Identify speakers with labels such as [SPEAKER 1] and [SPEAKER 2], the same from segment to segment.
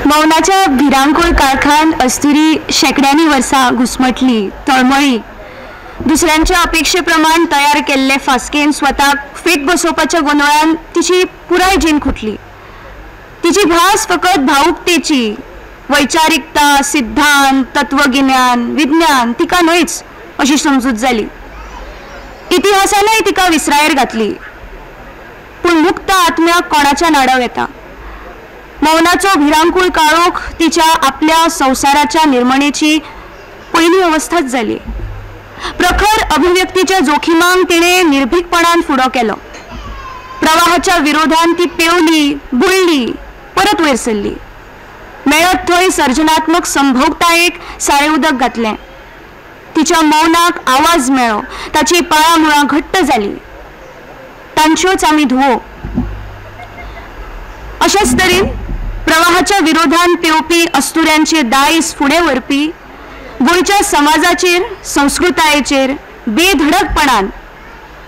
[SPEAKER 1] मौनाच्या भिरांकूळ काळखान अस्तुरी शेकड्यांनी वर्सां घुसमटली, तळमळी. दुसऱ्यांच्या अपेक्षेप्रमाण तयार केल्ले फासकेन स्वताक फीट बसोवपाच्या गोंधळान तिची पुराय जीण खुटली. तिची भास फकत भावुकतेची. वैचारिकता, सिद्धांत, तत्वगिन्यान, विज्ञान तिका न्हयच अशी समजूत जाली. इतिहासानय तिका विसरायेर घातली. पूण मुक्त आत्म्याक कोणाच्या नाडाव येता. मौनाचो भिरांकूळ काळोख तिच्या आपल्या संसाराच्या निर्मणेची पहिली अवस्थाच जाली. प्रखर अभिव्यक्तीच्या जोखिमांक तिणे निर्भीकपणान फुडो केलो. प्रवाहाच्या विरोधान ती पेवली, बुडली, परत वयर सरली. मेळत थंय सर्जनात्मक संभोगतायेक सारें उदक घातलें. तिच्या मौनाक आवाज मेळ्ळो. ताची पाळामुळां घट्ट जाली. तांच्योच आमी धुवो. अशाच तरेन प्रवाहाच्या विरोधान पेवपी अस्तुऱ्यांचे दायज फुडें व्हरपी, गोंयच्या समाजाचेर, संस्कृतायेचेर बेधडकपणान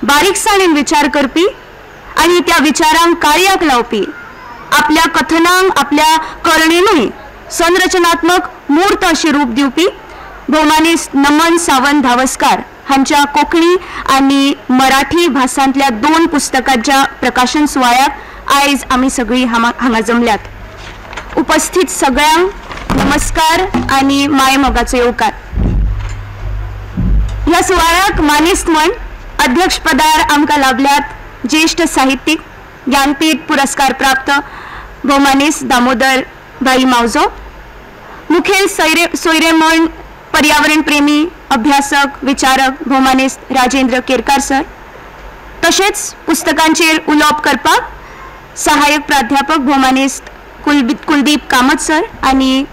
[SPEAKER 1] बारीकसाणेन विचार करपी आनी त्या विचारांक कार्याक लावपी, आपल्या कथनांक आपल्या करणेनूय संरचनात्मक मूर्त अशें रूप दिवपी भौमानीस नमन सावंत धावस्कार हांच्या कोंकणी आनी मराठी भासांतल्या 2 पुस्तकांच्या प्रकाशन सुवाळ्याक आयज आमी सगळीं हांगा जमल्यात. उपस्थित सगळ्यांक नमस्कार आनी माय मोगाचो येवकार. ह्या सुवाळ्याक मानेस्त म्हण अध्यक्षपदार आमकां लाभल्यात ज्येष्ठ साहित्यीक, ज्ञानपीठ पुरस्कार प्राप्त भौमानीस दामोदर भाई मावजो. मुखेल सोयरे म्हण पर्यावरण प्रेमी, अभ्यासक, विचारक भौमानीस राजेंद्र केरकार सर. तशेंच पुस्तकांचेर उलोवप करपाक सहाय्यक प्राध्यापक भौमानीस कुलदीप कामत सर आनी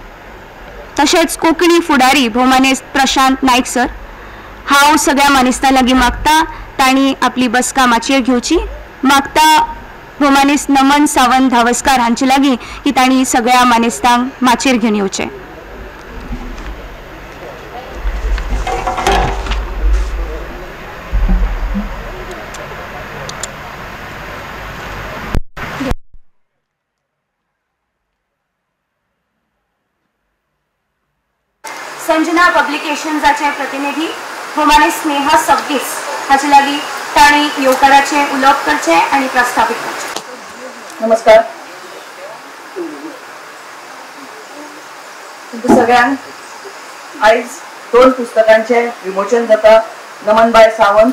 [SPEAKER 1] तशेंच कोंकणी फुडारी भौमानीस प्रशांत नायक सर. हांव सगळ्या मानेस्तां लागीं मागता तांणी आपली बसका माचयेर घेवची. मागता भौमानीस नमन सावंत धावस्कार हांचे लागीं की तांणी सगळ्या मानेस्तांक माचयेर घेवन येवचें. संजना पब्लिकेशन्साचे प्रतिनिधी भौमानीस स्नेहा सब्दीस हाचे लागीं तांणी येवकाराचे उलोवप करचें आनी प्रस्थापीत करचें.
[SPEAKER 2] नमस्कार. तुमकां सगळ्यांक आयज 2 पुस्तकांचे विमोचन जाता. नमनबाई सावंत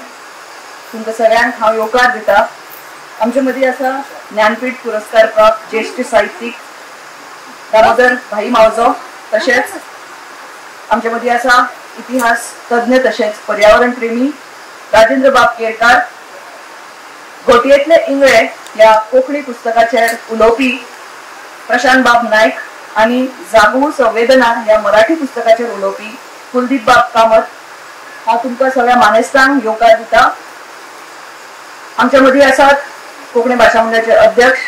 [SPEAKER 2] तुमकां सगळ्यांक हांव येवकार दिता. आमचे मदीं आसा ज्ञानपीठ पुरस्कार प्राप्त ज्येष्ठ साहित्यीक दामोदर भाई मावजो. तशेंच आमचे मदीं आसा इतिहास तज्ञ तशेंच पर्यावरण प्रेमी राजेंद्र बाब केरकार. घोटयेंतले इंगळे ह्या कोंकणी पुस्तकाचेर उलोवपी प्रशांत बाब नायक आनी जागू संवेदना ह्या मराठी पुस्तकाचेर उलोवपी कुलदीप बाब कामत. हांव तुमकां सगळ्या मानेस्तांक येवकार दिता. आमच्या मदीं आसात कोंकणी भाशा मंडळाचे अध्यक्ष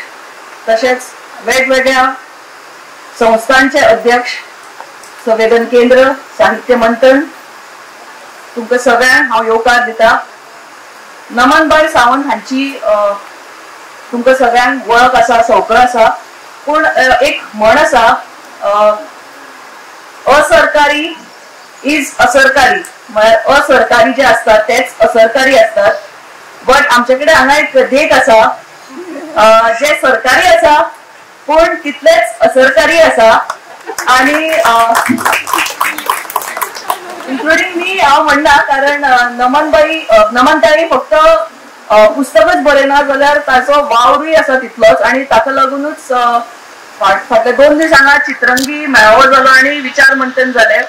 [SPEAKER 2] तशेंच वेगवेगळ्या संस्थांचे अध्यक्ष, संवेदन केंद्र, साहित्य मंथन. तुमकां सगळ्यांक हांव येवकार दिता. नमनबाई सावंत हांची तुमकां सगळ्यांक वळख आसा, संवकळ आसा. पूण एक म्हण आसा, असरकारी इज असरकारी, म्हळ्यार असरकारी जे असतात तेच असरकारी असतात. बट आमचे कडेन हांगा एक देख आसा जे सरकारी आसा पूण तितलेच असरकारी आसा. आणि इन्क्लुडिंग मी हांव म्हणना, कारण नमनताई फक्त पुस्तकच बरयना जाल्यार ताचो वावरूय आसा तितलोच. आणि ताका लागूनच फाटले 2 दीस हांगा चित्रंगी मेळावो जालो आनी विचार मंथन जालें.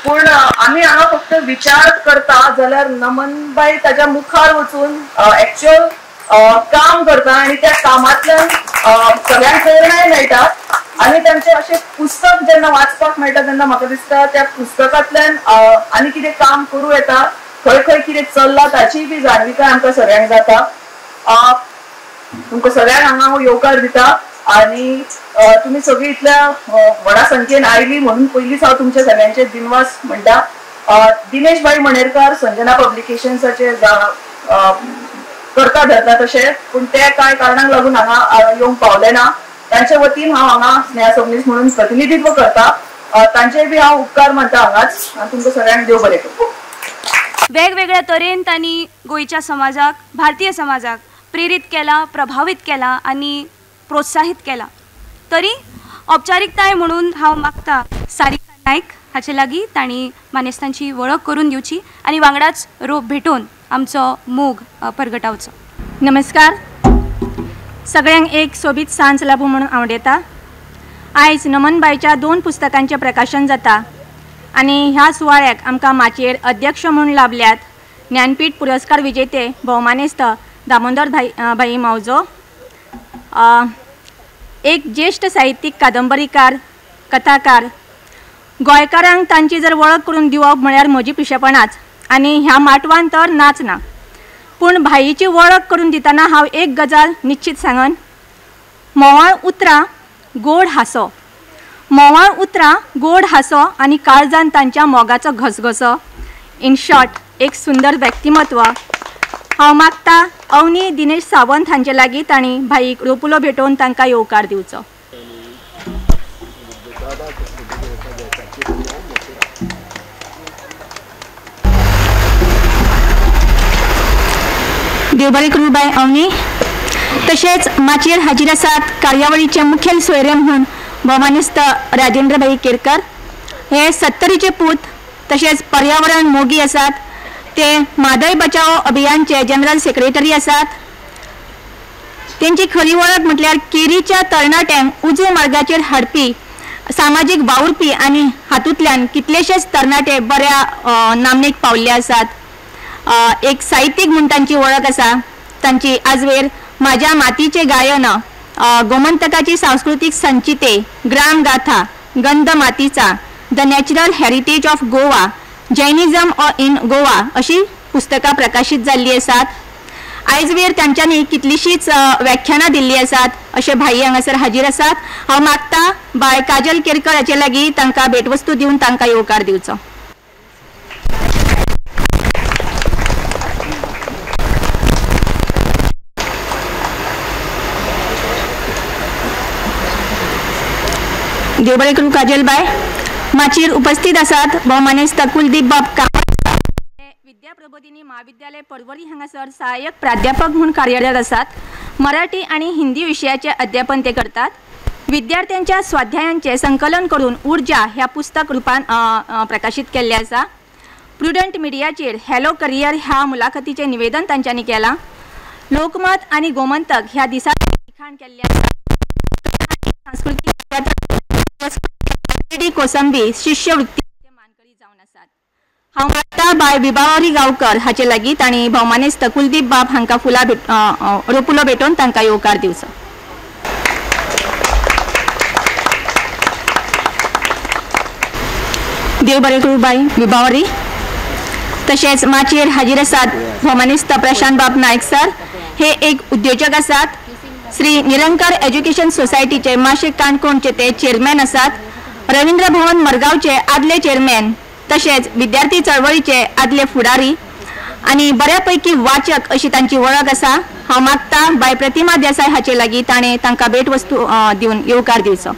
[SPEAKER 2] पूण आमी हांगा फक्त विचार करता जाल्यार नमनबाई ताच्या मुखार वचून एक्च्युअल काम करता आनी त्या कामांतल्यान सगळ्यांक प्रेरणाय मेळटा. आनी तांचे अशें पुस्तक जेन्ना वाचपाक मेळटा तेन्ना म्हाका दिसता त्या पुस्तकांतल्यान आनी कितें काम करूं येता, खंय खंय कितें चल्लां ताची बी जाणविकाय आमकां सगळ्यांक जाता. तुमकां सगळ्यांक हांगा हांव येवकार दिता. आनी तुमी सगळीं इतल्या व्हडा संख्येन आयली म्हणून पयलींच हांव तुमचे सगळ्यांचे दिनवास म्हणटा. दिनेश भाई मणेरकार संजना पब्लिकेशन्साचे करता धरता तशें, पूण ते कांय कारणांक लागून हांगा येवंक पावले ना. त्यांच्या वतीन हांव हांगा स्नेहा सबनीस म्हणून प्रतिनिधित्व करता. तांचे बी हांव उपकार मानता हांगाच आनी तुमकां सगळ्यांक देव बरें करूं.
[SPEAKER 1] वेगवेगळ्या तरेन तांणी गोंयच्या समाजाक, भारतीय समाजाक प्रेरीत केला, प्रभावित केला आणि प्रोत्साहित केला. तरी औपचारिकताय म्हणून हांव मागता सारिका नायक हाचे लागीं तांणी मानेस्तांची वळख करून दिवची आणि वांगडाच रोप भेटोवन आमचो मोग परगटावचो.
[SPEAKER 3] नमस्कार. सगळ्यांक एक सोबीत सांज लाभू म्हणून आवडेता. आयज नमनबाईच्या 2 पुस्तकांचे प्रकाशन जाता आणि ह्या सुवाळ्याक आमकां माचयेर अध्यक्ष म्हणून लाभल्यात ज्ञानपीठ पुरस्कार विजेते भौमानेस्त दामोदर भाई मावजो, एक ज्येष्ठ साहित्यीक, कादंबरीकार, कथाकार. गोंयकारांक तांची जर वळख करून दिवप म्हळ्यार म्हजी पिशेपणाच आनी ह्या माटवान तर नाच ना. पूण भाईची वळख करून दितना हांव एक गजाल निश्चित सांगन. मोवाळ उतरां गोड हांसो, मोवाळ उतरां गोड हांसो आनी काळजान तांच्या मोगाचो घसघसो. इन शॉर्ट एक सुंदर व्यक्तिमत्व. हांव मागता अवनी दिनेश सावंत हांचे लागीं तांणी भाईक रोपुलो भेटोवन तांकां येवकार दिवचो.
[SPEAKER 1] देव बरें करूं बाय अवनी. तशेंच माचयेर हाजीर आसात कार्यावळीचे मुखेल सोयरे म्हणून भौमानेस्त राजेंद्र भाई केरकर. हे 70चे पूत. तशेंच पर्यावरण मोगी आसात. ते म्हादय बचाव अभियानचे जनरल सेक्रेटरी आसात. त्यांची खरी वळख म्हटल्यार केरीच्या तरणाट्यांक उजो मार्गाचेर हाडपी, सामाजीक वावुरपी आनी हातूंतल्यान कितलेशेच तरणाटे बऱ्या नामनेक पावल्ले आसात. एक साहित्यीक म्हूण तांची वळख आसा. तांची आजवेर म्हाज्या मातीचे गायन, गोमंतकाची सांस्कृतिक संचिते, ग्राम गाथा, गंध मातीचा, the natural heritage of Goa, Jainism in Goa अशी पुस्तकां प्रकाशीत जाल्ली आसात. आयज वेर तांच्यांनी कितलीशीच व्याख्यानां दिल्ली आसात. अशे भाई हांगासर हाजीर आसात. हांव मागता बाय काजल केरकर हाचे लागीं तांकां भेटवस्तू दिवन तांकां येवकार दिवचो. देव बरें करूं काजल बाय. माचयेर उपस्थित आसात भौमानेस्त कुलदीप बाब कामत.
[SPEAKER 3] विद्या प्रबोधिनी महाविद्यालय पर्वरी हांगासर सहाय्यक प्राध्यापक म्हणून कार्यरत आसात. मराठी आणि हिंदी विशयाचे अध्यापन ते करतात. विद्यार्थ्यांच्या स्वाध्यायांचे संकलन करून ऊर्जा ह्या पुस्तक रूपान प्रकाशित केल्ले आसा. प्रुडंट मिडियाचेर हॅलो करियर ह्या मुलाखतीचे निवेदन तांच्यांनी केला. लोकमत आणि गोमंतक ह्या दिसा लिखाण केल्ले आसा. सांस्कृतिक कोसंबी शिष्यवृत्ती मानकरी जावन आसात. हांव मागता बाय विभावरी गांवकर हाचे लागीं तांणी भौमानेस्त कुलदीप बाब हांकां फुलां रोपुलो भेटोवन तांकां येवकार दिवचो. देव बरें करूं बाय विभावरी. तशेंच माचयेर हाजीर आसात भौमानेस्त प्रशांत बाब नायक सर. हे एक उद्योजक आसात. श्री निरंकार एज्युकेशन सोसायटीचे माशे काणकोणचे ते चेअरमॅन आसात. रवींद्र भवन मरगांवचे आदले चेअरमॅन. तशेंच विद्यार्थी चळवळीचे आदले फुडारी आणि बऱ्यापैकी वाचक अशी तांची वळख आसा. हांव मागता बाय प्रतिमा देसाय हाचे लागीं ताणें तांकां भेटवस्तू दिवन येवकार दिवचो.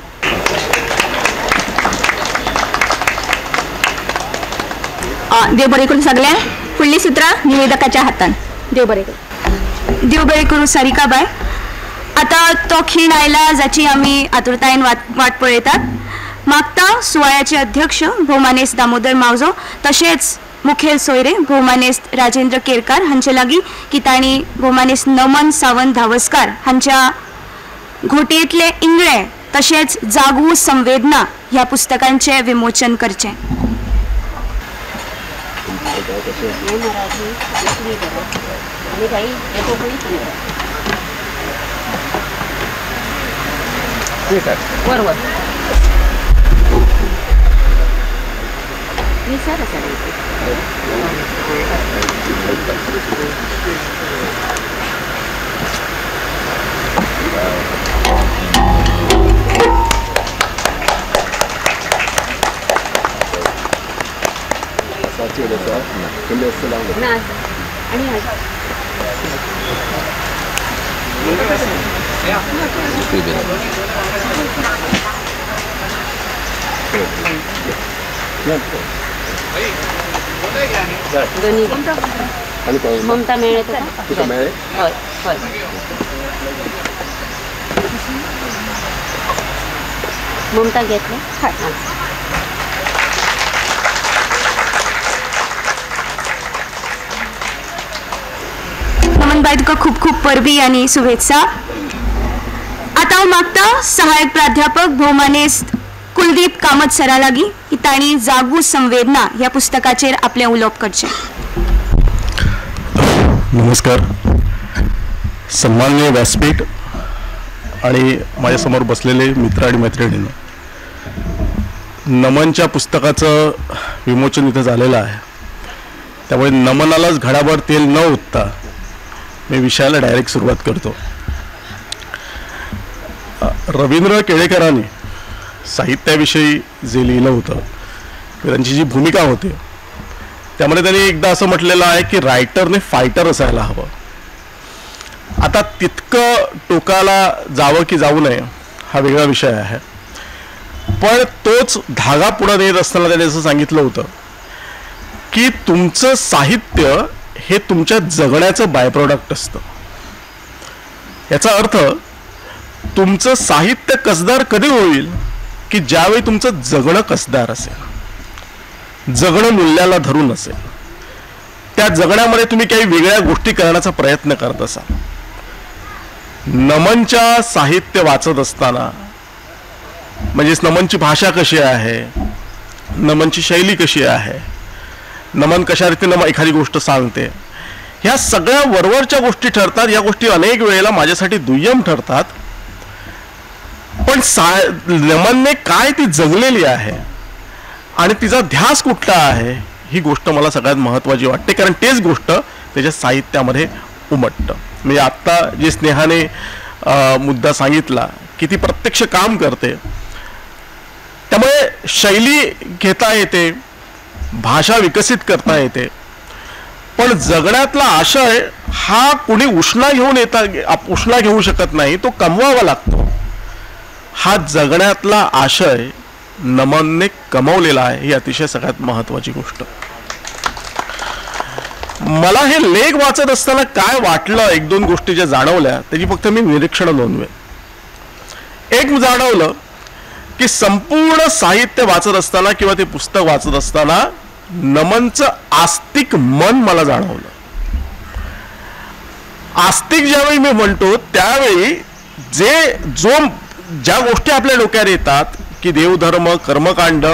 [SPEAKER 3] देव बरें करूं सगळ्यांक. फुडली सुत्रां निवेदकाच्या हातान. देव बरें करूं. देव बरें करूं सारिका बाय. आता तो खीण आयला जाची आमी आतुरतायेन वाट पळयतात. मागता सुवाळ्याचे अध्यक्ष भौमानेस्त दामोदर मावजो तशेंच मुखेल सोयरे भौमानेस्त राजेंद्र केरकार हांचे लागीं की तांणी भौमानेस्त नमन सावंत धावस्कार हांच्या घोटयेंतले इंगळे तशेंच जागू संवेदना ह्या पुस्तकांचे विमोचन करचें.
[SPEAKER 4] ममता मेळे ममता घेतलं.
[SPEAKER 1] नमनबाई तुका खूप खूप परबी आणि शुभेच्छा. आता हांव मागता सहायक प्राध्यापक भौमानेस्त कुलदीप कामत सरा लागीं की तांणी जागू संवेदना ह्या पुस्तकाचेर आपलें उलोवप करचें.
[SPEAKER 5] नमस्कार. सन्माननीय व्यासपीठ आणि माझ्यासमोर बसलेले मित्र आणि मैत्रिणींनो, नमनच्या पुस्तकाचं विमोचन इथं झालेलं आहे. त्यामुळे नमनालाच घडाभर तेल न ओतता मी विषयाला डायरेक्ट सुरुवात करतो. रवींद्र केळेकरांनी साहित्याविषयी जे लिहिलं होतं, त्यांची जी भूमिका होती, त्यामध्ये त्यांनी एकदा असं म्हटलेलं आहे की रायटरने फायटर असायला हवं. आता तितकं टोकाला जावं की जाऊ नये हा वेगळा विषय आहे, पण तोच धागा पुढे नेत असताना त्याने असं सांगितलं होतं की तुमचं साहित्य हे तुमच्या जगण्याचं बाय प्रॉडक्ट असतं. याचा अर्थ तुमचं साहित्य कसदार कधी होईल की ज्यावेळी तुमचं जगणं कसदार असेल, जगणं मूल्याला धरून असेल, त्या जगण्यामध्ये तुम्ही काही वेगळ्या गोष्टी करण्याचा प्रयत्न करत असाल. नमनच्या साहित्य वाचत असताना म्हणजेच नमनची भाषा कशी आहे, नमनची शैली कशी आहे, नमन कशा रीतीनं एखादी गोष्ट सांगते, ह्या सगळ्या वरवरच्या गोष्टी ठरतात. या गोष्टी अनेक वेळेला माझ्यासाठी दुय्यम ठरतात, पण नमनने काय ती जगलेली आहे आणि तिचा ध्यास कुठला आहे ही गोष्ट मला सगळ्यात महत्त्वाची वाटते, कारण तेच गोष्ट त्याच्या साहित्यामध्ये उमटतं. म्हणजे आत्ता जे स्नेहाने मुद्दा सांगितला की ती प्रत्यक्ष काम करते, त्यामुळे शैली घेता येते, भाषा विकसित करता येते, पण जगण्यातला आशय हा कुणी उष्णा घेऊ शकत नाही, तो कमवावा लागतो. हा जगण्यातला आशय नमनने कमवलेला आहे, ही अतिशय सगळ्यात महत्त्वाची गोष्ट. मला हे लेख वाचत असताना काय वाटलं, एक दोन गोष्टी ज्या जाणवल्या त्याची फक्त मी निरीक्षण नोंदवे. एक जाणवलं की संपूर्ण साहित्य वाचत असताना किंवा ते पुस्तक वाचत असताना नमनचं आस्तिक मन मला जाणवलं. आस्तिक ज्यावेळी मी म्हणतो त्यावेळी ज्या गोष्टी आपल्या डोक्यात येतात की देवधर्म, कर्मकांड,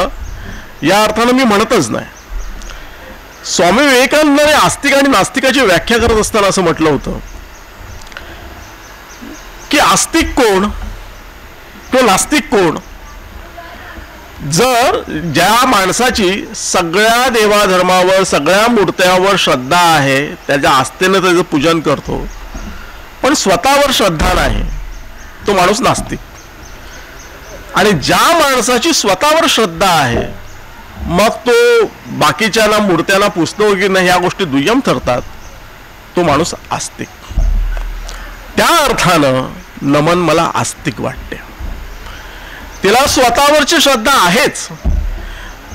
[SPEAKER 5] या अर्थानं मी म्हणतच नाही. स्वामी विवेकानंदांनी आस्तिक आणि नास्तिकाची व्याख्या करत असताना असं म्हटलं होतं की आस्तिक कोण किंवा नास्तिक कोण? जर ज्या माणसाची सगळ्या देवाधर्मावर, सगळ्या मूर्त्यावर श्रद्धा आहे, त्याच्या आस्थेनं त्याचं पूजन करतो, पण स्वतःवर श्रद्धा नाही, तो माणूस नास्तिक. आणि ज्या माणसाची स्वतःवर श्रद्धा आहे, मग तो बाकीच्या मूर्त्यांना पुजतो की नाही ह्या गोष्टी दुय्यम ठरतात, तो माणूस आस्तिक. त्या अर्थानं नमन मला आस्तिक वाटते. तिला स्वतःवरची श्रद्धा आहेच,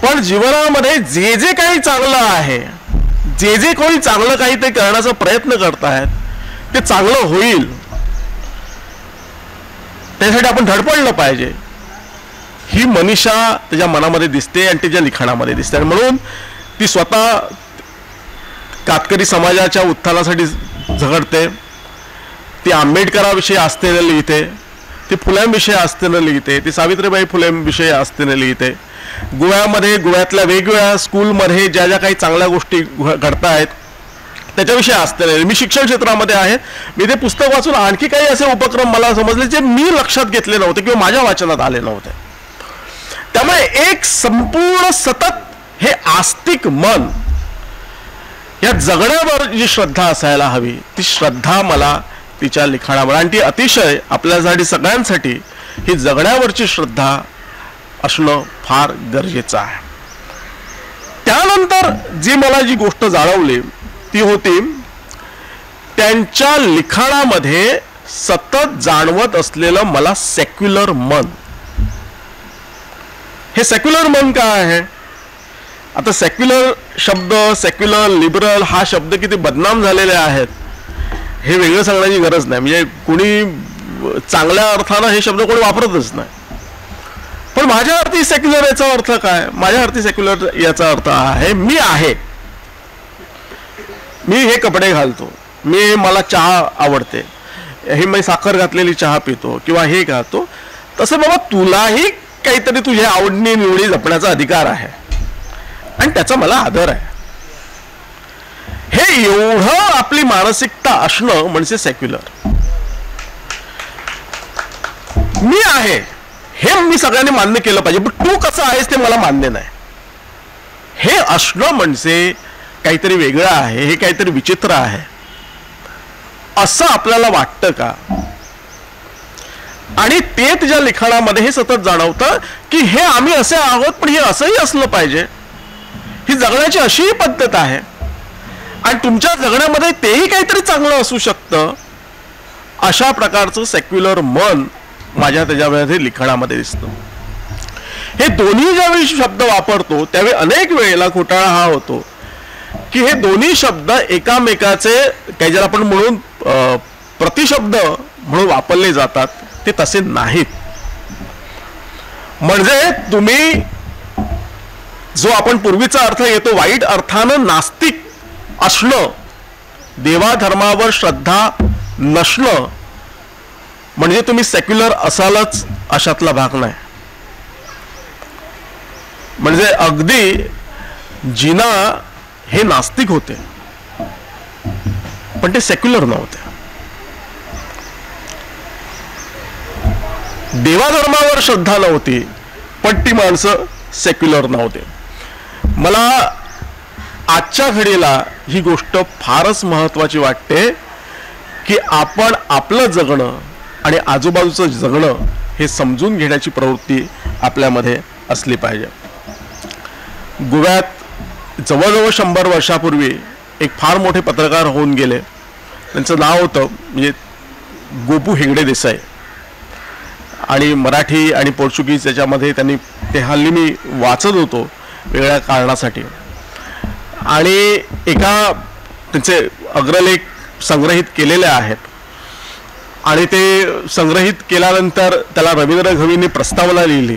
[SPEAKER 5] पण जीवनामध्ये जे जे काही चांगलं आहे, जे जे कोणी चांगलं काही ते करण्याचा प्रयत्न करतायत, ते चांगलं होईल त्यासाठी आपण धडपडलं पाहिजे, ही मनीषा त्याच्या मनामध्ये दिसते आणि त्याच्या लिखाणामध्ये दिसते. आणि म्हणून ती स्वतः कातकरी समाजाच्या उत्थानासाठी झगडते, ती आंबेडकराविषयी आस्थेने लिहिते, ती फुल्यांविषयी आस्थेने लिहिते, ती सावित्रीबाई फुलेंविषयी आस्थेने लिहिते. गोव्यातल्या वेगवेगळ्या स्कूलमध्ये ज्या ज्या काही चांगल्या गोष्टी घडत आहेत त्याच्याविषयी आस्थेने. मी शिक्षण क्षेत्रामध्ये आहे, मी ते पुस्तक वाचून आणखी काही असे उपक्रम मला समजले जे मी लक्षात घेतले नव्हते किंवा माझ्या वाचनात आले नव्हते. त्यामुळे एक संपूर्ण सतत हे आस्तिक मन, या जगण्यावर जी श्रद्धा असायला हवी, ती श्रद्धा मला तिच्या लिखाणावर, आणि ती अतिशय आपल्यासाठी सगळ्यांसाठी ही जगण्यावरची श्रद्धा असणं फार गरजेचं आहे. त्यानंतर जी गोष्ट जाणवली ती होती त्यांच्या लिखाणामध्ये सतत जाणवत असलेलं मला सेक्युलर मन. हे सेक्युलर मन काय आहे? आता सेक्युलर शब्द, सेक्युलर, लिबरल हा शब्द किती बदनाम झालेले आहेत हे वेगळं सांगण्याची गरज नाही. म्हणजे कुणी चांगल्या अर्थानं हे शब्द कोणी वापरतच नाही. पण माझ्या अर्थी सेक्युलर याचा अर्थ काय? माझ्या अर्थी सेक्युलर याचा अर्थ आहे मी आहे, मी हे कपडे घालतो, मी मला चहा आवडते, हे मी साखर घातलेली चहा पितो किंवा हे खातो. तसं बाबा तुलाही काहीतरी तुझ्या आवडणी निवडी जपण्याचा अधिकार आहे आणि त्याचा मला आदर आहे. हे एवढं आपली मानसिकता असणं म्हणजे सेक्युलर. मी आहे हे मी सगळ्यांनी मान्य केलं पाहिजे, पण तू कसं आहेस ते मला मान्य नाही. हे असणं म्हणजे काहीतरी वेगळं आहे, हे काहीतरी विचित्र आहे असं आपल्याला वाटतं का? आणि ते तुझ्या लिखाणामध्ये हे सतत जाणवतं की हे आम्ही असे आहोत, पण हे असंही असलं पाहिजे, ही जगण्याची अशीही पद्धत आहे आणि तुमच्या जगण्यामध्ये तेही काहीतरी चांगलं असू शकतं. अशा प्रकारचं सेक्युलर मन माझ्या त्याच्यामध्ये लिखाणामध्ये दिसतं. हे दोन्ही ज्यावेळी शब्द वापरतो त्यावेळी अनेक वेळेला घोटाळा हा होतो की हे दोन्ही शब्द एकामेकाचे काही जर आपण म्हणून प्रतिशब्द म्हणून वापरले जातात, ते तसे नाहीत. म्हणजे तुम्ही जो आपण पूर्वीचा अर्थ येतो वाईट अर्थानं नास्तिक असणं, देवाधर्मावर श्रद्धा नसणं म्हणजे तुम्ही सेक्युलर असालच अशातला भाग नाही. म्हणजे अगदी जिना हे नास्तिक होते पण ते सेक्युलर नव्हते. देवाधर्मावर श्रद्धा नव्हती पण ती माणसं सेक्युलर नव्हते. मला आजच्या घडीला ही गोष्ट फारच महत्वाची वाटते की आपण आपलं जगणं आणि आजूबाजूचं जगणं हे समजून घेण्याची प्रवृत्ती आपल्यामध्ये असली पाहिजे. गोव्यात जवळजवळ 100 वर्षापूर्वी एक फार मोठे पत्रकार होऊन गेले. त्यांचं नाव होतं म्हणजे गोपू हेगडे देसाई आणि मराठी आणि पोर्चुगीज याच्यामध्ये त्यांनी ते हल्ली मी वाचत होतो वेगळ्या कारणासाठी आणि एका त्यांचे अग्रलेख संग्रहित केलेले आहेत आणि ते संग्रहित केल्यानंतर त्याला रवींद्र घवींनी प्रस्तावना लिहिली,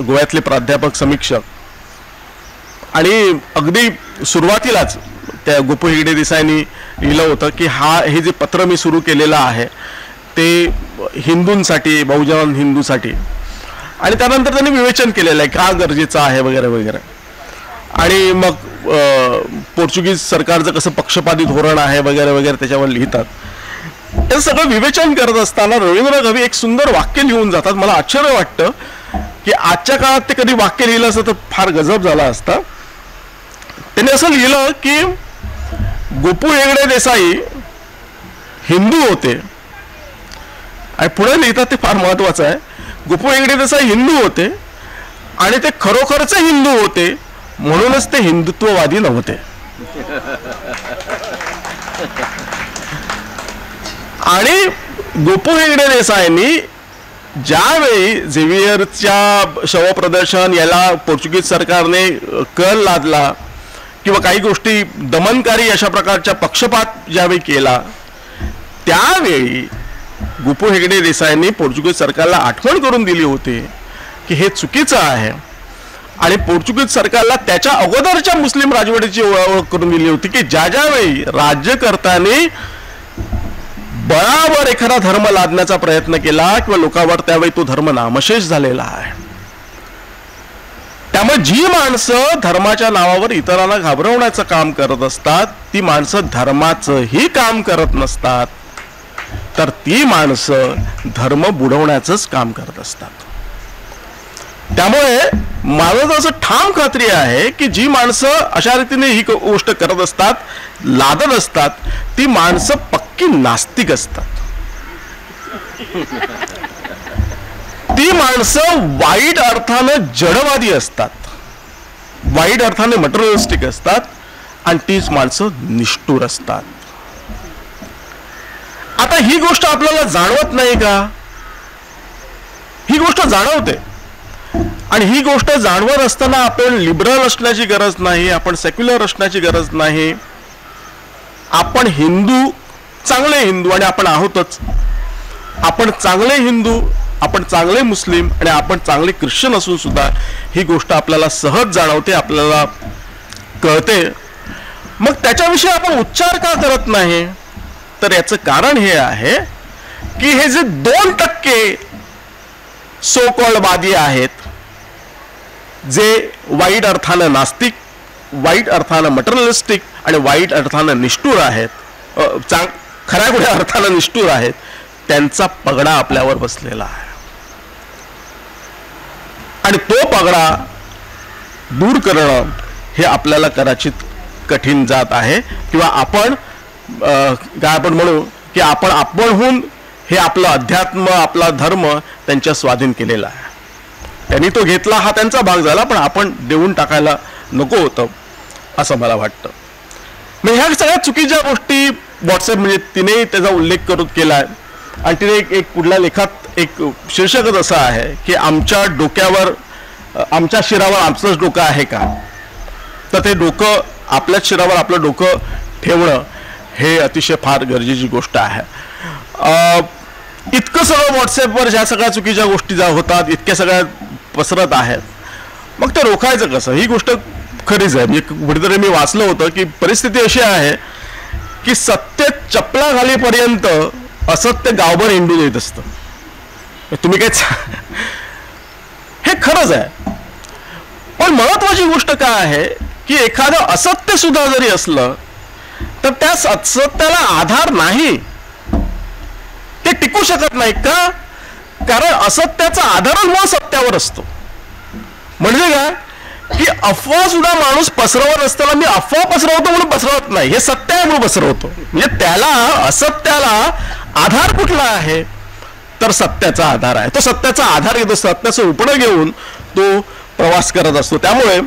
[SPEAKER 5] गोव्यातले प्राध्यापक समीक्षक. आणि अगदी सुरुवातीलाच त्या गोपू हेगडे देसाईंनी लिहिलं होतं की हे जे पत्र मी सुरू केलेलं आहे ते हिंदूंसाठी, बहुजन हिंदूसाठी. आणि त्यानंतर त्यांनी विवेचन केलेलं आहे का गरजेचं आहे वगैरे वगैरे. आणि मग पोर्चुगीज सरकारचं कसं पक्षपाती धोरण आहे वगैरे वगैरे त्याच्यावर लिहितात. हे सगळं विवेचन करत असताना रवींद्र घवी एक सुंदर वाक्य लिहून जातात. मला आश्चर्य वाटतं की आजच्या काळात ते कधी वाक्य लिहिलं असतं तर फार गजब झाला असता. त्यांनी असं लिहिलं की गोपू हेगडे देसाई हिंदू होते आणि पुढे लिहितात ते फार महत्वाचं आहे. गोपू हेगडे देसाई हिंदू होते आणि ते खरोखरचे हिंदू होते म्हणूनच ते हिंदुत्ववादी नव्हते. आणि गोपू हेगडे देसाईंनी ज्यावेळी झेवियरच्या शवप्रदर्शन याला पोर्चुगीज सरकारने कर लादला किंवा काही गोष्टी दमनकारी अशा प्रकारच्या पक्षपात ज्यावेळी केला त्यावेळी गोपू हेगडे देसाईंनी पोर्चुगीज सरकारला आठवण करून दिली होती की हे चुकीचं आहे आणि पोर्चुगीज सरकारला त्याच्या अगोदरच्या मुस्लिम राजवटीची ओळख करून दिली होती की ज्यावेळी राज्यकर्त्यांनी बळावर एखादा धर्म लादण्याचा प्रयत्न केला किंवा लोकांवर त्यावेळी तो धर्म नामशेष झालेला आहे. त्यामुळे जी माणसं धर्माच्या नावावर इतरांना घाबरवण्याचं काम करत असतात ती माणसं धर्माचंही काम करत नसतात तर ती माणसं धर्म बुडवण्याचंच काम करत असतात. त्यामुळे माझं असं ठाम खात्री आहे की जी माणसं अशा रीतीने ही गोष्ट करत असतात, लादत असतात, ती माणसं पक्की नास्तिक असतात. ती माणसं वाईट अर्थानं जडवादी असतात, वाईट अर्थाने मटेरियलिस्टिक असतात आणि तीच माणसं निष्ठुर असतात. आता ही गोष्ट आपल्याला जाणवत नाही का? ही गोष्ट जाणवते, आणि ही गोष्ट जाणवत असताना आपण लिबरल असण्याची गरज नाही, आपण सेक्युलर असण्याची गरज नाही. आपण हिंदू, चांगले हिंदू, आणि आपण आहोतच. आपण चांगले हिंदू, आपण चांगले मुस्लिम, आणि आपण चांगले ख्रिश्चन असून सुद्धा ही गोष्ट आपल्याला सहज जाणवते, आपल्याला कळते. मग त्याच्याविषयी आपण उच्चार का करत नाही? तर याचं कारण हे आहे की हे जे 2% सो कॉल्ड वादी आहेत, जे वाईट अर्थानं नास्तिक, वाईट अर्थानं मटेरियलिस्टिक आणि वाईट अर्थानं निष्ठुर आहेत, खऱ्या खुऱ्या अर्थानं निष्ठुर आहेत, त्यांचा पगडा आपल्यावर बसलेला आहे. आणि तो पगडा दूर करणं हे आपल्याला कदाचित कठीण जात आहे, किंवा आपण काय आपण म्हणू की आपणहून हे आपलं अध्यात्म, आपला धर्म त्यांच्या स्वाधीन केलेला आहे. त्यांनी तो घेतला, हा त्यांचा भाग झाला, पण आपण देऊन टाकायला नको होतं असं मला वाटतं. मग ह्या सगळ्या चुकीच्या गोष्टी व्हॉट्सअप, म्हणजे तिने त्याचा उल्लेख करून केला आहे. आणि तिने एक कुठल्या लेखात एक शीर्षकच असं आहे की आमच्या डोक्यावर, आमच्या शिरावर आमचंच डोकं आहे का? तर ते डोकं, आपल्याच शिरावर आपलं डोकं ठेवणं हे अतिशय फार गरजेची गोष्ट आहे. इतकं सगळं व्हॉट्सअपवर ज्या सगळ्या चुकीच्या गोष्टी ज्या होतात, इतक्या सगळ्या पसरत आहेत, मग ते रोखायचं कसं? ही गोष्ट खरीच आहे. म्हणजे कुठेतरी मी वाचलं होतं की परिस्थिती अशी आहे की सत्य चपला घालीपर्यंत असत्य गावभर हिंडून येत असतं. तुम्ही काय, हे खरंच आहे. पण महत्वाची गोष्ट काय आहे की एखादं असत्य सुद्धा जरी असलं तर त्या असत्याला आधार नाही, ते टिकू शकत नाही. का? कारण असत्याचा आधारच मुळात सत्यावर असतो. म्हणजे काय की अफवा सुद्धा माणूस पसरवत असताना मी अफवा पसरवतो म्हणून पसरवत नाही, हे सत्य आहे म्हणून पसरवतो. म्हणजे त्याला, असत्याला आधार कुठला आहे? तर सत्याचा आधार आहे. तो सत्याचा आधार घेतो, सत्याचं उपणं घेऊन तो प्रवास करत असतो. त्यामुळे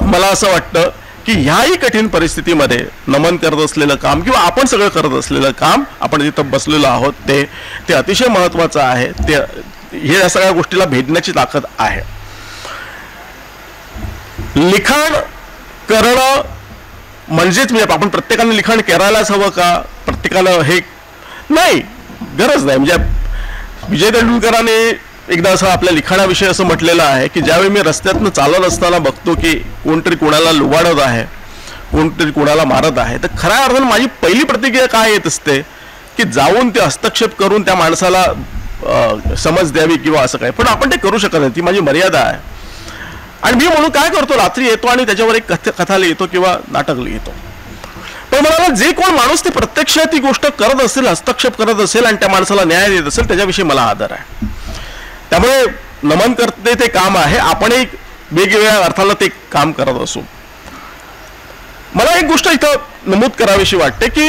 [SPEAKER 5] मला असं वाटतं की ह्याही कठीण परिस्थितीमध्ये नमन करत असलेलं काम, किंवा आपण सगळं करत असलेलं काम, आपण जिथं बसलेलो आहोत ते अतिशय महत्त्वाचं आहे. हे या सगळ्या गोष्टीला भेदण्याची ताकद आहे. लिखाण करणं म्हणजेच, म्हणजे आपण प्रत्येकाने लिखाण करायलाच हवं का? प्रत्येकानं हे नाही, गरज नाही. म्हणजे विजय तेंडुलकरांनी एकदा असं आपल्या लिखाणाविषयी असं म्हटलेलं आहे की ज्यावेळी मी रस्त्यातनं चालत असताना बघतो की कोणतरी कोणाला लुबाडत आहे, कोणतरी कोणाला मारत आहे, तर खऱ्या अर्थानं माझी पहिली प्रतिक्रिया काय येत असते की जाऊन ते हस्तक्षेप करून त्या माणसाला समज द्यावी किंवा असं काय. पण आपण ते करू शकत नाही, ती माझी मर्यादा आहे. आणि मी म्हणून काय करतो, रात्री येतो आणि त्याच्यावर एक कथा लिहितो किंवा नाटक लिहितो. पण मला जे कोण माणूस ते प्रत्यक्ष ती गोष्ट करत असेल, हस्तक्षेप करत असेल आणि त्या माणसाला न्याय देत असेल, त्याच्याविषयी मला आदर आहे. त्यामुळे नमन करते ते काम आहे, आपणही वेगवेगळ्या अर्थाला ते काम करत असू. मला एक गोष्ट इथं नमूद करावीशी वाटते की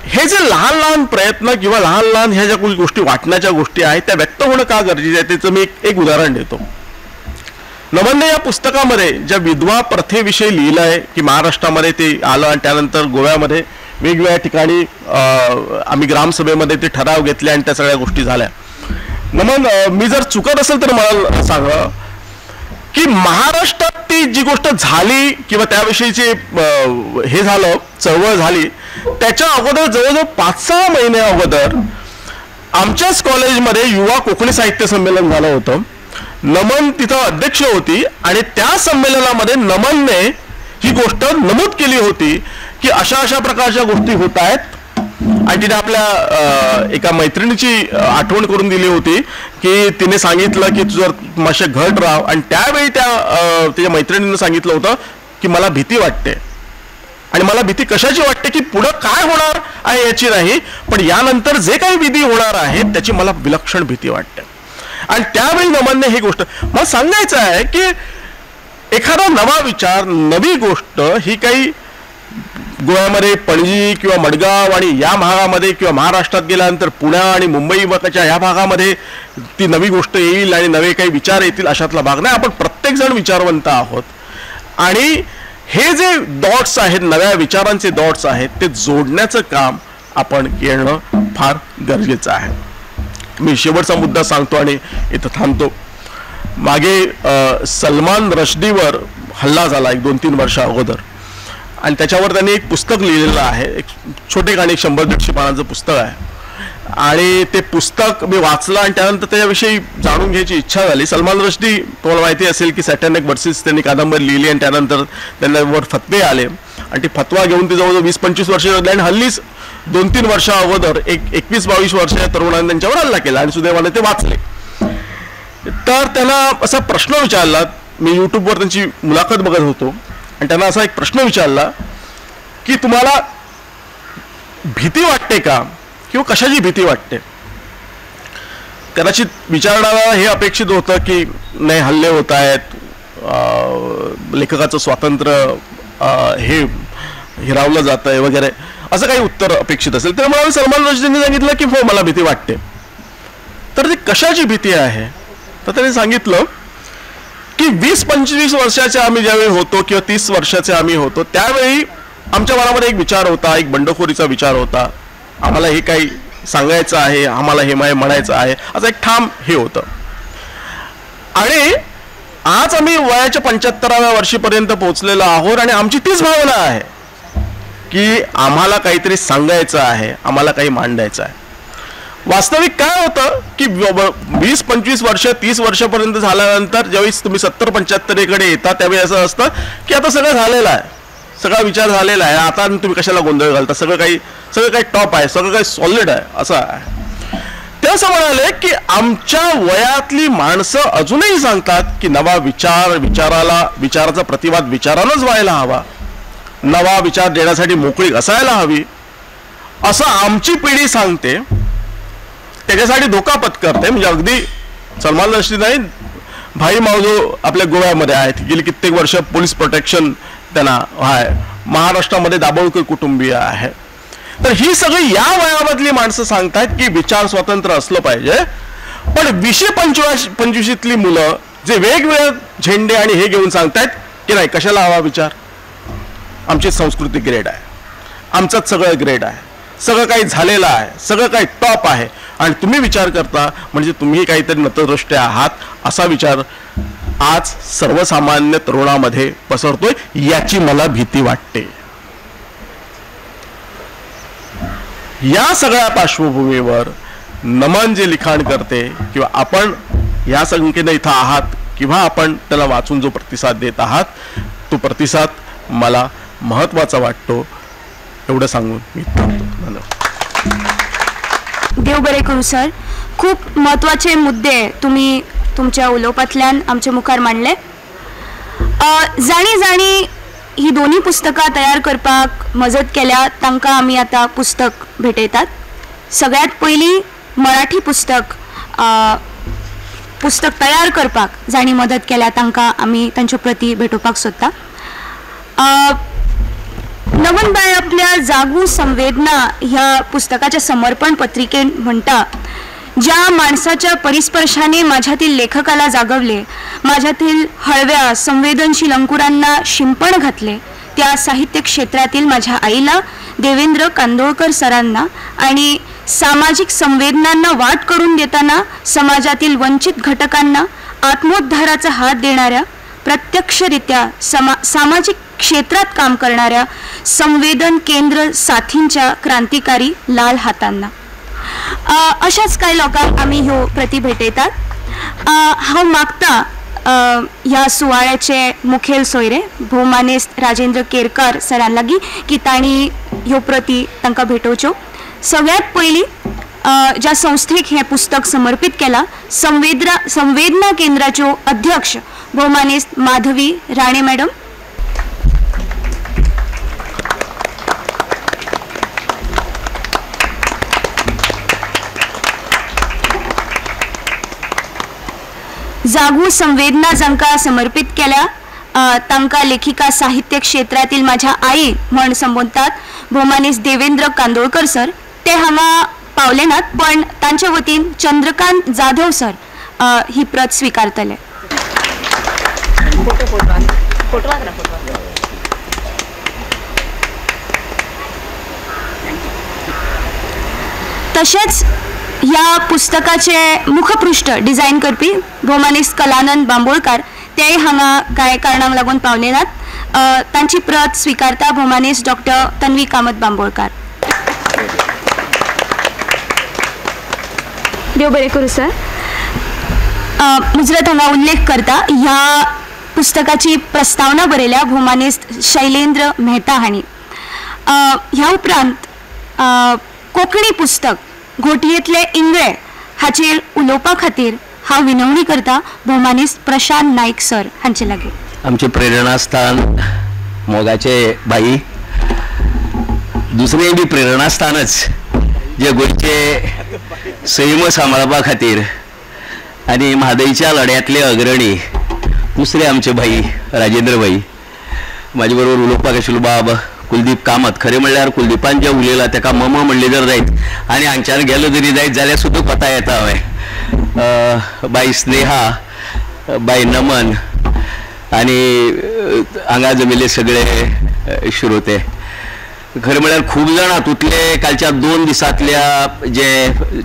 [SPEAKER 5] हे जे लहान लहान प्रयत्न किंवा लहान लहान ह्या ज्या गोष्टी वाटण्याच्या गोष्टी आहेत त्या व्यक्त होणं का गरजेचं आहे त्याचं मी एक उदाहरण देतो. नमनने या पुस्तकामध्ये ज्या विधवा प्रथेविषयी लिहिलं आहे की महाराष्ट्रामध्ये ते आलं आणि त्यानंतर गोव्यामध्ये वेगवेगळ्या ठिकाणी आम्ही ग्रामसभेमध्ये ते ठराव घेतले आणि त्या सगळ्या गोष्टी झाल्या. नमन, मी जर चुकत असेल तर मला सांगा की महाराष्ट्रात ती जी गोष्ट झाली किंवा त्याविषयीचे हे झालं, चळवळ झाली, त्याच्या अगोदर जवळजवळ 5-6 महिने अगोदर आमच्याच कॉलेजमध्ये युवा कोकणी साहित्य संमेलन झालं होतं. नमन तिथं अध्यक्ष होती आणि त्या संमेलनामध्ये नमनने ही गोष्ट नमूद केली होती की अशा अशा प्रकारच्या गोष्टी होत आहेत. आणि तिने आपल्या एका मैत्रिणीची आठवण करून दिली होती की तिने सांगितलं की तू जर माशे घट राव. आणि त्यावेळी त्याच्या मैत्रिणीनं सांगितलं होतं की मला भीती वाटते. आणि मला भीती कशाची वाटते की पुढं काय होणार आहे याची नाही, पण यानंतर जे काही विधी होणार आहे त्याची मला विलक्षण भीती वाटते. आणि त्यावेळी नमनने ही गोष्ट मला सांगायचं आहे की एखादा नवा विचार, नवी गोष्ट ही काही गोव्यामध्ये पणजी किंवा मडगाव आणि या भागामध्ये किंवा महाराष्ट्रात गेल्यानंतर पुणे आणि मुंबई वगैरेच्या या भागामध्ये ती नवी गोष्ट येईल आणि नवे काही विचार येतील अशातला भाग नाही. आपण प्रत्येकजण विचारवंत आहोत आणि हे जे डॉट्स आहेत, नव्या विचारांचे डॉट्स आहेत, ते जोडण्याचं काम आपण करणं फार गरजेचं आहे. मी शेवटचा मुद्दा सांगतो आणि इथं थांबतो. मागे सलमान रश्दीवर हल्ला झाला 1-2-3 वर्षा अगोदर आणि त्याच्यावर त्यांनी एक पुस्तक लिहिलेलं आहे. एक छोटे गाणे 100-150 पानांचं पुस्तक आहे आणि ते पुस्तक मी वाचलं आणि त्यानंतर त्याच्याविषयी जाणून घ्यायची इच्छा झाली. सलमान रश्दी तुम्हाला माहिती असेल की सॅटॅनिक वर्सेस त्यांनी कादंबरी लिहिली आणि त्यानंतर त्यांच्यावर फतवे आले आणि ती फतवा घेऊन ते जवळजवळ 20-25 वर्ष झाली आणि हल्लीच 2-3 वर्षा अगोदर 21-22 वर्षाच्या तरुणांनी त्यांच्यावर हल्ला केला आणि सुदैवाने ते वाचले. तर त्यांना असा प्रश्न विचारला, मी यूट्यूबवर त्यांची मुलाखत बघत होतो आणि त्यांना असा एक प्रश्न विचारला की तुम्हाला भीती वाटते का किंवा कशाची भीती वाटते. कदाचित विचारणारा हे अपेक्षित होतं की नाही हल्ले होत आहेत, लेखकाचं स्वातंत्र्य हे हिरावलं जात आहे वगैरे असं काही उत्तर अपेक्षित असेल. तर मला सलमान रश्दींनी सांगितलं की हो मला भीती वाटते. तर ती कशाची भीती आहे तर त्यांनी सांगितलं की 20-25 वर्षाचे आम्ही ज्यावेळी होतो किंवा 30 वर्षाचे आम्ही होतो त्यावेळी आमच्या मनामध्ये एक विचार होता, एक बंडखोरीचा विचार होता. आम्हाला हे काही सांगायचं आहे, आम्हाला हे म्हणायचं आहे असं एक ठाम हे होतं. आणि आज आम्ही वयाच्या 75व्या वर्षीपर्यंत पोहोचलेलो आहोत आणि आमची तीच भावना आहे की आम्हाला काहीतरी सांगायचं आहे, आम्हाला काही मांडायचं आहे. वास्तविक काय होतं की 20-25 वर्ष 30 वर्षापर्यंत झाल्यानंतर ज्यावेळी तुम्ही 70-75कडे येता त्यावेळी असं असतं की आता सगळं झालेलं आहे, सगळा विचार झालेला आहे, आता तुम्ही कशाला गोंधळ घालता, सगळं काही टॉप आहे, सगळं काही सॉलिड आहे असं आहे. ते असं म्हणाले की आमच्या वयातली माणसं अजूनही सांगतात की नवा विचाराचा प्रतिवाद विचारानंच व्हायला हवा, नवा विचार देण्यासाठी मोकळी असायला हवी असं आमची पिढी सांगते. त्याच्यासाठी धोका पत्करते. म्हणजे अगदी सलमान रश्दी नाही, भाई मावजो आपल्या गोव्यामध्ये आहेत, गेली कित्येक वर्ष पोलीस प्रोटेक्शन त्यांना आहे, महाराष्ट्रामध्ये दाभोळकर कुटुंबीय आहे. तर ही सगळी या वयामधली माणसं सांगतात की विचार स्वातंत्र्य असलं पाहिजे. पण 20-25तली मुलं जे वेगवेगळे झेंडे आणि हे घेऊन सांगतात की नाही कशाला हवा विचार, आमची संस्कृती ग्रेड आहे, आमचंच सगळं ग्रेड आहे, सगळं काही झालेलं आहे, सगळं काही टॉप आहे आणि तुम्ही विचार करता म्हणजे तुम्ही काहीतरी नतदृष्टे आहात असा विचार आज सर्वसामान्य तरुणामध्ये पसरतोय. याची मला भीती वाटते. या सगळ्या पार्श्वभूमीवर नमन जे लिखाण करते किंवा आपण या संख्येने इथं आहात किंवा आपण त्याला वाचून जो प्रतिसाद देत आहात तो प्रतिसाद मला महत्त्वाचा वाटतो. एवढं सांगून मी थांबतो. धन्यवाद.
[SPEAKER 1] देव बरे करू सर. खूप महत्वाचे मुद्दे तुम्ही तुमच्या उलोवपांतल्यान आमच्या मुखार मांडले. जाणी जाणी ही दोन्ही पुस्तकां तयार करपाक मजत केल्या तांकां आमी आतां पुस्तक भेटयतात. सगळ्यात पयलीं मराठी पुस्तक तयार करपाक जाणी मदत केल्या तांकां आमी तांच्यो प्रती भेटोवपाक सोदता. नमनबाई आपल्या जागू संवेदना ह्या पुस्तकाच्या समर्पण पत्रिकेन म्हणटा, ज्या माणसाच्या परिस्पर्शाने माझ्यातील लेखकाला जागवले, माझ्यातील हळव्या संवेदनशील अंकुरांना शिंपण घातले, त्या साहित्य क्षेत्रातील माझ्या आईला, देवेंद्र कांदोळकर सरांना आणि सामाजिक संवेदनांना वाट करून देताना समाजातील वंचित घटकांना आत्मोद्धाराचा हात देणाऱ्या, प्रत्यक्षरित्या सामाजिक क्षेत्रात काम करणाऱ्या संवेदन केंद्र साथींच्या क्रांतिकारी लाल हातांना. अशाच काही लोकांक आमी ह्यो प्रती भेटयतात. हांव मागता ह्या सुवाळ्याचे मुखेल सोयरे भौमानेस्त राजेंद्र केरकार सरां लागीं की तांणी ह्यो प्रती तांकां भेटोवच्यो. सगळ्यात पयलीं ज्या संस्थेक हें पुस्तक समर्पित केला, संवेदना केंद्राच्यो अध्यक्ष भौमानेस्त माधवी राणे मॅडम. जागू संवेदना जांकां समर्पित केल्या तांकां लेखिका साहित्य क्षेत्रातील माझ्या आई म्हण संबोधतात भौमानेस्त देवेंद्र कांदोळकर सर. ते हांगा पावले नात पण तांच्या वतीन चंद्रकांत जाधव सर ही प्रत स्वीकारतले. तशेंच ह्या पुस्तकाचे मुखपृष्ठ डिझायन करपी भौमानिस्ट कलानंद बांबोळकार तेय हांगा कांय कारणांक लागून पावले नात. तांची प्रत स्विकारता भौमानिस्ट डॉक्टर तन्वी कामत बांबोळकार. देव बरें करूं सर. मुजरत हांगा उल्लेख करता ह्या पुस्तकाची प्रस्तावना बरयल्या भौमानिस्ट शैलेंद्र मेहता हांणी. ह्या उपरांत कोंकणी पुस्तक घोटयेंतले इंगळे हाचेर उलोवपा खातीर हांव विनवणी करता भौमानिस्ट प्रशांत नाईक सर हांचे लागीं.
[SPEAKER 6] आमचे प्रेरणास्थान मोगाचे बाई, दुसरें बी प्रेरणास्थानच जे गोंयचे सैम सांबाळपा खातीर आनी म्हादयच्या लढ्यांतले अग्रणी दुसरे आमचे भाई राजेंद्र भाई. म्हाजे बरोबर उलोवपाक आशिल्लो बाब कुलदीप कामत. खरें म्हणल्यार कुलदीपान जें उलयलां ताका मम म्हणलें जर जायत आनी हांगच्यान गेलो जरी जायत जाल्यार सुद्दां कोता येता. हांवें बाई स्नेहा, बाई नमन आनी हांगा जमिल्ले सगळे श्रोते. खरें म्हळ्यार खूब जाण हातूंतले कालच्या 2 दिसांतल्या जे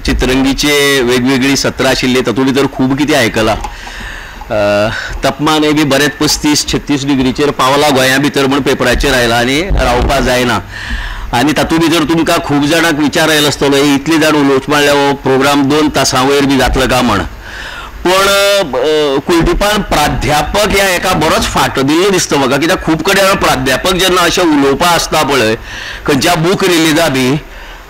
[SPEAKER 6] चित्रंगीचे वेगवेगळी सत्रां आशिल्ली तातूंत भितर खूब कितें आयकलां. तापमानय बी बरेच 35-36 डिग्रीचेर पावला गोंया भितर म्हण पेपराचेर आयला आनी रावपा जायना. आनी तातूंत भितर तुमकां खूब जाणांक विचार आयलो आसतलो इतली जाण उलोवचें म्हणल्यार हो प्रोग्राम 2 तासां वयर बी जातलो काय म्हण. पण कुलदीपान प्राध्यापक ह्या एका बरोच फाटो दिल्लो दिसता म्हाका. कित्याक खूब कडेन प्राध्यापक जेन्ना अशें उलोवपा आसता पळय खंयच्या बूक रिलीजा बी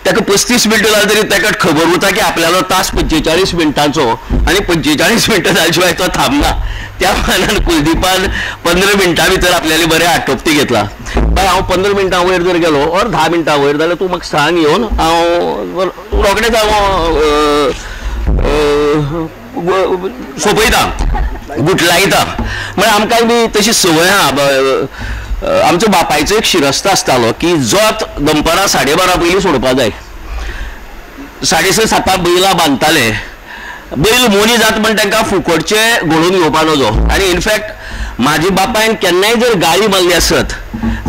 [SPEAKER 6] ताका 35 मिनटां जाली तरी ताका खबर उरता की आपल्यालो तास 45 मिनटांचो आनी 45 मिनटां जाले शिवाय तो थांबना. त्या मानान कुलदीपान 15 मिनटां भितर आपल्याली बरें आटोपती घेतला. बाय हांव 15 मिनटां वयर जर गेलो और 10 मिनटां वयर जाल्यार तूं म्हाका सांग येवन हांव रोखडेंच हांव सोंपयता गुटलायता. म्हळ्यार आमकां बी तशी संवय आहा. आमच्या बापायचो एक शिरस्त आसतालो की जोत दनपारां 12:30 पयलीं सोडपा जाय. 6:30-7 बैलां बांदताले. बैल मोनी जात म्हण तांकां फुकटचे घडोवन घेवपा नजो. आनी इनफॅक्ट म्हाजी बापायन केन्नाय जर गाळी मारली आसत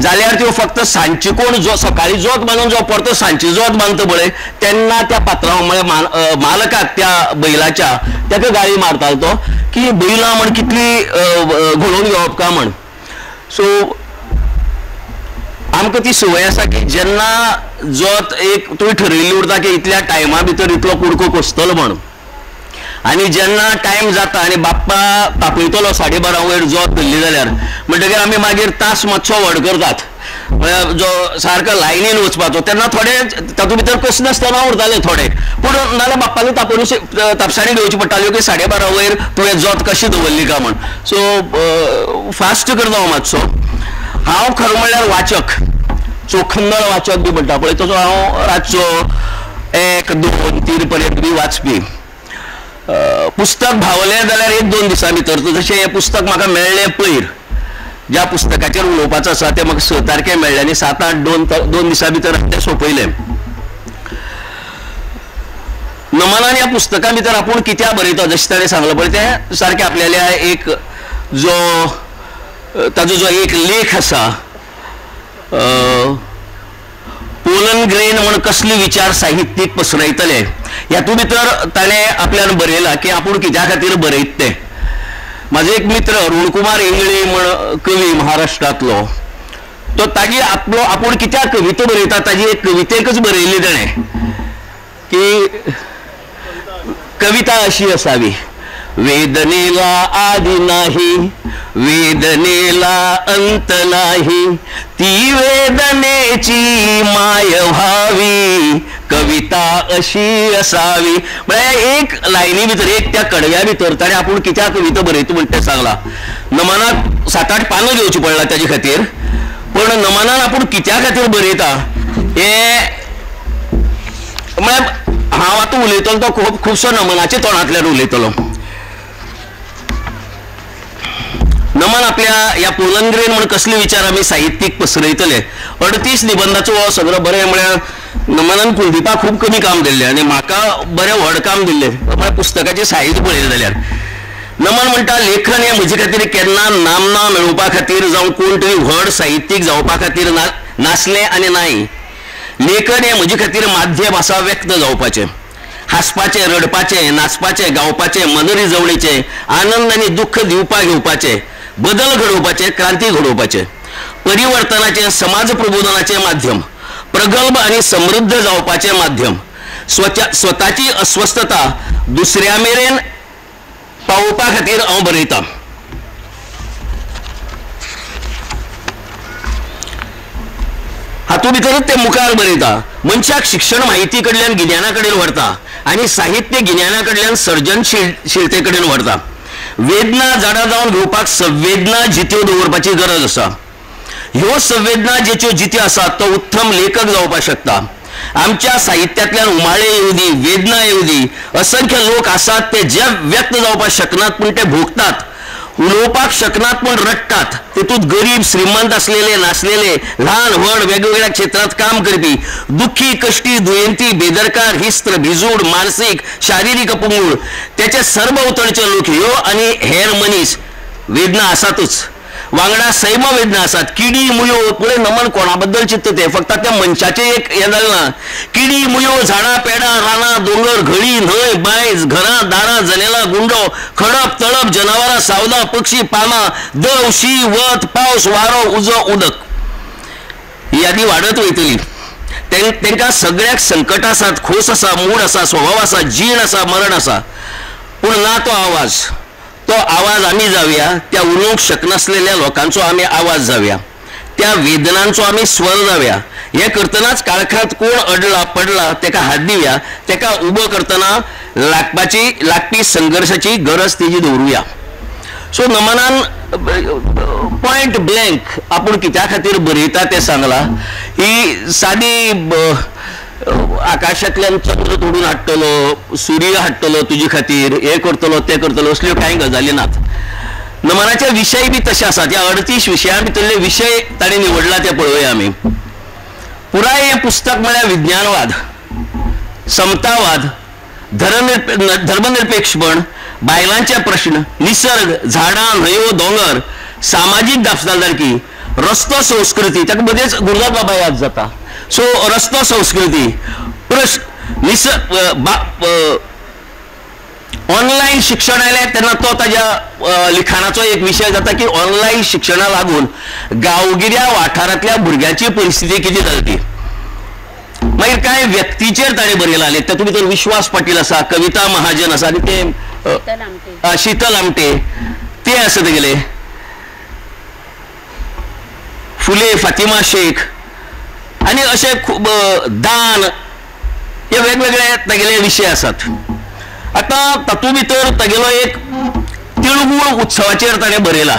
[SPEAKER 6] जाल्यार त्यो फक्त सांजची कोण जो सकाळी जोत बांदून जो परतो सांजची जोत बांदता पळय तेन्ना त्या पात्रांव म्हळ्यार मालकाक त्या बैलाच्या ताका गाळी मारतालो तो की बैलां म्हण कितली घडोवन घेवप काय म्हण. सो आमकां ती संवय आसा की जेन्ना जोत एक तुवें ठरयिल्ली उरता की इतल्या टायमा भितर इतलो कुडको कोसतलो म्हण आनी जेन्ना टायम जाता आनी बाप्पा तापयतलो 12:30 वयर जोत धरली जाल्यार म्हणटकीर आमी मागीर तास मातसो व्हड करतात. म्हळ्यार जो सारको लायनीन वचपाचो तेन्ना थोडे तातूंत भितर कसनासतना उरताले थोडे. पूण नाल्यार बाप्पाली तापसाणी घेवची पडटाल्यो की 12:30 वयर तुवें जोत कशी दवरली काय म्हण. सो फास्ट करता हांव मातसो. हांव खरें म्हणल्यार वाचक, चोखंदळ वाचक बी म्हणटा पळय तसो हांव रातचो 1, 2, 3 पर्यंत बी वाचपी. पुस्तक भावलें जाल्यार 1-2 दिसां भितर. जशें हें पुस्तक म्हाका मेळ्ळें पयर ज्या पुस्तकाचेर उलोवपाचो आसा तें म्हाका 6 तारखेक मेळ्ळें आनी 7-8 2 दिसां भितर तें सोंपयलें. नमनान ह्या पुस्तका भितर आपूण कित्याक बरयता जशें ताणें सांगलें पळय तें सारकें आपल्याल्या एक ताजो जो एक लेख आसा पोलनग्रेन म्हण कसले विचार साहित्यीक पसरयतले ह्यातूं भितर ताणें आपल्यान बरयलां की आपूण कित्या खातीर बरयता तें. म्हाजो एक मित्र रुणकुमार इंगळे म्हण कवी महाराष्ट्रांतलो तो ताजी आपूण कित्याक कविता बरयता ताजी एक कवितेकच बरयल्ली ताणें की कविता अशी असावी. वेदनेला आदि नाही, वेदनेला अंत नाही, ती वेदनेची माय व्हावी, कविता अशी असावी. म्हणजे एक लायनी भितर एक त्या कडव्या भितर ताणें आपूण कित्या कविता बरयता म्हण तें सांगलां. नमनाक 7-8 पानां घेवची पडला ताजे खातीर. पण नमनान आपूण कित्या खातीर बरयता हें म्हळ्यार हांव आतां उलयतलो तो खुबसो नमनाच्या तोंडांतल्यान उलयतलो. नमन आपल्या ह्या पोलनग्रेन म्हण कसले विचार आमी साहित्यीक पसरयतले. 38 निबंधाचो हो सगळो बरें म्हळ्यार नमनान कुलदीपाक खूब कमी काम दिल्लें आनी म्हाका बरें व्हड काम दिल्लें म्हळ्यार पुस्तकाचें साहित्य पळयलें जाल्यार. नमन म्हणटा लेखन हें म्हजे खातीर केन्ना नामना मेळोवपा खातीर जावं कोण तरी व्हड साहित्यीक जावपा खातीर नासलें आनी नाही. लेखन हे म्हजे खातीर माध्यम आसा व्यक्त जावपाचें, हांसपाचें, रडपाचें, नाचपाचें, गावपाचें, मनरिजवणेचें, आनंद आनी दुख्ख दिवपा घेवपाचें, बदल घडोवपाचें, क्रांती घडोवपाचें, परिवर्तनाचें, समाज प्रबोधनाचें माध्यम, प्रगल्भ आनी समृद्ध जावपाचें माध्यम, स्वताची अस्वस्थता दुसऱ्या मेरेन पावोवपा खातीर हांव बरयतां. हातूंत भितरच ते मुखार बरयता. मनशाक शिक्षण म्हायती कडल्यान गिन्याना कडेन व्हरता आनी साहित्य गिन्याना कडल्यान सर्जनशीलते कडेन व्हरता. वेदना जाणा जावन घेवपाक संवेदना जित्यो दवरपाची गरज आसा. ह्यो संवेदना जेच्यो जित्यो आसात तो उत्तम लेखक जावपाक शकता. आमच्या साहित्यांतल्यान उमाळे येवदी, वेदना येवदी असंख्य लोक आसात ते जे व्यक्त जावपाक शकनात पूण ते भोगतात, उलोवपाक शकनात पण रडटात. तेतूंत गरीब, श्रीमंत असलेले, नासलेले, ल्हान व्हड वेगवेगळ्या क्षेत्रात काम करपी, दुःखी, कश्टी, दुयेंती, बेदरकार, हिस्त्र, भिजूड, मानसीक, शारिरीक अपंगूळ, त्याचे सरभोंवतणचे लोक ह्यो आनी हेर मनीस वेदना आसातूच. वांगडा सैम वेदना आसात. किडी, मुयो, पुढे नमन कोणा बद्दल चित्त ते फक्त त्या मनशाचे एक हे जालें ना. किडी, मुयो, झाडां, पेडां, रानां, दोंगर, घळी, न्हंय, बायज, घरां, दारां, जनेलां, गुंडो, खडप, तळप, जनावरां, सावदां, पक्षी, पानां, दव, शी, वत, पावस, वारो, उजो, उदक, ही यादी वाडत वयतली. तांकां सगळ्याक संकट आसात, खोस आसा, मूड आसा, स्वभाव आसा, जीण आसा, मरण आसा, पूण ना तो आवाज. तो आवाज आमी जावया, त्या उलोवंक शकनासलेल्या लोकांचो आमी आवाज जावया, त्या वेदनांचो आमी स्वर जावया. हे करतनाच काळखांत कोण अडला पडला ताका हात दिवया, ताका उबो करतना लागपी संघर्शाची गरज तेजी दवरुया. सो नमनान पॉइंट ब्लँक आपूण कित्या खातीर बरयता तें सांगलां. ही सादी आकाशांतल्यान चंद्र तोडून हाडटलो, सूर्य हाडटलो तुजे खातीर, हे करतलो ते करतलो असल्यो कांय गजाली नात. नमनाचे विशय बी तशे आसात. ह्या 38 विशयां भितरले विशय ताणें निवडला ते पळोवया आमी. पुराय हें पुस्तक म्हळ्यार विज्ञानवाद, समतावाद, धर्मनिरपेक्षपण, बायलांचे प्रश्न, निसर्ग, झाडां, न्हंयो, दोंगर, सामाजीक दापसालदारकी, रस्तो संस्कृती, ताका मदेंच गुरुदास बाबा याद जाता. सो रस्तो संस्कृती, ऑनलायन शिक्षण आयलें तेन्ना तो ताज्या लिखाणाचो एक विशय जाता की ऑनलायन शिक्षणा लागून गांवगिऱ्या वाठारांतल्या भुरग्यांची परिस्थिती कितें जाली. मागीर कांय व्यक्तीचेर ताणें बरयलां. तातूंत भितर विश्वास पाटील आसा, कविता महाजन आसा आनी ते शीतल आमटे ते आसा तेगेले, फुले, फातिमा शेख आनी अशे खूब दान, हे वेगवेगळे तागेले विशय आसात. आतां तातूंत भितर तागेलो एक तिळगूळ उत्सवाचेर ताणें बरयला.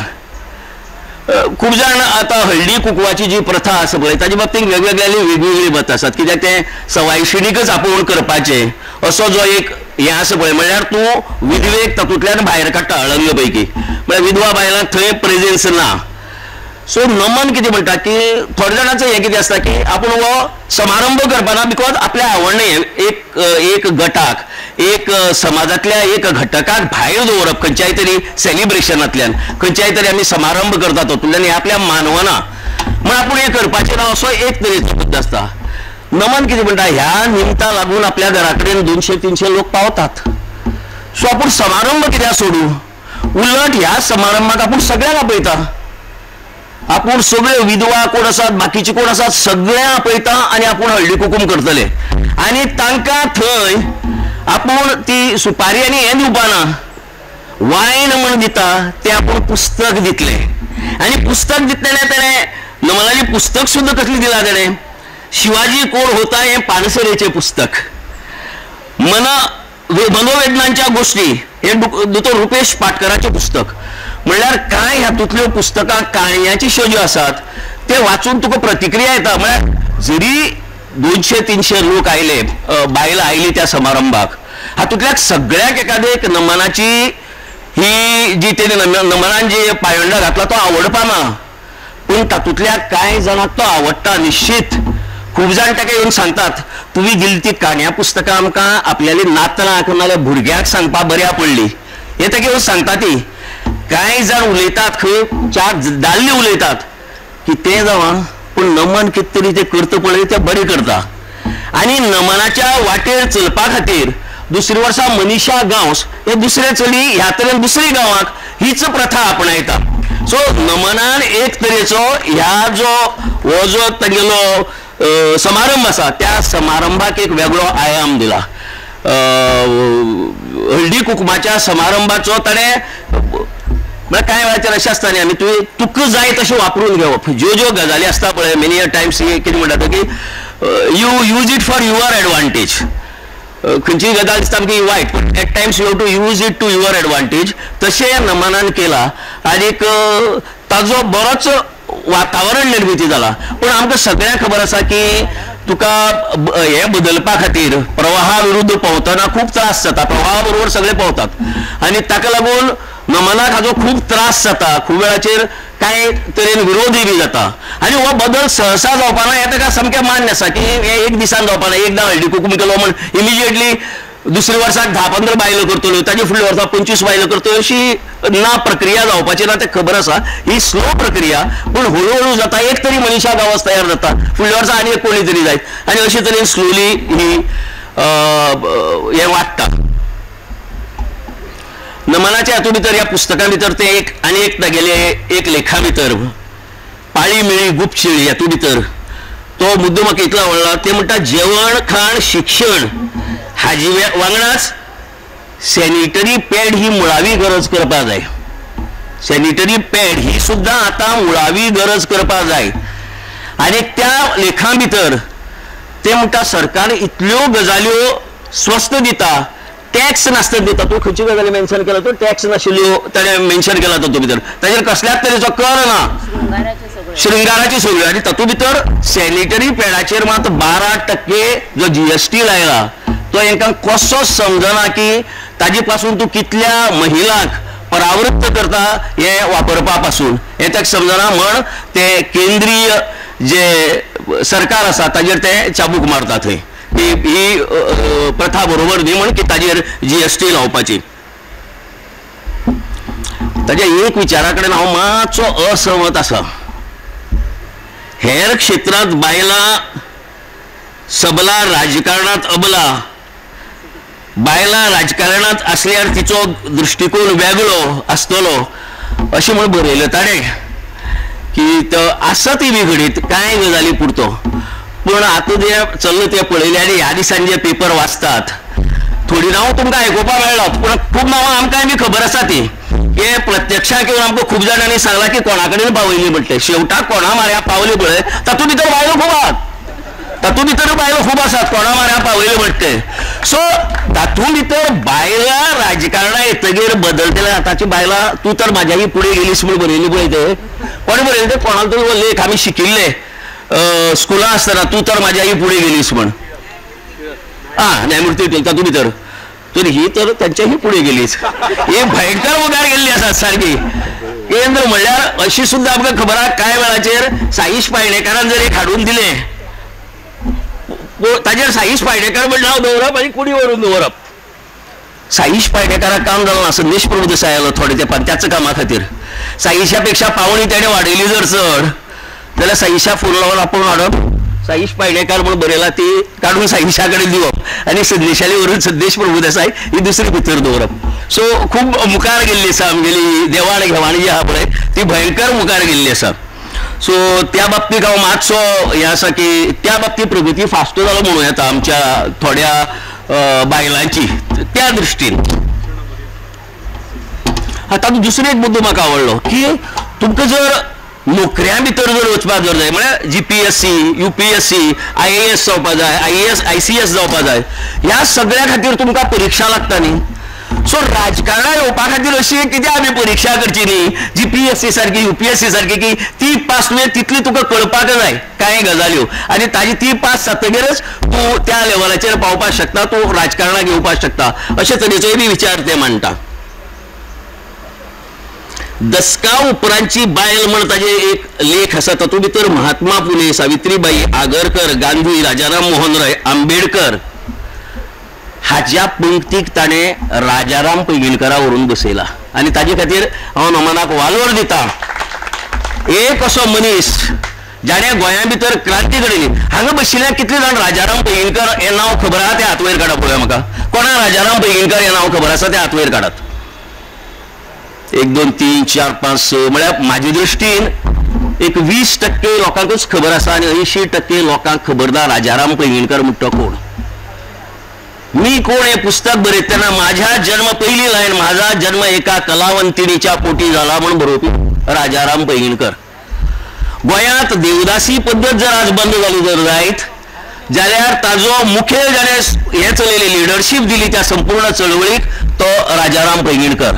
[SPEAKER 6] खूब जाण आतां हळदी कुंकवाची जी प्रथा आसा पळय ताचे बाबतींत वेगवेगळी मत आसात. कित्याक तें सवायशिणीकच आपोवन करपाचें असो जो एक हें आसा पळय, म्हळ्यार तूं विधवेक तातूंतल्यान भायर काडटा अळंग पैकी, म्हळ्यार विधवा बायलांक थंय प्रेजेन्स ना. सो नमन कितें म्हणटा की थोड्या जाणांचो हें कितें आसता की आपूण हो समारंभ करपाना बिकॉज आपल्या आवडणे एक गटाक, एक समाजातल्या एक घटकाक भायर दवरप खंयच्याय तरी सेलिब्रेशनांतल्यान, खंयच्याय तरी आमी समारंभ करता तातूंतल्यान हें आपल्या मानवना म्हण आपूण हें करपाचें ना असो एक तरेचो मुद्दो आसता. नमन कितें म्हणटा ह्या निमता लागून आपल्या घरा कडेन 200-300 लोक पावतात. सो आपूण समारंभ कित्याक सोडू, उलट ह्या समारंभाक आपूण सगळ्यांक आपयता. आपूण सगळे विधवा कोण आसात, बाकीचे कोण आसात सगळ्यांक आपयता आनी आपूण हळदी कुकूम करतले आनी तांकां थंय आपूण ती सुपारी आनी हें दिवपाना, वायन म्हण दिता तें आपूण पुस्तक दितले. आनी पुस्तक दितले ताणें नमनाली पुस्तक सुद्दां कसली दिलां ताणें, शिवाजी कोण होता हें पानसरेचें पुस्तक, मनोवेदनांच्या गोष्टी हे दोतोर रुपेश पाटकराचें पुस्तक. म्हळ्यार कांय हातूंतल्यो पुस्तकां काणयाच्यो ज्यो आसात ते वाचून तुका प्रतिक्रिया येता. म्हळ्यार जरी 200-300 लोक आयले, बायलां आयली त्या समारंभाक, हातूंतल्याक सगळ्याक एकादेक नमनाची ही जी तेणे नमनान जी पायंडा घातला तो आवडपाना, पूण तातूंतल्या कांय जाणांक तो आवडटा निश्चित. खूब जाण ताका येवन सांगतात तुवें दिली ती काणया पुस्तकां आमकां आपल्याली नातनाक नाल्यार भुरग्यांक सांगपाक बऱ्या पडली, हे ताका येवन सांगता ती. कांय जाण उलयतात, खंय चार दाल्ली उलयतात की तें जावं पूण नमन कितें तरी तें करता पळय तें बरें करता. आनी नमनाच्या वाटेर चलपा खातीर दुसरे वर्सा मनीषा गांवस हे दुसरे चली ह्या तरेन दुसरी गांवांक हीच प्रथा आपणायता. सो नमनान एक तरेचो ह्या हो जो तागेलो समारंभ आसा त्या समारंभाक एक वेगळो आयाम दिला. हळदी कुकुमाच्या समारंभाचो ताणें म्हळ्यार कांय वेळाचेर अशें आसता न्ही आमी तुका जाय तशें वापरून घेवप. ज्यो गजाली आसता पळय मेनी अ टायम्स कितें म्हणटा की you use it for your advantage. खंयची गजाल दिसता आमकां वायट पूण at times you have to use it to your advantage. तशें नमनान केला आनीक ताजो बरोच वातावरण निर्मिती जाला. पूण आमकां सगळ्यांक खबर आसा की तुका हे बदलपा खातीर प्रवाहा विरुद्ध पोंवतना खूब त्रास जाता. प्रवाहा बरोबर सगळे पोंवतात आनी ताका लागून नमनाक हाजो खूब त्रास जाता. खूब वेळाचेर कांय तरेन विरोधी बी जाता आनी हो बदल सहसा जावपा ना हें ताका सामकें मान्य आसा की हे एक दिसान जावपा ना. एकदां हळदी कुकूम केलो म्हण इमिजिएटली दुसऱ्या वर्साक 10-15 बायलो करतल्यो ताचे फुडल्या वर्सा 25 बायलो करतल्यो अशी ना प्रक्रिया जावपाची ना. ते खबर आसा ही स्लो प्रक्रिया पूण हळूहळू जाता. एक तरी मनीषा गांवस तयार जाता फुडल्या वर्सा आनी एक कोणी तरी जायत आनी अशे तरेन स्लोली ही हें वाडटा. नमनाच्या हातूंत भितर ह्या पुस्तका भितर ते आनी एक तागेले एक लेखा भितर पाळी मेळी गुपशिळी हातूंत भितर तो मुद्दो म्हाका इतलो आवडला. ते म्हणटा जेवण खाण शिक्षण हाजी वांगडाच सॅनिटरी पॅड ही मुळावी गरज करपा जाय. सॅनिटरी पॅड ही सुद्दां आतां मुळावी गरज करपा जाय. आनी त्या लेखा भितर ते म्हणटा सरकार इतल्यो गजाल्यो स्वस्त दिता टॅक्स नासतना दिता. तूं खंयची गजाली मेन्शन केला तो टॅक्स नाशिल्ल्यो ताणें मेन्शन केला तातूंत भितर. ताचेर कसल्याच तरेचो कर ना. श्रृंगाराची सगळ्यो आनी तातूंत भितर सॅनिटरी पॅडाचेर मात 12% जो GST लायला तो हांकां कसो समजना की ताजे पासून तूं कितल्या महिलांक परावृत्त करता हे वापरपा पासून हें ताका समजना म्हण ते केंद्रीय जे सरकार आसा ताजेर ते चाबूक मारता थंय ही प्रथा बरोबर न्ही म्हण की ताजेर GST लावपाची. ताच्या एक विचारा कडेन हांव मातसो असहमत आसा. हेर क्षेत्रांत बायलां सबला राजकारणांत अबला बायलां राजकारणांत आसल्यार तिचो दृश्टिकोन वेगळो आसतलो अशें म्हूण बरयलें ताणें की आसत ती घडीत कांय गजाली पुरतो. पूण आतां जें चल्लां तें पळयलें आनी ह्या दिसांनी जे पेपर वाचतात थोडी नांवां तुमकां आयकुपा मेळ्ळात पूण खूब नांवां आमकांय बी खबर आसा ती हे प्रत्यक्षाक येवन आमकां खूब जाणांनी सांगलां की कोणा कडेन पावयली म्हणटे. शेवटाक कोणा म्हऱ्या पावली पळय तातूंत भितर बायलो खूब आसात. तातूंत भितर बायलो खूब आसात कोणा म्हऱ्या पावयले म्हणटे. सो तातूंत भितर बायलां राजकारणां येतगीर बदलतले. आतांची बायलां तूं तर म्हाज्याही फुडें गेलीस म्हूण बरयली पळय ते कोणें बरयलें ते कोणाक तरी लेख आमी शिकिल्ले स्कुलां आसतना तूं तर म्हाज्याही फुडें गेलीस म्हण न्यायमूर्ती तातूंत भितर तर ही तर त्यांच्याही पुढे गेलीच. हे भयंकर मुखार गेल्ली आसात सारकी. केंद्र म्हणल्यार अशी सुद्दां आमकां खबर आहा कांय वेळाचेर साईश पायणेकारान जर एक हाडून दिले ताजेर साईश पायणेकार म्हण नांव दवरप आनी कुडी व्हरून दवरप. साईश पायणेकाराक काम जालें ना. संदेश प्रभुदेसाय आयलो थोडे तेंपान त्याच कामा खातीर. साईशा पेक्षा पावणी तेणें वाडयली जर चड जाल्यार साईशा फोन लावन आपूण हाडप साईश पायणेकार म्हणून बरयला ती काढून साईशा कडेन दिवप आनी संदेशाली व्हरून संदेश प्रभुदेसाय ही दुसरी भितर दवरप. सो खूब मुखार गेल्ली आसा आमगेली देवाण घेवाण जी आहा पळय ती भयंकर मुखार गेल्ली आसा. सो त्या बाबतींत हांव मातसो हें आसा की त्या बाबतींत प्रगती फास्ट जालो म्हणूं येता आमच्या थोड्या बायलांची त्या दृश्टीन. तातूंत दुसरो एक मुद्दो म्हाका आवडलो की तुमकां जर नोकऱ्या भितर जर वचपाक जर जाय म्हळ्यार GPSC UPSC IAS जावपाक जाय ICS जावपाक जाय ह्या सगळ्या खातीर तुमकां परीक्षा लागता न्ही. सो राजकारणांत येवपा खातीर अशी कित्याक आमी परीक्षा करची न्ही GPSC सारकी UPSC सारकी की ती पास तुवें तितली तुका कळपाक जाय कांय गजाल्यो आनी ताजी ती पास जातकीरच तूं त्या लेवलाचेर पावपाक शकता तूं राजकारणाक येवपाक शकता अशे तरेचोय बी विचार ते मांडटा. दसका उपरांतची बायल म्हण ताजे एक लेख आसा तातूंत भितर महात्मा फुले सावित्रीबाई आगरकर गांधी राजाराम मोहन रॉय आंबेडकर हाच्या पंक्तीक ताणें राजाराम पैंगीणकरा व्हरून बसयला आनी ताजे खातीर हांव नमनाक वालोर दिता. एक असो मनीस जाणे गोंया भितर क्रांती घडयली. हांगा बशिल्ल्या कितले जाण राजाराम पैंगीणकर हें नांव खबर आहा तें हात वयर काडा पळोवया म्हाका. कोणा राजाराम पैंगीणकर हें नांव खबर आसा तें हात वयर काडात. 1 2 3 4 5 6 म्हळ्यार म्हाजे दृश्टीन एक 20% लोकांकूच खबर आसा आनी 80% लोकांक खबर ना राजाराम पैंगीणकर म्हणटा कोण. मी कोण हे पुस्तक बरयतना माझ्या जन्म पहिली लायन माझा जन्म एका कलावंतिणीच्या पोटी झाला म्हणून बरोवपी राजाराम पैंगीणकर. गोंयांत देवदासी पद्दत जर आज बंद जाली जर जायत जाल्यार ताजो मुखेल जाणे हे चलयले लिडरशीप दिली त्या संपूर्ण चळवळीक तो राजाराम पैंगीणकर.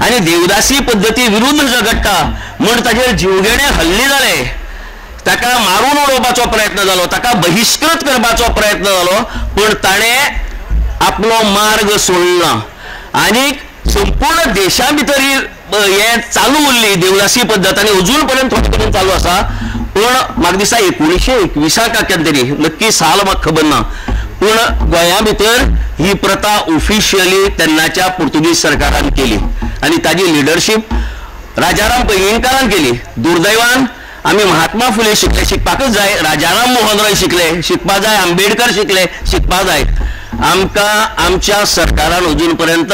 [SPEAKER 6] आणि देवदासी पद्दती विरुद्ध झगडटा म्हण ताजेर जीवघेणे हल्ले जाले, ताका मारून उडोवपाचो प्रयत्न जालो, ताका बहिष्कृत करपाचो प्रयत्न जालो, पण ताणें आपलो मार्ग सोडना. आणि संपूर्ण देशा भितर हे चालू उरली देवदासी पद्दत आनी अजून पर्यंत थोडे कडेन चालू आसा. पण म्हाका दिसता 1921 केन्ना तरी नक्की साल म्हाका खबर ना, पण गोंया भितर ही प्रथा ऑफिशियली तेन्नाच्या पुर्तुगीज सरकारान केली आणि ताजी लिडरशीप राजाराम पैंगीणकरान केली. दुर्दैवान आमी महात्मा फुले शिकले, शिकपाकच जाय. राजाराम मोहन रॉय शिकले, शिकपा जाय. आंबेडकर शिकले, शिकपा जाय. आमकां आमच्या सरकारान अजून पर्यंत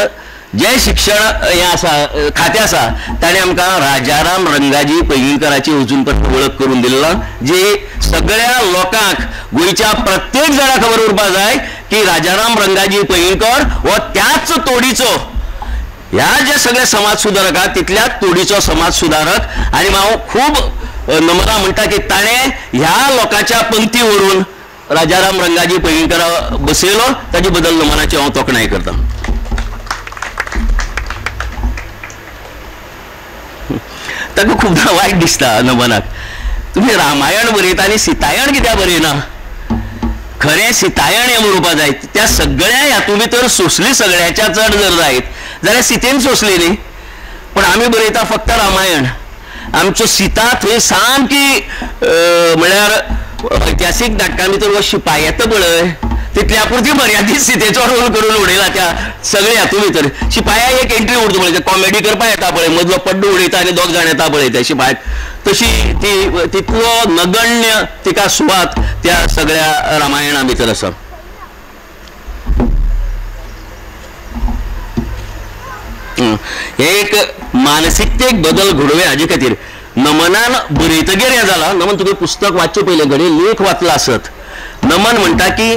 [SPEAKER 6] जे शिक्षण हे आसा खातें आसा ताणें आमकां राजाराम रंगाजी पैंगीणकराची अजून पर्यंत वळख करून दिली ना, जी सगळ्या लोकांक गोंयच्या प्रत्येक जाणा खबर उरपा जाय की राजाराम रंगाजी पैंगीणकर हो त्याच तोडीचो ह्या जे सगळे समाज सुधारक आहात तितल्याच तोडीचो समाज सुधारक. आणि हांव खूब नमना म्हणटा की ताणें ह्या लोकांच्या पंक्ती व्हरून राजाराम रंगाजी पैंगीणकर बसयलो, ताजे बद्दल नमनाची हांव तोखणाय करता. ताका खूबदां वायट दिसता नमनाक, तुमी रामायण बरयता आनी सितायण कित्याक बरयना. खरें सितायण हें बरोवपा जाय. त्या सगळ्या हातूंत भितर सोंसली सगळ्याच्या चड जर जायत जाल्यार सितेन सोंसली न्ही. पण आमी बरयता फक्त रामायण. आमच्यो सिता थंय सामकी म्हळ्यार ऐतिहासीक नाटकां भितर वो शिपाय येता पळय तितल्या पुरती मर्यादीत सितेचो रोल करून उडयला त्या सगळे हातूंत भितर. शिपायाक एक एंट्री उरता पळय, कॉमेडी करपा येता पळय, मदलो पड्डू उडयता आनी 2 जाण येता पळय त्या शिपायाक, तशी ती तितलो नगण्य तिका सुवात त्या सगळ्या रामायणा भितर आसा. एक मानसिकतेक बदल घडोवया हाजे खातीर नमनान बरयतगीर हें जालां. नमन तुवें पुस्तक वाचचे पयले घडये लेख वाचला आसत. नमन म्हणटा की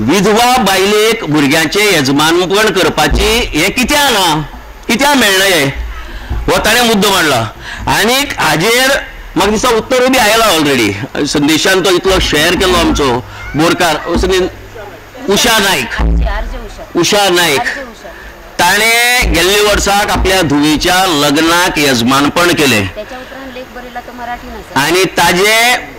[SPEAKER 6] विधवा बायलेक भुरग्यांचे यजमानपण करपाची हे कित्याक ना, कित्याक मेळना हें, हो ताणें मुद्दो मांडला. आनीक हाजेर म्हाका दिसता उत्तर बी आयलां ऑलरेडी. संदेशान तो इतलो शेअर केलो आमचो बोरकार उषा नायक. ताणें गेल्ल्या वर्साक आपल्या धुवेच्या लग्नाक यजमानपण केलें आनी ताजे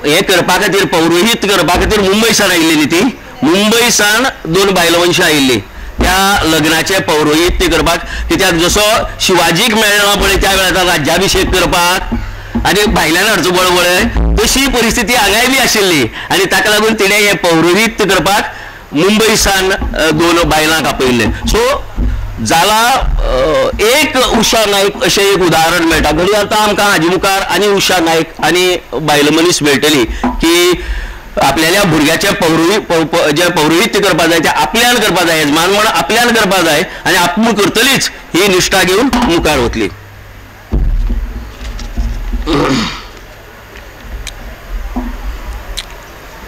[SPEAKER 6] हे करपा खातीर पौरोहीत करपा खातीर मुंबयसान आयिल्ली ती. मुंबयसान 2 बायलवंशां आयिल्ली त्या लग्नाचे पौरोहीत ते करपाक. कित्याक जसो शिवाजीक मेळना पळय त्या वेळार राज्याभिशेक करपाक आनी भायल्यान हाडचो बळबळे, तशी परिस्थिती हांगाय बी आशिल्ली. आनी ताका लागून तिणें हें पौरोहीत करपाक मुंबयसान 2 बायलांक आपयल्ले. सो जाला एक उषा नायक अशें एक उदाहरण मेळटा. घडी आतां आमकां हाजे मुखार आनी उषा नायक आनी बायल मनीस मेळटली की आपल्याल्या भुरग्याचे जे पौरोहित्य करपा जाय ते आपल्यान करपा जाय, यजमान म्हण आपल्यान करपा जाय आनी आपूण करतलीच ही निश्ठा घेवन मुखार वतली.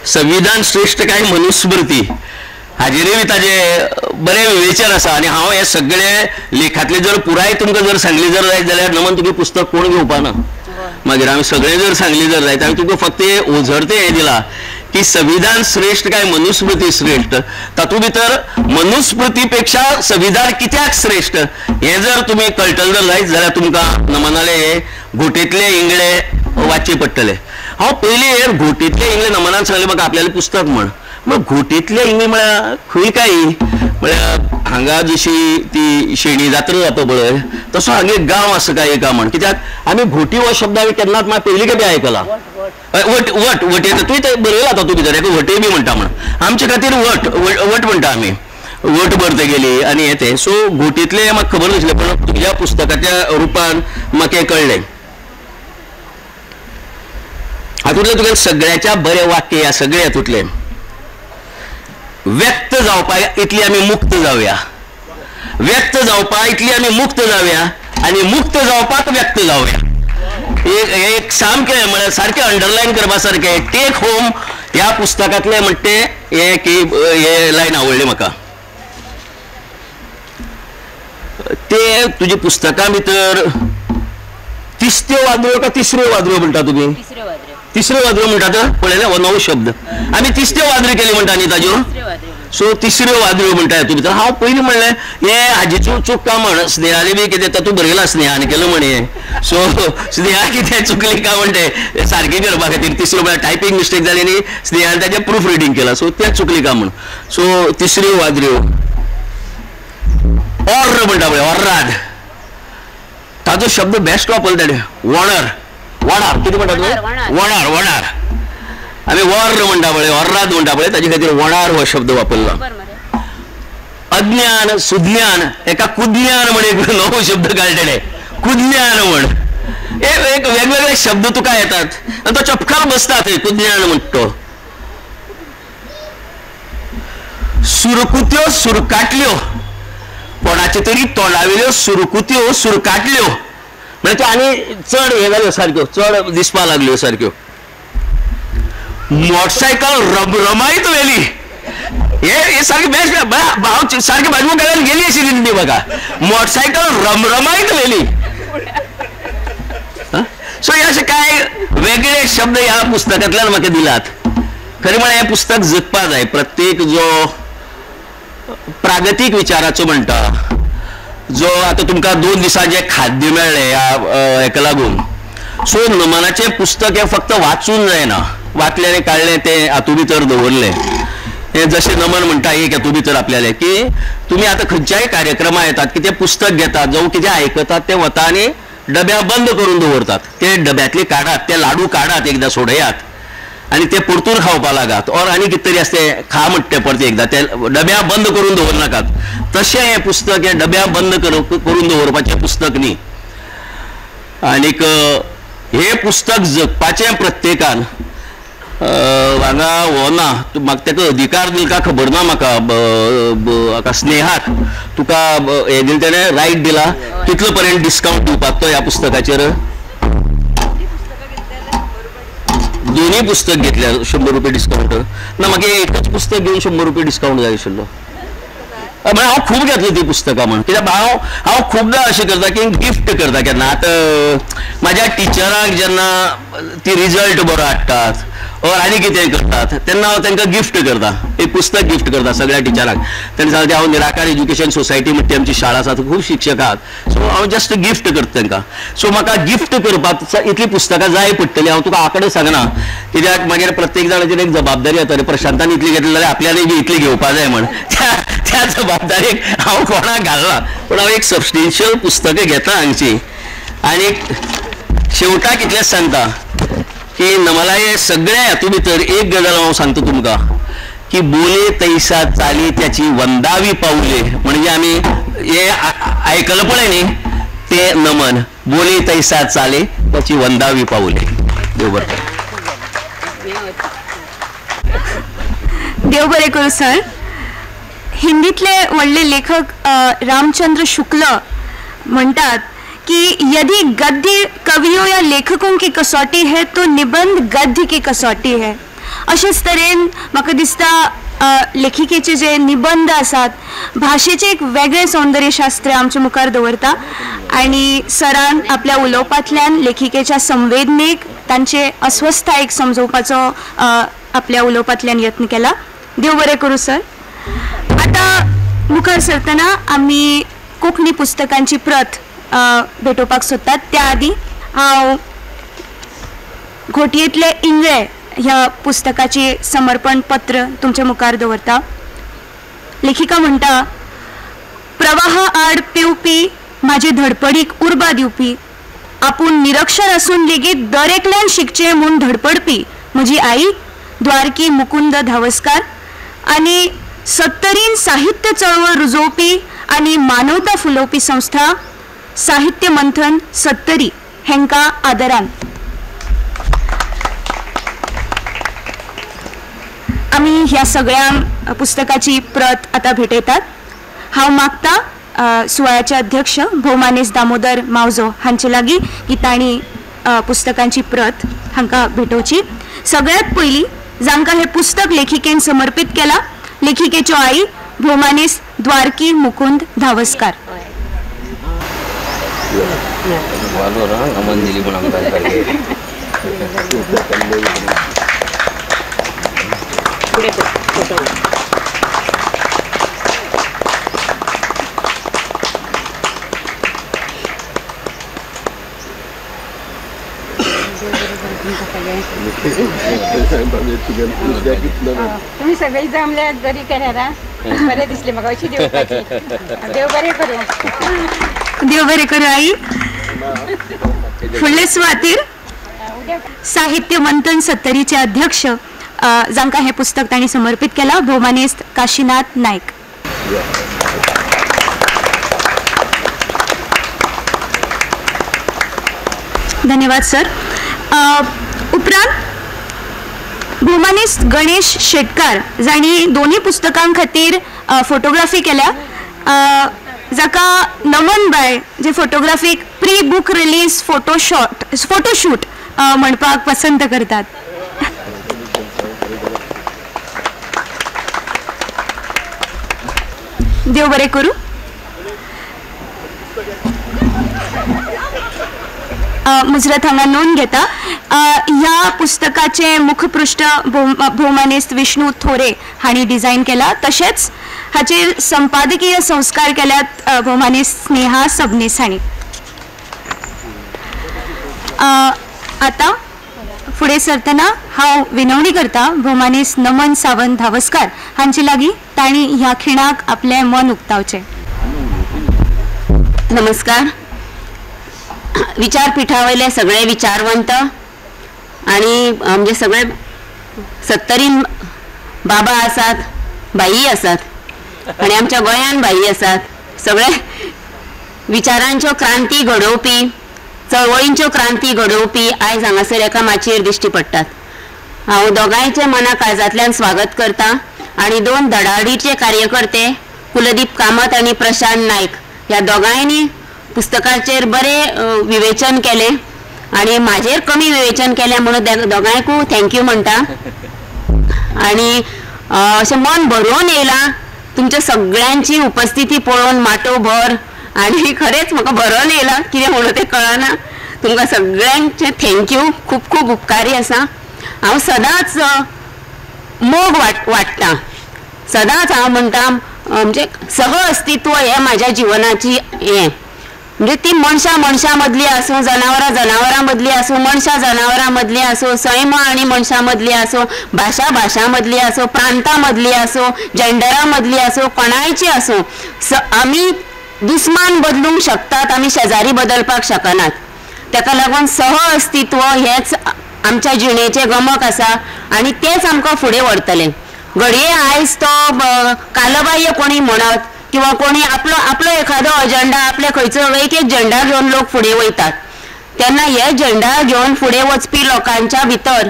[SPEAKER 6] संविधान श्रेष्ठ काय मनुस्मृती हाजेरूय बी ताजे बरे विवेचन आसा. आनी हांव हे सगळे लेखांतले जर पुराय तुमकां जर सांगली जर जायत जाल्यार नमन तुमी पुस्तक कोण घेवपा ना. मागीर हांवें सगळे जर सांगली जर जायत हांवें तुमकां फक्त ओझरते हें दिलां की संविधान श्रेष्ठ काय मनुस्मृती श्रेष्ठ. तातूंत भितर मनुस्मृती पेक्षा संविधान कित्याक श्रेष्ठ हें जर तुमी कळटलें जर जायत जाल्यार तुमकां नमनाले हे घोटेंतले इंगळे वाचचे पडटले. हांव पयलीं घोटेंतले इंगळे नमनान सांगलें म्हाका आपल्यालें पुस्तक म्हण. मग घोटेंतले इंगळे म्हळ्यार खंय काय म्हळ्यार हांगा जशी ती शेणी जात्रा जाता पळय तसो हांगा एक गांव आसा काय एका म्हण. कित्याक आमी घोटी हो शब्द हांवें केन्नाच म्हाका पयलीं खेपे आयकला. वट येता तुवें तें बरयलां तातूंत भितर हेका वटे बी म्हणटा म्हण. आमचे खातीर वट म्हणटा आमी. वट भरते गेली आनी हें तें. सो घोटींतलें म्हाका खबर नासलें पण तुज्या पुस्तकाच्या रुपान म्हाका हें कळ्ळें. हातूंतले तुगेलें सगळ्याच्या बरें वाक्य ह्या सगळ्या हातूंतले व्यक्त जावपाक इतली आमी मुक्त जावया, व्यक्त जावपाक इतली आमी मुक्त जावया आनी मुक्त जावपाक व्यक्त जावया. एक सामकें म्हळ्यार सारकें अंडरलायन करपा सारकें टेक होम ह्या पुस्तकांतले म्हणटे हे लायन आवडली म्हाका. ते तुजी पुस्तकां भितर तिस्त्यो वादळ्यो का तिसऱ्यो वादळ्यो म्हणटा तुमी? तिसऱ्यो वादळ्यो म्हणटात. पळयलें हो नवो शब्द. आमी तिस्त्यो वादळ्यो केली म्हणटा न्ही ताज्यो. सो तिसऱ्यो वादळ्यो म्हणटा हातूंत भितर. हांव पयलीं म्हणलें हे हाजीची चूक का म्हण स्नेहाली बी कितें तातूंत बरयलां स्नेहान केलो म्हण हें. सो स्नेहा कितें चुकली का म्हणटे सारकें करपा खातीर तिसऱ्यो म्हळ्यार टायपींग मिस्टेक जाली न्ही स्नेहान ताचें प्रूफ रिडींग केलां. सो तें चुकली का म्हण. सो तिसऱ्यो वादळ्यो ऑर्र म्हणटा पळय ऑर्राद ताजो शब्द बेस्ट वापरला ताणें. वणर वणार कितें म्हणटा तूं? वणार वणार. आमी वर्र म्हणटा पळय ऑर्राद म्हणटा पळय ताजे खातीर वणार हो शब्द वापरला. अज्ञान सुज्ञान एका कुज्ञान म्हण एक नवो शब्द काडलेले कुज्ञान म्हण. एक वेगवेगळे शब्द तुका येतात आनी तो चपखाल बसता थंय कुज्ञान म्हणटा तो. सुरकुत्यो सुरकाटल्यो कोणाचे तरी तोंडावेल्यो सुरकुत्यो सुरकाटल्यो म्हणजे त्यो आनी चड हे जाल्यो सारक्यो चड दिसपा लागल्यो सारक्यो. मोटरसायकल रमरमायत वेली हे सारकें बेस्ट. हांव सारकें भाजमूक घालून गेली अशी दिसली म्हाका. मोटरसायकल रमरमायत वेली. सो हे अशे कांय वेगळे शब्द ह्या पुस्तकांतल्यान म्हाका दिलात. खरें म्हळ्यार हें पुस्तक जगपा जाय. प्रत्येक जो प्रागतीक विचाराचो म्हणटा जो आतां तुमकां 2 दिसांचे खाद्य मेळ्ळें हेका लागून. सो नमनाचें पुस्तक हें फक्त वाचून जायना. वाचलें आनी काडलें तें हातूंत भितर दवरलें. हें जशें नमन म्हणटा एक हातूंत भितर आपल्यालें की तुमी आतां खंयच्याय कार्यक्रमां येतात की तें पुस्तक घेतात जावं कितें आयकतात तें वता आनी डब्या बंद करून दवरतात. ते डब्यांतले काडात ते लाडू काडात एकदां सोडयात आनी ते परतून खावपा लागात. और आनी कितें तरी आसता तें खा म्हणटा तें परत एकदां ते डब्या बंद करून दवरनाकात. तशें हें पुस्तक हें डब्या बंद करून दवरपाचें पुस्तक न्ही. आनीक हें पुस्तक जगपाचें प्रत्येकान हांगा हो ना म्हाका तेका अधिकार दिला का खबर ना म्हाका स्नेहाक तुका हें दिलें तेणें रायट दिला कितलो पर्यंत डिस्कावंट दिवपाक तो ह्या पुस्तकाचेर? दोन्ही पुस्तक घेतल्या 100 रुपये डिस्काउंट ना. म्हाका एकच पुस्तक घेवन 100 रुपये डिस्काउंट जाय आशिल्लो. म्हळ्यार हांव खूब घेतली ती पुस्तकां म्हण. कित्याक हांव खूबदां अशें करता की गिफ्ट करता. केन्ना आतां म्हाज्या टिचराक जेन्ना ती रिजल्ट बरो हाडटात और आनी कितें करतात तेन्ना हांव तांकां गिफ्ट करता. एक पुस्तक गिफ्ट करता सगळ्या टिचरांक. तेन्ना सांगता हांव निराकार एज्युकेशन सोसायटी म्हणटा आमची शाळा आसा खूब शिक्षक आहात. सो हांव जस्ट गिफ्ट करता तांकां. सो म्हाका गिफ्ट करपाक इतली पुस्तकां जाय पडटली. हांव तुका आंकडो सांगना कित्याक मागीर प्रत्येक जाणाचेर एक जबाबदारी येता. रे प्रशांतान इतली घेतली जाल्यार आपल्यानय बी इतली घेवपा जाय म्हण. त्या जबाबदारेक हांव कोणाक घालना. पूण हांव एक सबस्टेन्शियल पुस्तकां घेता हांगची. आनी शेवटाक इतलेंच सांगता की नमलाये सगळ्या हातूंत भितर एक गजाल हांव सांगता तुमकां की बोले तैसा चाली त्याची वंदावी पाऊले. म्हणजे आमी हे आयकलं पळय न्ही ते नमन. बोले तैसा चाले त्याची वंदावी पाऊले. देव बरें.
[SPEAKER 1] देव बरें करूं सर. हिंदीतले व्हडले लेखक रामचंद्र शुक्ल म्हणतात कि यदि गद्य कवियों या लेखकों की कसौटी है तो निबंध गद्य की कसौटी है. अशेच तरेन म्हाका दिसता लेखिकेचे जे निबंध आसात भाशेचे एक वेगळे सौंदर्यशास्त्र आमच्या मुखार दवरता. आनी सरान आपल्या उलोवपांतल्यान लेखिकेच्या संवेदनेक तांचे अस्वस्थायेक समजोवपाचो आपल्या उलोवपांतल्यान यत्न केला. देव बरें करूं सर. आता मुखार सरतना आमी कोंकणी पुस्तकांची प्रत भेटोवपाक सोदतात. त्या आदी हांव घोटयेंतले इंगळे ह्या पुस्तकाची समर्पण पत्र तुमच्या मुखार दवरता. लेखिका म्हणटा प्रवाह आड पेवपी म्हाजे धडपडीक उर्बा दिवपी आपूण निरक्षर आसून लेगीत दरेकल्यान शिकचे म्हूण धडपडपी म्हजी आई द्वारकी मुकुंद धावस्कार आनी 70 साहित्य चळवळ रुजोवपी आनी मानवता फुलोवपी संस्था साहित्य मंथन 70 हेंका आदरान. आमी ह्या सगळ्या पुस्तकाची प्रत आता भेटयतात. हांव मागता सुवाळ्याचे अध्यक्ष भौमानेस दामोदर मावजो हांचे लागीं की तांणी पुस्तकांची प्रत हांकां भेटोवची. सगळ्यात पयलीं जांकां हे पुस्तक लेखिकेन समर्पित केला लेखिकेच्यो आई भौमानेस द्वारकी मुकुंद धावस्कार.
[SPEAKER 3] तुम्ही सगळी जमल्या जरी केल्या बरे दिसले म्हाका अशी देवपाची. देव बरें करूं.
[SPEAKER 1] देव बरें करूं आई. फुडले सुवातेर साहित्य मंथन सत्तरीचे अध्यक्ष जांकां हे पुस्तक तांणी समर्पित केला भौमानेस काशीनाथ नायक. धन्यवाद सर. उपरांत भौमानेस गणेश शेटकार जांणी दोन्ही पुस्तकां खातीर फोटोग्राफी केल्या जाका नमन by J photographic pre book release photoshoot म्हणपाक पसंत करतात. देव बरें करूं. मुजरत हांगा नोंद घेता ह्या पुस्तकाचे मुखपृष्ठ भौमानेस विष्णू थोरे हांणी डिझायन केला. तशेंच हाचेर संपादकीय संस्कार केल्यात भौमानेस स्नेहा सबनीस हांणी. आता फुडें सरतना हांव विनवणी करता भौमानेस नमन सावंत धावस्कार हांचे लागीं तांणी ह्या खिणाक आपलें मन उक्तावचें.
[SPEAKER 4] नमस्कार. विचारपीठावयले सगळे विचारवंत आणि म्हणजे सगळे 70 बाबा आसात बाई आसात आणि आमच्या गोंयान बाई आसात. सगळे विचारांच्यो क्रांती घडोवपी चळवळींच्यो क्रांती घडोवपी आयज हांगासर एका माचयेर दिश्टी पडटात. हांव दोगांयचे मना काळजांतल्यान स्वागत करता आणि 2 धडाडीचे कार्यकर्ते कुलदीप कामत आणि प्रशांत नायक ह्या दोगांयनी पुस्तकाचेर बरें विवेचन केले आणि म्हाजेर कमी विवेचन केले म्हणून दोगांयकू थँक्यू म्हणटा. आणि अशें मन भरून येयला तुमच्या सगळ्यांची उपस्थिती पळोवन माटो भर आणि खरेंच म्हाका भरून येयला कितें म्हणून तें कळना. तुमकां सगळ्यांचे थँक्यू. खूब खूब उपकारी आसा. हांव सदांच मोग वाडटा. सदांच हांव म्हणटा म्हणजे सह अस्तित्व हें म्हाज्या जिवनाची हें म्हणजे ती मनशां मदली आसूं जनावरां मदली आसूं मनशां जनावरां मदली आसूं सैम आनी मनशां मदली आसूं भाशा मदली आसूं प्रांतां मदली आसूं जेंडरा मदली आसूं कोणायची आसूं आमी दुस्मान बदलूंक शकतात आमी शेजारी बदलपाक शकनात. ताका लागून सह अस्तित्व हेच आमच्या जिणेचें गमक आसा आणि तेच आमकां फुडें व्हरतलें. घडये आयज तो कालबाह्य कोणी म्हणत किंवा कोणी आपलो एखादो अजेंडा आपले खंयचो एक झेंडा घेवन लोक फुडें वयतात तेन्ना हे झेंडा घेवन फुडें वचपी लोकांच्या भितर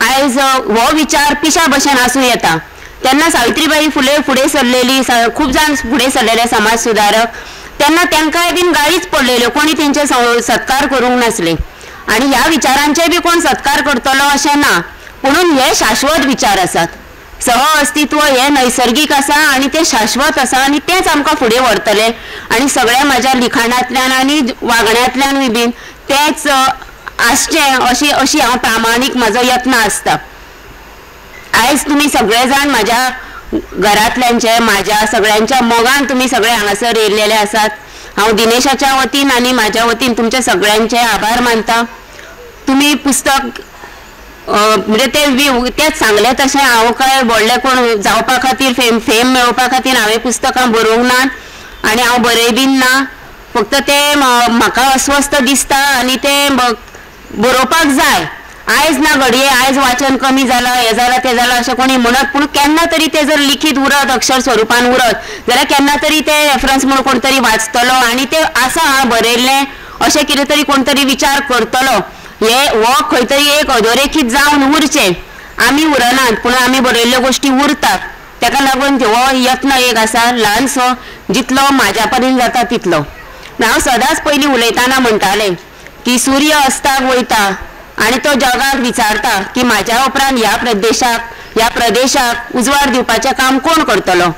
[SPEAKER 4] आयज हो विचार पिशा भशेन आसूं येता. तेन्ना सावित्रीबाई फुले फुडें सरलेली खूब जाण फुडें सरलेले समाज सुदारक तेन्ना तांकांय बीन गाळीच पडलेल्यो कोणी तेंचे सत्कार करूंक नासले आणि ह्या विचारांचे बी कोण सत्कार करतलो अशें ना. पुणून हे शाश्वत विचार आसात. सह अस्तित्व हे नैसर्गिक आसा आणि ते शाश्वत आसा आणि तेच आमकां फुडें व्हरतले आणि सगळ्या म्हाज्या लिखाणांतल्यान आनी वागण्यांतल्यानूय बीन तेच आसचें अशी हांव प्रामाणीक म्हाजो यत्न आसता. आयज तुमी सगळे जाण म्हाज्या घरांतल्यांचे म्हाज्या सगळ्यांच्या मोगान तुमी सगळे हांगासर येयल्लेले आसात. हांव दिनेशाच्या वतीन आनी म्हाज्या वतीन तुमचे सगळ्यांचे आभार मानता. तुमी पुस्तक म्हणजे तेच सांगले तशें हांव काय व्हडले कोण जावपा खातीर फेम मेळोवपा खातीर हांवें पुस्तकां बरोवंक नात आनी हांव बरय बीन ना. फक्त ते म्हाका अस्वस्थ दिसता आनी ते बरोवपाक जाय. आयज ना घडये आयज वाचन कमी जालां हें जालां तें जालां अशें कोणी म्हणत पूण केन्ना तरी ते जर लिखीत उरत अक्षर स्वरुपान उरत जाल्यार केन्ना तरी ते रेफरन्स म्हणून कोण तरी वाचतलो आनी ते आसा हां बरयल्लें अशें कितें तरी कोण तरी विचार करतलो. हे हो खंय तरी एक अधोरेखीत जावन उरचें आमी उरनात पूण आमी बरयल्ल्यो गोश्टी उरतात. ताका लागून हो यत्न एक आसा ल्हानसो, जितलो म्हाज्या परीन जाता तितलो. हांव सदांच पयलीं उलयतना म्हणटालें की सूर्य अस्ताक वयता आनी तो जगाक विचारता की म्हाज्या उपरांत ह्या प्रदेशाक उजवाड दिवपाचें काम कोण करतलो.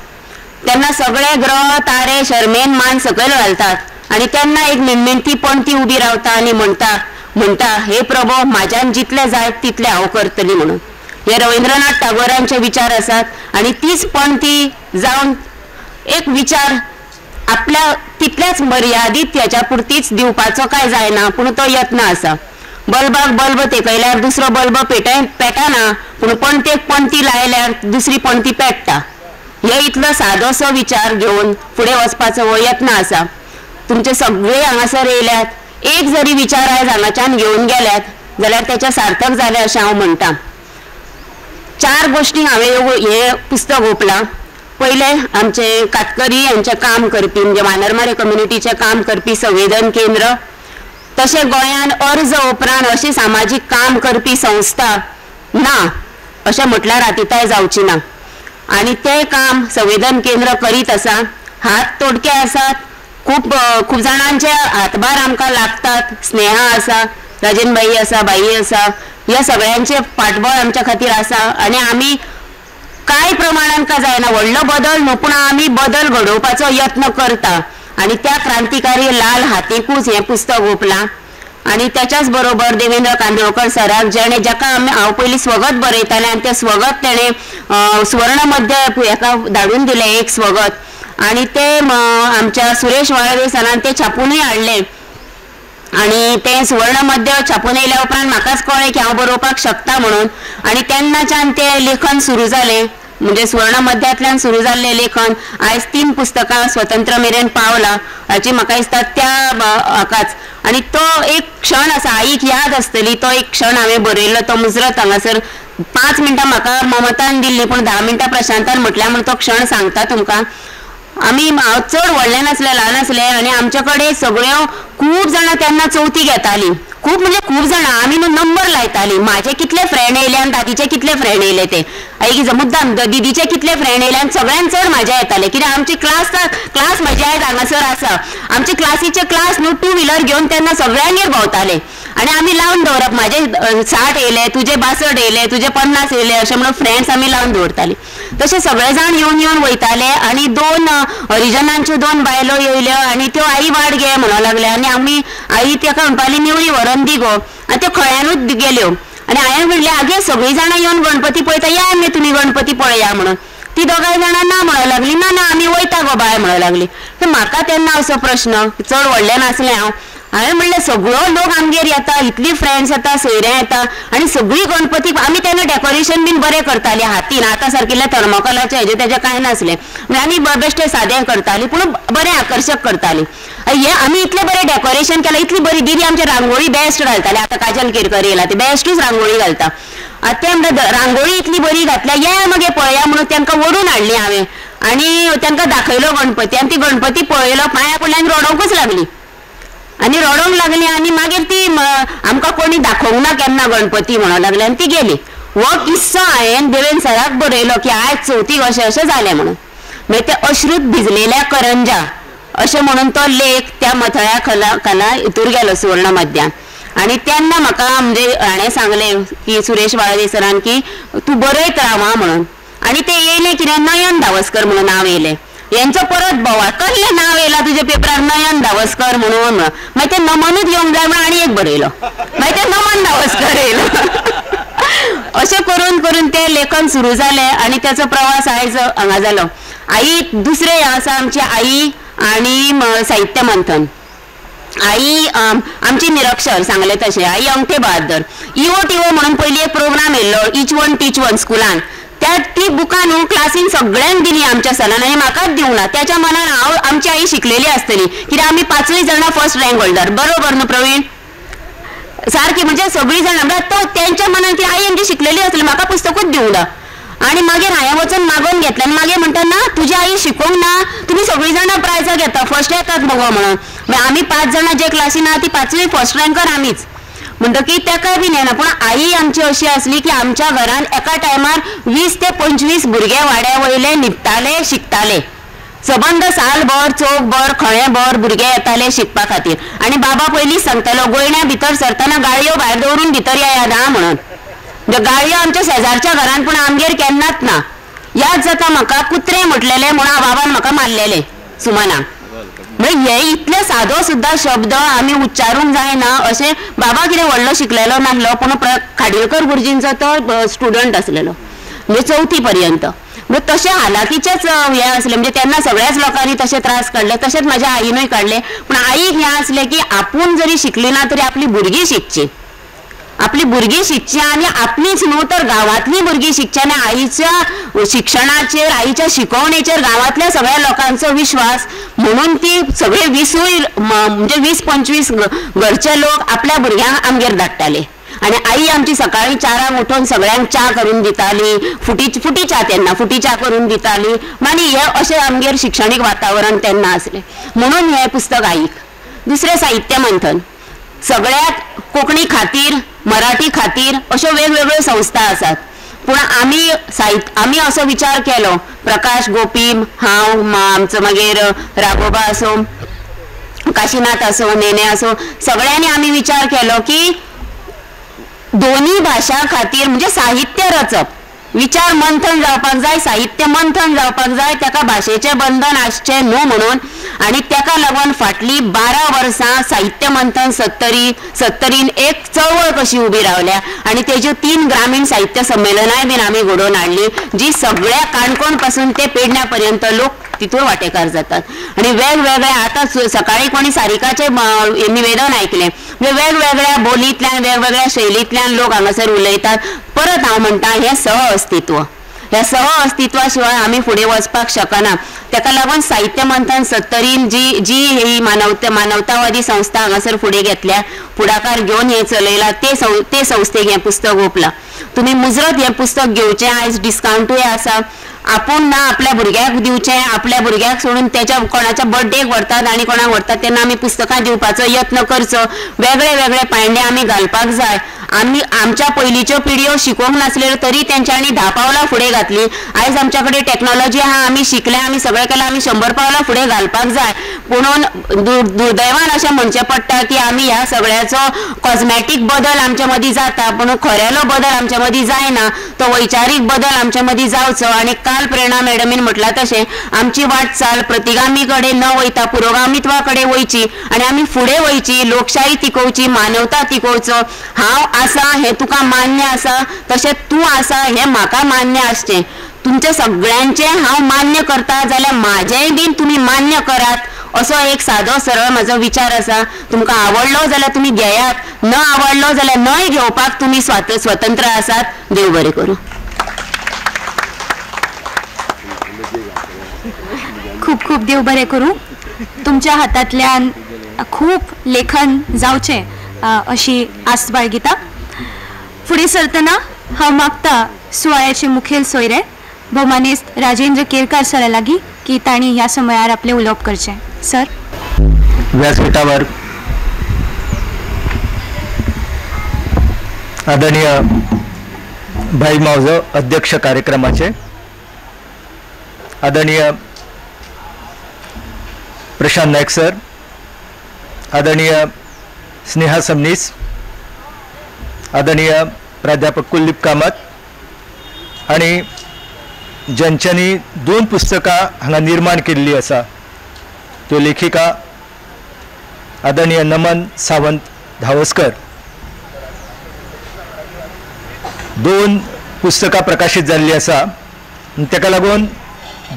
[SPEAKER 4] तेन्ना सगळे ग्रह तारे शर्मेन मान सकयल घालतात आनी तेन्ना एक मिणमिणती पणती उबी रावता आनी म्हणटा हे प्रभो म्हाज्यान जितले जाय तितले हांव करतली म्हणून. हे रवींद्रनाथ टागोरांचे विचार आसात आनी तीच पणती जावन एक विचार आपल्या तितल्याच मर्यादीत ह्याच्या पुरतीच दिवपाचो काय जायना पूण तो यत्न आसा. बल्बाक बल्ब तेकयल्यार दुसरो बल्ब पेटना पूण पणतेक पणती लायल्यार दुसरी पणती पेटता. हे इतलो सादोसो विचार घेवन फुडें वचपाचो हो यत्न आसा. तुमचे सगळे हांगासर येयल्यात, एक जरी विचार आयज हांगाच्यान घेवन गेल्यात जाल्यार तेचें सार्थक जालें अशें हांव म्हणटा. 4 गोश्टी हांवें हे पुस्तक ओपलां. पहिले आमचे कातकरी यांचे काम करपी म्हणजे वानरमारे कम्युनिटीचे काम करपी संवेदन केंद्र, तशें गोंयान अर्ज उपरांत अशी सामाजीक काम करपी संस्था ना अशें म्हटल्यार रातीताय जावची ना. आनी तें काम संवेदन केंद्र करीत आसा. हात तोडके आसात, खूब जाणांचे हातभार आमकां लागतात. स्नेहा आसा, राजेनबाई आसा, बाई आसा, ह्या सगळ्यांचे फाटबळ आमच्या खातीर आसा. आनी आमी कांय प्रमाणान का जायना व्हडलो बदल न्हू पूण आमी बदल घडोवपाचो यत्न करता. आनी त्या क्रांतिकारी लाल हातीकूच हें पुस्तक ओपलां. आनी त्याच्याच बरोबर देवेंद्र कांदोळकर सराक जाका हांव पयलीं स्वगत बरयतालें आनी तें स्वगत तेणें सुवर्ण मध्य हेका धाडून दिलें एक स्वगत. आनी तें आमच्या सुरेश वाळवे सरान तें छापूनय हाडलें. आनी तें सुवर्ण मध्य छापून येयल्या उपरांत म्हाकाच कळ्ळें की हांव बरोवपाक शकता म्हणून. आनी तेन्नाच्यान तें लेखन सुरू जालें. म्हणजे सुवर्ण मध्यांतल्यान सुरू जाल्लें लेखन आयज 3 पुस्तकां स्वतंत्र मेरेन पावलां हाची म्हाका दिसता त्या हाकाच. आनी तो एक क्षण आसा, आईक याद आसतली तो एक क्षण हांवें बरयल्लो. तो मुजरत हांगासर 5 मिनटां म्हाका ममतान दिल्ली पूण 10 मिनटां प्रशांतान म्हटल्या म्हूण तो क्षण सांगता तुमकां. आमी हांव चड व्हडलें नासलें, ल्हान आसलें आनी आमचे कडेन सगळ्यो खूब जाणां तेन्ना चवथीक येतालीं. खूब म्हणजे खूब जाणां. आमी न्हू नंबर लायतालीं. म्हाजे कितले फ्रेंड येयले आनी दादीचे कितले फ्रेंड येयले ते. एक मुद्दाम दिदीचे कितले फ्रेंड येयले आनी सगळ्यान चड म्हाजे येताले. कित्याक आमची क्लास म्हाजे आयज हांगासर आसा. आमचे क्लासीचे क्लास न्हू 2 व्हिलर घेवन तेन्ना सगळ्यांगेर भोंवताले. आनी आमी लावन दवरप म्हाजे 60 येयले, तुजे 62 येयले, तुजे 50 येयले अशें म्हणून फ्रेंड्स आमी लावन दवरतालीं. तशें सगळे जाण येवन वयताले. आनी 2 हरिजनांच्यो 2 बायलो येयल्यो आनी त्यो आई वाट घे म्हणूंक लागल्या. आनी आमी आई ताका म्हणपाली निवळी व्हरून दी गो. आनी त्यो खळ्यानूच गेल्यो. आनी हांवें म्हणलें आगे सगळीं जाणां येवन गणपती पळयता, या आमी तुमी गणपती पळया म्हणून. ती 2 जाणां ना म्हणूंक लागली. ना आमी वयता गो बाय म्हणूंक लागली. तर म्हाका तेन्ना असो प्रश्न, चड व्हडलें नासलें हांवें म्हणलें सगळो लोक आमगेर येता, इतली फ्रेंड्स येता, सोयऱ्यां येता आनी सगळीं गणपती. आमी तेन्ना डेकोरेशन बीन बरें करतालीं हातीन. आतां सारकिल्लें थर्मोकॉलाचें तेजें कांय नासलें. आमी बेश्टें सादें करतालीं पूण बरें आकर्शक करतालीं. हे आमी इतलें बरें डेकोरेशन केलां, इतली बरी दीदी आमची रांगोळी बेस्ट घालताली. आतां काजल केरकर येयला ती बेस्टूच रांगोळी घालता. ते म्हणटा रांगोळी इतली बरी घातल्या, या मागे पळया म्हणून तांकां ओडून हाडली हांवें. आनी तांकां दाखयलो गणपती. आनी ती गणपती पळयलो, पांयां पडली आनी रडोंकूच लागली. आनी रडोंक लागली आनी मागीर ती आमकां कोणी दाखोवंक ना केन्ना गणपती म्हणूंक लागली आनी ती गेली. हो किस्सो हांवें देवेंद्र सराक बरयलो की आयज चवथीक अशें जालें म्हणून. मागीर ते अश्रूत भिजलेल्या करंजा अशें म्हणून तो लेख त्या मथळ्या खाला हितूर गेलो सुवर्ण मध्यान. आनी तेन्ना म्हाका म्हणजे हाणें सांगलें की सुरेश वाळवे सरान की तूं बरयत राव म्हणून. आनी ते येयलें कितें नयन धावस्कर म्हणून नांव येयलें. यांचं परत बोवाळ कसलें नांव येयलां तुजे पेपरार नयन धावस्कर म्हणून. मागीर ते नमनूच घेवंक जाय म्हणून आनी एक बरयलो. मागीर ते नमन धावस्कर येयलो. अशें करून करून तें लेखन सुरू जालें आनी त्याचो प्रवास आयज हांगा जालो. आई दुसरें आसा आमची आई आनी साहित्य मंथन. आई आमची निरक्षर सांगले तशें आई अंगठे बहादर. इवो टिवो म्हणून पयलीं एक प्रोग्राम येयल्लो इच वन टीच वन स्कुलान. ती बुकां न्हू क्लासीन सगळ्यांक दिली आमच्या सरान आनी म्हाकाच दिवंक ना. त्याच्या मनान आमची आई शिकलेली आसतली कित्याक आमी 5 जाणां फर्स्ट रँक होल्डर. बरोबर न्हू प्रवीण? सारकी म्हणजे सगळीं जाणां तो तेंच्या मनान ती आई आमची शिकलेली आसतली, म्हाका पुस्तकूच दिवंक ना. आनी मागीर हांवें वचून मागोवन घेतलें आनी मागीर म्हणटा ना तुजी आई शिकोवंक ना, तुमी सगळीं जाणां प्रायजां घेता, फर्स्ट येतात मगो म्हणून. आमी 5 जाणां जे क्लासीन आहा ती 5वी फर्स्ट रँकर आमीच. म्हणटकीर तेका बी येना. पूण आई आमची अशी आसली की आमच्या घरान एका टायमार 20 ते 25 भुरगे वाड्या वयले न्हिदताले, शिकताले. सबंद सालभर चौकभर खळेभर भुरगे येताले शिकपा खातीर. आनी बाबा पयलींच सांगतालो गोयण्या भितर सरतना गाळयो भायर दवरून भितर येयात आं म्हणून. गाळयो आमच्या शेजारच्या घरान पूण आमगेर केन्नाच ना. याद जाता म्हाका कुत्रे म्हटलेले म्हणून बाबान म्हाका मारलेले सुमनाक. म्हणजे हे इतले सादो सुद्दां शब्द आमी उच्चारूंक जायना अशें. बाबा कितें व्हडलो शिकलेलो नासलो पूण खाडीलकर गुरुजींचो तो स्टुडंट आसलेलो म्हणजे 4थी पर्यंत. म्हणजे तशें हालाकीचेच हे आसले. म्हणजे तेन्ना सगळ्याच लोकांनी तशे त्रास काडले. तशेंच म्हाज्या आईनूय काडले. पूण आईक हें आसलें की आपूण जरी शिकली ना तरी आपली भुरगीं शिकची. आपली भुरगीं शिकची आनी आपलीच न्हू तर गांवांतली भुरगीं शिकची. आनी आईच्या शिक्षणाचेर आईच्या शिकवणेचेर गांवांतल्या सगळ्या लोकांचो विश्वास म्हणून ती सगळे 20 म्हणजे 20-25 घरचे लोक आपल्या भुरग्यांक आमगेर धाडटाले. आनी आई आमची सकाळी 4 उठून सगळ्यांक च्या करून दिताली. फुटी च्या तेन्ना फुटी च्या करून दिताली. आनी हे अशें आमगेर शिक्षणीक वातावरण तेन्ना आसलें. म्हणून हें पुस्तक आईक. दुसरें साहित्य मंथन. सगळ्यात कोंकणी खातीर मराठी खातीर अश्यो वेगवेगळ्यो संस्था आसात. पूण आमी असो विचार केलो. प्रकाश गोपी हांव आमचो मागीर राघोबा आसूं काशीनाथ आसूं नेने आसूं सगळ्यांनी आमी विचार केलो की दोन्ही भाशा खातीर म्हणजे साहित्य रचप. विचार मंथन जावपाक जाय, साहित्य मंथन जावपाक जाय. ताका भाशेचें बंधन आसचें न्हू म्हणून. आनी ताका लागून फाटलीं 12 वर्सां साहित्य मंथन सत्तरीन एक चळवळ कशी उबी रावल्या. आनी तेज्यो 3 ग्रामीण साहित्य संमेलनाय बीन आमी घडोवन हाडली जी सगळ्या काणकोण पासून ते पेडण्या पर्यंत लोक तितून वांटेकार जातात. आनी वेगवेगळे आतां सकाळी कोणी सारिकाचें निवेदन आयकलें. वेगवेगळ्या बोलींतल्यान वेगवेगळ्या शैलींतल्यान लोक हांगासर उलयतात. परत हांव म्हणटा हें सहअस्तित्व. ह्या सहअस्तित्वा शिवाय आमी फुडें वचपाक शकना. ताका लागून साहित्य मंथन सत्तरीन जी ही मानवतावादी संस्था हांगासर फुडें घेतल्या फुडाकार घेवन हें चलयलां ते संस्थेक हें पुस्तक ओंपलां. तुमी मुजरत हें पुस्तक घेवचें. आयज डिस्कावंटूय आसा. आपूण ना आपल्या भुरग्याक दिवचें. आपल्या भुरग्याक सोडून तेच्या कोणाच्या बर्थडेक व्हरतात आनी कोणाक व्हरतात तेन्ना आमी पुस्तकां दिवपाचो यत्न करचो. वेगळे पायंडे आमी घालपाक जाय. आमी आमच्या पयलींच्यो पिढयो शिकोवंक नासल्यो तरी तेंच्यांनी 10 पावलां फुडें घातली. आयज आमच्या कडेन टॅक्नॉलॉजी आहा. आमी शिकल्या आमी सगळें केलां. आमी 100 पावलां फुडें घालपाक जाय. पुणून दुर्दैवान अशें म्हणचें पडटा की आमी ह्या सगळ्याचो कॉस्मॅटीक बदल आमच्या मदीं जाता पूण खऱ्यालो बदल आमच्या मदीं जायना. तो वैचारीक बदल आमच्या मदीं जावचो. आनी काल प्रेरणा मॅडमीन म्हटलां तशें आमची वाटचाल प्रतिगामी कडेन न वयता पुरोगामित्वा कडेन वयची आनी आमी फुडें वयची. लोकशाही तिकोवची, मानवता तिकोवचो. हांव आसा हें तुका मान्य आसा तशें तूं आसा हें म्हाका मान्य आसचें. तुमच्या सगळ्यांचें हांव मान्य करता जाल्यार म्हाजेंय बीन तुमी मान्य करात. असो एक सादो सरळ म्हजो विचार आसा. तुमकां आवडलो जाल्यार तुमी घेयात. न आवडलो जाल्यार नय घेवपाक तुमी स्वतंत्र आसात. देव बरें करूं.
[SPEAKER 1] खूप खूप देव बरें करूं. तुमच्या हातांतल्यान खूप लेखन जावचें अशी आस्त बाळगिता. फुडें सरतना हांव मागता सुवाळ्याचे मुखेल सोयरे भौमानेस्त राजेंद्र केरकार सरा लागीं की तांणी ह्या समयार आपलें उलोवप करचें. सर.
[SPEAKER 7] व्यासपीठावर आदरणीय भाई मावजो अध्यक्ष कार्यक्रमाचे, आदरणीय प्रशांत नायक सर, आदरणीय स्नेहा सबनीस, आदरणीय प्राध्यापक कुलदीप कामत आणि ज्यांच्यांनी 2 पुस्तकां हांगा निर्माण केल्ली आसा त्यो लेखिका आदरणीय नमन सावंत धावस्कर. 2 पुस्तकां प्रकाशीत जाल्लीं आसा. ताका लागून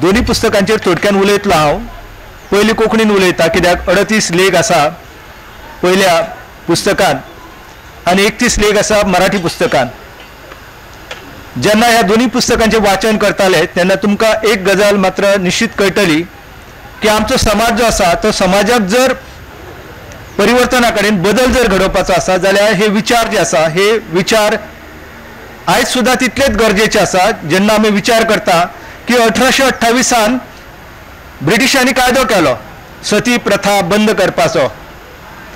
[SPEAKER 7] दोन्ही पुस्तकांचेर थोडक्यान उलयतलो हांव. पयलीं कोंकणीन उलयता कित्याक 38 लेख आसा पयल्या पुस्तकान आनी 31 लेख आसा मराठी पुस्तकान. जेन्ना ह्या दोन्ही पुस्तकांचें वाचन करताले तेन्ना तुमकां एक गजाल मात्र निश्चित कळटली की आमचो समाज जो आसा तो समाजाक जर परिवर्तना कडेन बदल जर घडोवपाचो आसा जाल्यार हे विचार जे आसा हे विचार आयज सुद्दां तितलेच गरजेचे आसा. जेन्ना आमी विचार करता की 1828 ब्रिटिशांनी कायदो केलो सती प्रथा बंद करपाचो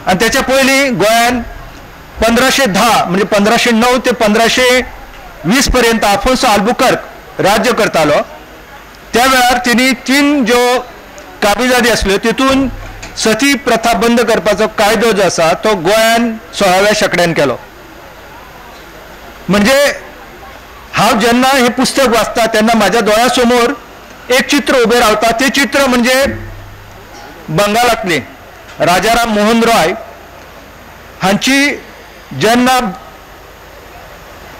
[SPEAKER 7] आनी तेच्या पयलीं गोंयान 1510 म्हणजे 1509 ते 1520 पर्यंत अफोन्सो आल्बुकर्क राज्य करतालो. त्या वेळार तिने 3 ज्यो काबिजादी आसल्यो तितून सती प्रथा बंद करपाचो कायदो जो आसा तो गोंयान 16व्या शेंकड्यान केलो. म्हणजे हांव जेन्ना हे पुस्तक वाचता तेन्ना म्हाज्या दोळ्या समोर एक चित्र उबें रावता. तें चित्र म्हणजे बंगालांतले राजाराम मोहन रॉय हांची जेन्ना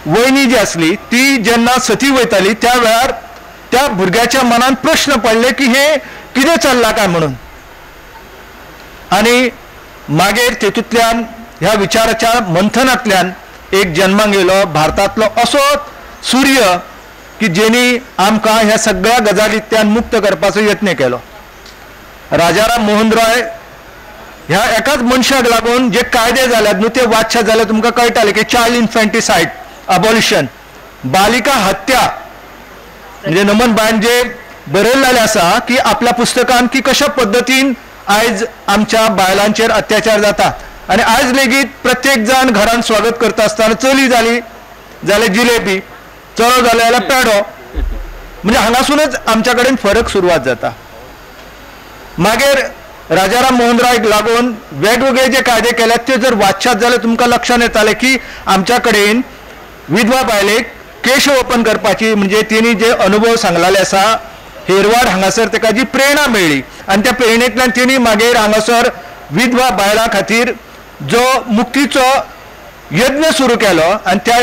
[SPEAKER 7] वयनी जी आसली ती जेन्ना सती वयताली त्या वेळार त्या भुरग्याच्या मनान प्रश्न पडले की हे कितें चल्लां काय म्हणून. आणि मागीर तेतूंतल्यान ह्या विचाराच्या मंथनांतल्यान एक जन्माक येयलो भारतांतलो असो सूर्य की जेणी आमकां ह्या सगळ्या गजालींतल्यान मुक्त करपाचो यत्न केलो. राजाराम मोहन रॉय ह्या एकाच मनशाक लागून जे कायदे जाल्यात न्हू ते वाचशात जाल्यार तुमकां कळटलें की चायल्ड इन्फेंटिसायड अबॉलिशन बालिका हत्या म्हणजे नमन बायन जे बरयल्लें आसा की आपल्या पुस्तकान की कशा पद्दतीन आयज आमच्या बायलांचेर अत्याचार जातात आणि आयज लेगीत प्रत्येक जण घरान स्वागत करता आसतना चली जाली जाल्यार जिलेबी, चलो जाल्यार पेडो, म्हणजे हांगासूनच आमच्या कडेन फरक सुरवात जाता. मागीर राजाराम मोहन रॉयक लागून वेगवेगळे जे कायदे केल्यात ते जर वाचशात जाल्यार तुमकां लक्षांत येतालें की आमच्या कडेन विधवा बायलेक केश ओपन करपाची म्हणजे तिणी जे अनुभव सांगलेले आसा हेरवाड हांगासर ताका जी प्रेरणा मेळ्ळी आणि त्या प्रेरणेंतल्यान तिणी मागीर हांगासर विधवा बायलां खातीर जो मुक्तीचो यज्ञ सुरू केलो आणि त्या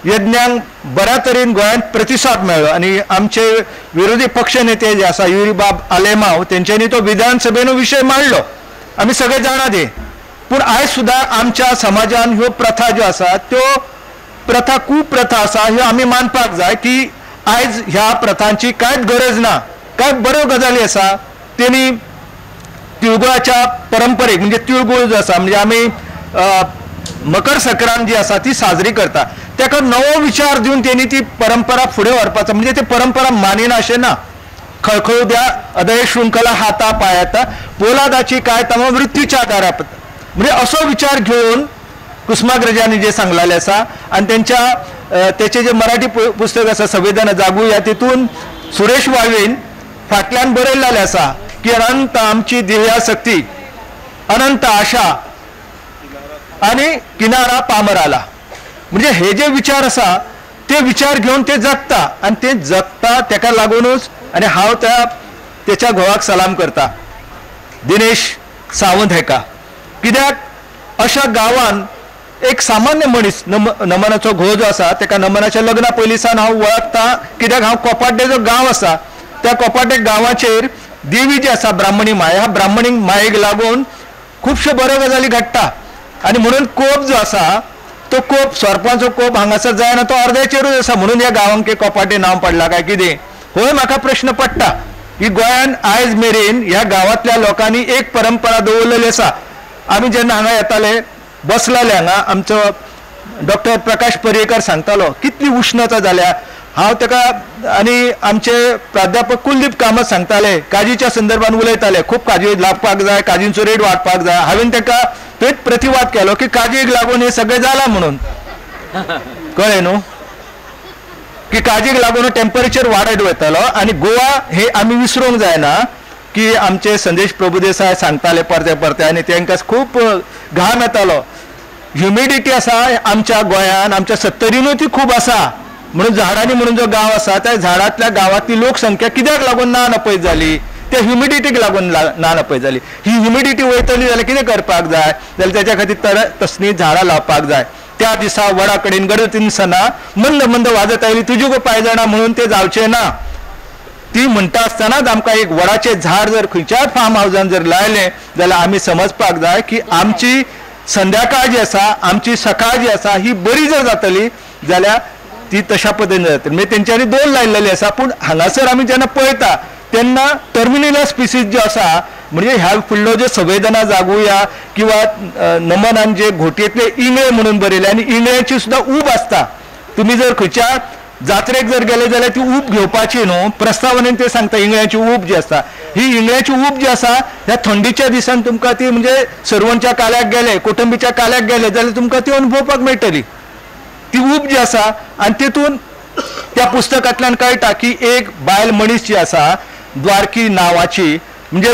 [SPEAKER 7] यज्ञांक बऱ्या तरेन गोंयांत प्रतिसाद मेळ्ळो. आणि आमचे विरोधी पक्ष नेते जे आसा युरीबाब आलेमाव तेंच्यांनी तो विधानसभेन विशय मांडलो, आमी सगळे जाणा दे. पूण आयज सुद्दां आमच्या समाजान ह्यो प्रथा ज्यो आसा त्यो प्रथा कुप्रथा आसा ह्यो आमी मानपाक जाय की आयज ह्या प्रथांची कांयच गरज ना. कांय बऱ्यो गजाली आसा तेणी तिळगुळाच्या परंपरेक म्हणजे तिळगुळ जो आसा म्हणजे आमी मकर संक्रांत जी आसा ती साजरी करता ताका नवो विचार दिवन तेणी ती परंपरा फुडें व्हरपाचो म्हणजे ती परंपरा मानिना अशें ना. खळखळुद्या अदय शृंखला हाता पायाता पोलादाची काय तमा मृत्यूच्या आदारार म्हणजे असो विचार घेवन कुसुमाग्रजांनी जे सांगलेले आसा आणि त्यांच्या त्याचे जे मराठी पुस्तक आसा संवेदना जागूया तितून सुरेश वाळवेन फाटल्यान बरयल्लेलें आसा की अनंत आमची ध्येयासक्ती अनंत आशा आणि किनारा पामराला. म्हणजे हे जे विचार आसा ते विचार घेऊन ते जगता आणि ते जगता ताका लागूनच आणि हांव त्याच्या घोवाक सलाम करता दिनेश सावंत हेका. कित्याक अशा गांवान एक सामान्य मनीस नमनाचो घोव जो आसा ताका नमनाच्या लग्ना पयलींसान हांव वळखता कित्याक हांव कोपाड्डे जो गांव आसा त्या कोपाड्डे गांवाचेर देवी जी आसा ब्राह्मणी माय ह्या ब्राह्मणी मायेक लागून खुबश्यो बऱ्यो गजाली घडटा. आणि म्हणून कोप जो आसा तो कोप सरपांचो कोप हांगासर जायना तो अर्द्याचेरूच आसा म्हणून ह्या गांवांक कोपाटे नांव पडला काय कितें. होय म्हाका प्रश्न पडटा की गोंयान आयज मेरेन ह्या गांवांतल्या लोकांनी एक परंपरा दवरलेली आसा. आमी जेन्ना हांगा येताले बसलेले हांगा आमचो डॉक्टर प्रकाश पर्येकर सांगतालो कितली उश्णता जाल्या. हांव ताका आनी आमचे प्राध्यापक कुलदीप कामत सांगताले काजीच्या संदर्भान उलयताले खूब काजी लागपाक जाय काजींचो रेट वाडपाक जाय. हांवें ताका थंयच प्रतिवाद केलो की काजीक लागून हे सगळें जालां म्हणून कळ्ळें न्हू की काजीक लागून टेम्परेचर वाडत वयतलो. आणि गोवा हे आमी विसरूंक जायना की आमचे संदेश प्रभुदेसाय सांगताले परते परते आणि तांकां खूब घाम येतालो. ह्युमिडिटी आसा आमच्या गोंयान आमच्या सत्तरीनूय ती खूब आसा म्हणून झाडांनी म्हणून जो गांव आसा त्या झाडांतल्या गांवांतली लोकसंख्या कित्याक लागून ना नपयत जाली त्या ह्युमिडिटीक लागून ना नपयत जाली. ही ह्युमिडिटी वयतली जाल्यार कितें करपाक जाय जाल्यार त्याच्या खातीर तसली झाडां लावपाक जाय. त्या दिसा वडा कडेन गणपती सणा मंद मंद वाजत आयली तुजी गो पांय जाणा म्हणून ते जावचें ना. ती म्हणटा आसतनाच आमकां एक वडाचें झाड जर खंयच्याच फार्म हावजान जर लायलें जाल्यार आमी समजपाक जाय की आमची संध्याकाळ जी आसा आमची सकाळ जी आसा ही बरी जर जातली जाल्यार ती तशा पद्दतीन जातली. म्हणजे तेंच्यांनी 2 लायिल्लेली आसा. पूण हांगासर आमी जेन्ना पळयता तेन्ना टर्मिनल स्पिसीज ज्यो आसा म्हणजे ह्या फुडलो ज्यो संवेदना जागुया किंवा नमनान जे घोटयेंतले इंगळे म्हणून बरयले आणि इंगळ्याची सुद्दां ऊब आसता. तुम्ही जर खंयच्या जात्रेक जर गेले जाल्यार ती ऊब घेवपाची न्हू, प्रस्तावनेन ते सांगता इंगळ्याची ऊब जी आसता, ही इंगळ्याची ऊब जी आसा ह्या थंडीच्या दिसान तुमकां ती म्हणजे सरवणच्या काल्याक गेले, कोटंबीच्या काल्याक गेले जाल्यार तुमकां ती अनुभवपाक मेळटली ती ऊब जी आसा. आनी तेतून त्या पुस्तकांतल्यान कळटा की एक बायल मनीस जी आसा द्वारकी नांवाची, म्हणजे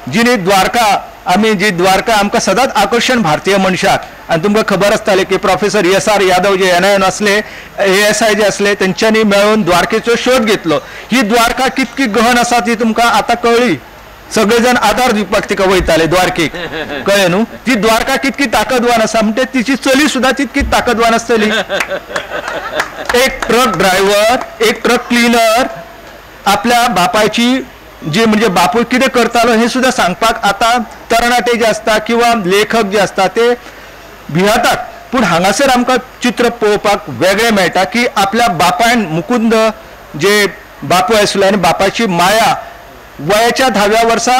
[SPEAKER 7] जिने द्वारका आमी जी द्वारका आमकां सदांच आकर्शण भारतीय मनशाक. आनी तुमकां खबर आसतालें की प्रोफेसर ESR यादव जे NIN असले, ASI जे असले, तेंच्यांनी मेळून द्वारकेचो शोध घेतलो. ही द्वारका कितकी गहन आसा ती तुमकां आतां कळ्ळी. सगळे जण आदार दिवपाक तिका वयताले द्वारकेक, कळ्ळें न्हू. ती द्वारका कितकी ताकदवान आसा म्हणजे तिची चली सुद्दां तितकी ताकदवान आसतली. एक ट्रक ड्रायव्हर, एक ट्रक क्लिनर आपल्या बापायची जी म्हणजे बापूय कितें करतालो हे सुद्दां सांगपाक आतां तरणाटे जे आसता किंवा लेखक जे आसता ते भियातात. पूण हांगासर आमकां चित्र पळोवपाक वेगळें मेळटा की आपल्या बापायन मुकुंद जे बापूय आसलो आनी बापाची माया वयाच्या 10व्या वर्सा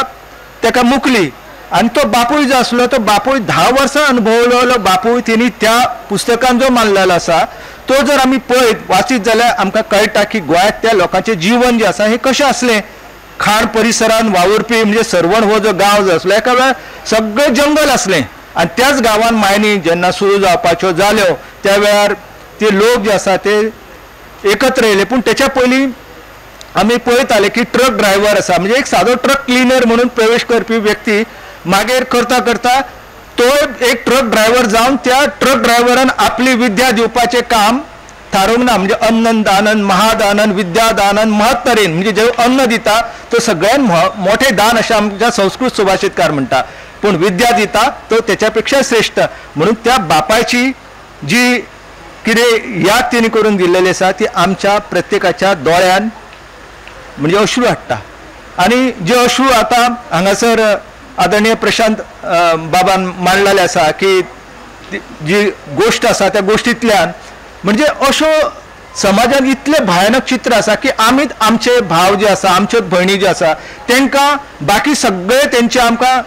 [SPEAKER 7] ताका मुकली. आनी तो बापूय जो आसलो तो बापूय 10 वर्सां अनुभवलेलो बापूय तेणी त्या पुस्तकान जो मांडलेलो आसा तो जर आमी पळयत वाचीत जाल्यार आमकां कळटा की गोंयांत त्या लोकांचें जीवन जें आसा हें कशें आसलें. खाण परिसरान वावुरपी म्हणजे सरवण हो जो गांव जो आसलो एका वेळार सगळें जंगल आसलें आनी त्याच गांवांत मायनी जेन्ना सुरू जावपाच्यो जाल्यो त्या वेळार ते लोक जे आसा ते एकत्र येयले. पूण तेच्या पयलीं आमी पळयताले की ट्रक ड्रायव्हर आसा म्हणजे एक सादो ट्रक क्लिनर म्हणून प्रवेश करपी व्यक्ती मागीर करता करता तो एक ट्रक ड्रायव्हर जावन त्या ट्रक ड्रायव्हरान आपली विद्या दिवपाचें काम थारोवंक ना. म्हणजे अन्न दानन महादानन विद्यादानन महत्तरेन म्हणजे जे अन्न दिता तो सगळ्यात मोठे दान अशें आमच्या संस्कृत सुभाषितकार म्हणटा. पूण विद्या दिता तो त्याच्या पेक्षा श्रेष्ठ. म्हणून त्या बापायची जी कितें याद तेणी करून दिल्लेली आसा ती आमच्या प्रत्येकाच्या दोळ्यान म्हणजे अश्रू हाडटा. आनी जे अश्रू आतां हांगासर आदरणीय प्रशांत बाबान मांडलेले आसा की जी गोष्ट आसा त्या गोश्टींतल्यान म्हणजे अशो समाजान इतले भयानक चित्र आसा की आमीच आमचे भाव जे आसा आमच्यो भयणी जे आसा तांकां बाकी सगळे तेंचे आमकां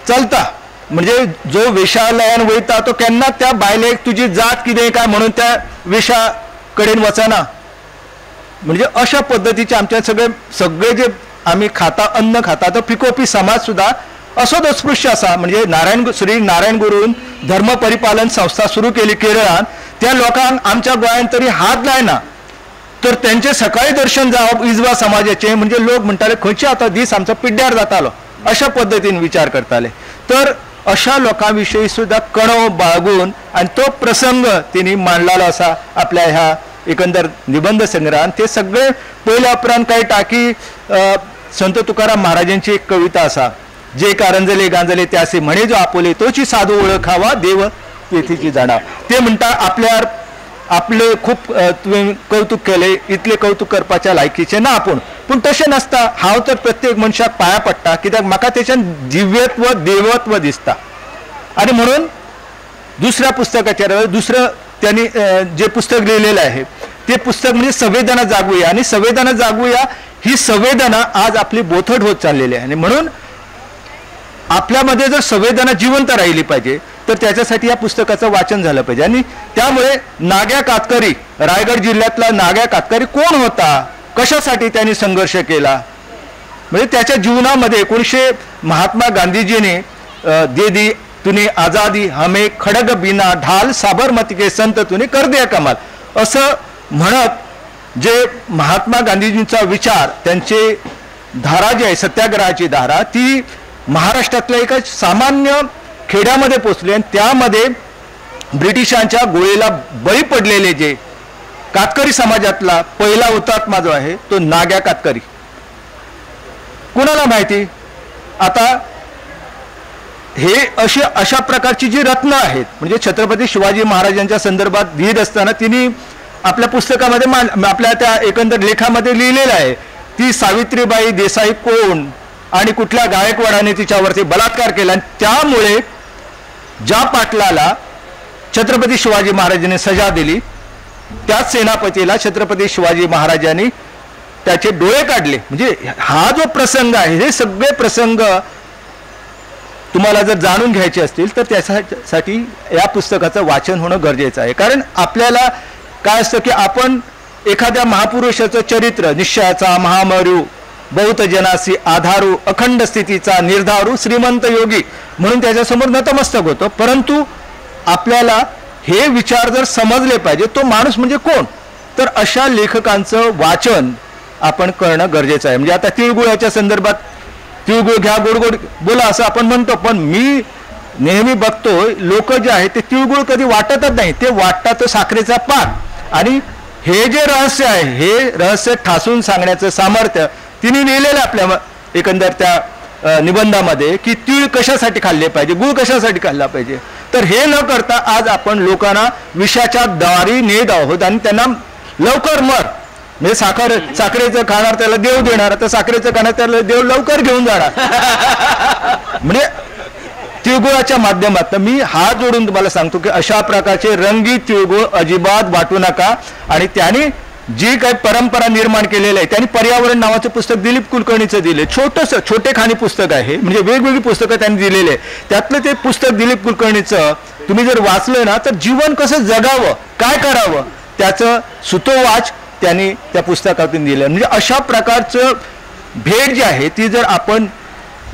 [SPEAKER 7] चलता. म्हणजे जो वेशालयान वयता तो केन्नाच त्या बायलेक तुजी जात कितें काय म्हणून त्या वेशा कडेन वचना. म्हणजे अशा पद्दतीचे आमचे सगळे जे आमी खाता अन्न खाता तो पिकोवपी समाज सुद्धा असोच अस्पृश्य आसा. म्हणजे श्री नारायण गुरून धर्म परिपालन संस्था सुरू केली केरळान. त्या लोकांक आमच्या गोंयांत तरी हात लायना तर त्यांचे सकाळी दर्शन जावप इजवा समाजाचे म्हणजे लोक म्हणटाले खंयचे आतां दीस आमचो पिड्ड्यार जातालो अशा पद्दतीन विचार करताले. तर अशा लोकां विशयी सुद्धा कणव बाळगून आनी तो प्रसंग तेणी मांडलेलो आसा आपल्या ह्या एकंदर निबंध संग्रहान. ते सगळे पयल्या उपरांत कळटा की संत तुकाराम महाराजांची एक कविता आसा जे कारंजले गांजले त्यासी म्हणे जो आपोले तोची साधू ओळखावा देव तेथीची जाणा. ते म्हणटा आपल्यार आपले खूप तुवें कौतुक केले इतले कौतुक करपाच्या लायकीचे ना आपूण. पूण तशें नासता. हांव तर प्रत्येक मनशाक पांया पडटा कित्याक म्हाका तेच्यान दिव्यत्व देवत्व दिसता. आनी म्हणून दुसऱ्या पुस्तकाचेर दुसरं त्यांनी जे पुस्तक लिहिलेलं आहे ते पुस्तक म्हणजे संवेदना जागूया. आणि संवेदना जागूया ही संवेदना आज आपली बोथट होत चाललेली आहे. आणि म्हणून आपल्यामध्ये जर संवेदना जिवंत राहिली पाहिजे तर त्याच्यासाठी या पुस्तकाचं वाचन झालं पाहिजे. आणि त्यामुळे नाग्या कातकरी रायगड जिल्ह्यातला नाग्या कातकरी कोण होता कशासाठी त्यांनी संघर्ष केला म्हणजे त्याच्या जीवनामध्ये 1900 महात्मा गांधीजीने दे दी तुने आजादी हमें खडग बिना ढाल साबरमती के संत तुने कर दिया कमाल असं म्हणत जे महात्मा गांधीजींचा विचार त्यांचे धारा जी आहे सत्याग्रहाची धारा ती महाराष्ट्रातल्या एका सामान्य खेड्यामध्ये पोचली. आणि त्यामध्ये ब्रिटिशांच्या गोळीला बळी पडलेले जे कातकरी समाजातला पहिला हुतात्मा जो आहे तो नाग्या कातकरी. कुणाला माहिती आता हे अशा प्रकारची जी रत्न आहेत म्हणजे छत्रपती शिवाजी महाराजांच्या संदर्भात लिहित असताना तिने आपल्या पुस्तकामध्ये आपल्या त्या एकंदर लेखामध्ये लिहिलेलं आहे ती सावित्रीबाई देसाई कोण आणि कुठल्या गायकवाडाने तिच्यावरती बलात्कार केला. आणि त्यामुळे ज्या पाटलाला छत्रपती शिवाजी महाराजांनी सजा दिली त्याच सेनापतीला छत्रपती शिवाजी महाराजांनी त्याचे डोळे काढले. म्हणजे हा जो प्रसंग आहे हे सगळे प्रसंग तुम्हाला जर जाणून घ्यायचे असतील तर त्यासाठी या पुस्तकाचं वाचन होणं गरजेचं आहे. कारण आपल्याला काय असतं की आपण एखाद्या महापुरुषाचं चरित्र निश्चयाचा महामरू बहुत जनासी आधारू अखंड स्थितीचा निर्धारू श्रीमंत योगी म्हणून त्याच्यासमोर नतमस्तक होतो. परंतु आपल्याला हे विचार जर समजले पाहिजे तो माणूस म्हणजे कोण, तर अशा लेखकांचं वाचन आपण करणं गरजेचं आहे. म्हणजे आता तिळगुळाच्या संदर्भात तिळगुळ घ्या गोड गोड बोला असं आपण म्हणतो, पण मी नेहमी बघतोय लोक जे आहे ते तिळगुळ कधी वाटतच नाही, ते वाटतात साखरेचा पाक. आणि हे जे रहस्य आहे हे रहस्य ठासून सांगण्याचं सामर्थ्य तिने लिहिलेलं आपल्या एकंदर त्या निबंधामध्ये की तीळ कशासाठी खाल्ले पाहिजे, गुळ कशासाठी खाल्ला पाहिजे. तर हे न करता आज आपण लोकांना विषाच्या दारी नेत आहोत आणि त्यांना लवकर मर म्हणजे साखरेचं खाणार त्याला देव देणार, तर साखरेचं खाणार त्याला देव लवकर घेऊन जाणार. म्हणजे तिळगुळाच्या माध्यमातून मी हात जोडून तुम्हाला सांगतो की अशा प्रकारचे रंगीत तिळगुळ अजिबात वाटू नका. आणि त्याने जी काही परंपरा निर्माण केलेली आहे त्यांनी पर्यावरण नावाचं पुस्तक दिलीप कुलकर्णीचं दिले, छोटेखानी पुस्तक आहे, म्हणजे वेगवेगळी पुस्तकं त्यांनी दिलेली आहे. त्यातलं ते पुस्तक दिलीप कुलकर्णीचं तुम्ही जर वाचलं ना तर जीवन कसं जगावं काय करावं त्याचं सुतोवाच त्यांनी त्या पुस्तकातून दिलं. म्हणजे अशा प्रकारचं भेट जी आहे ती जर आपण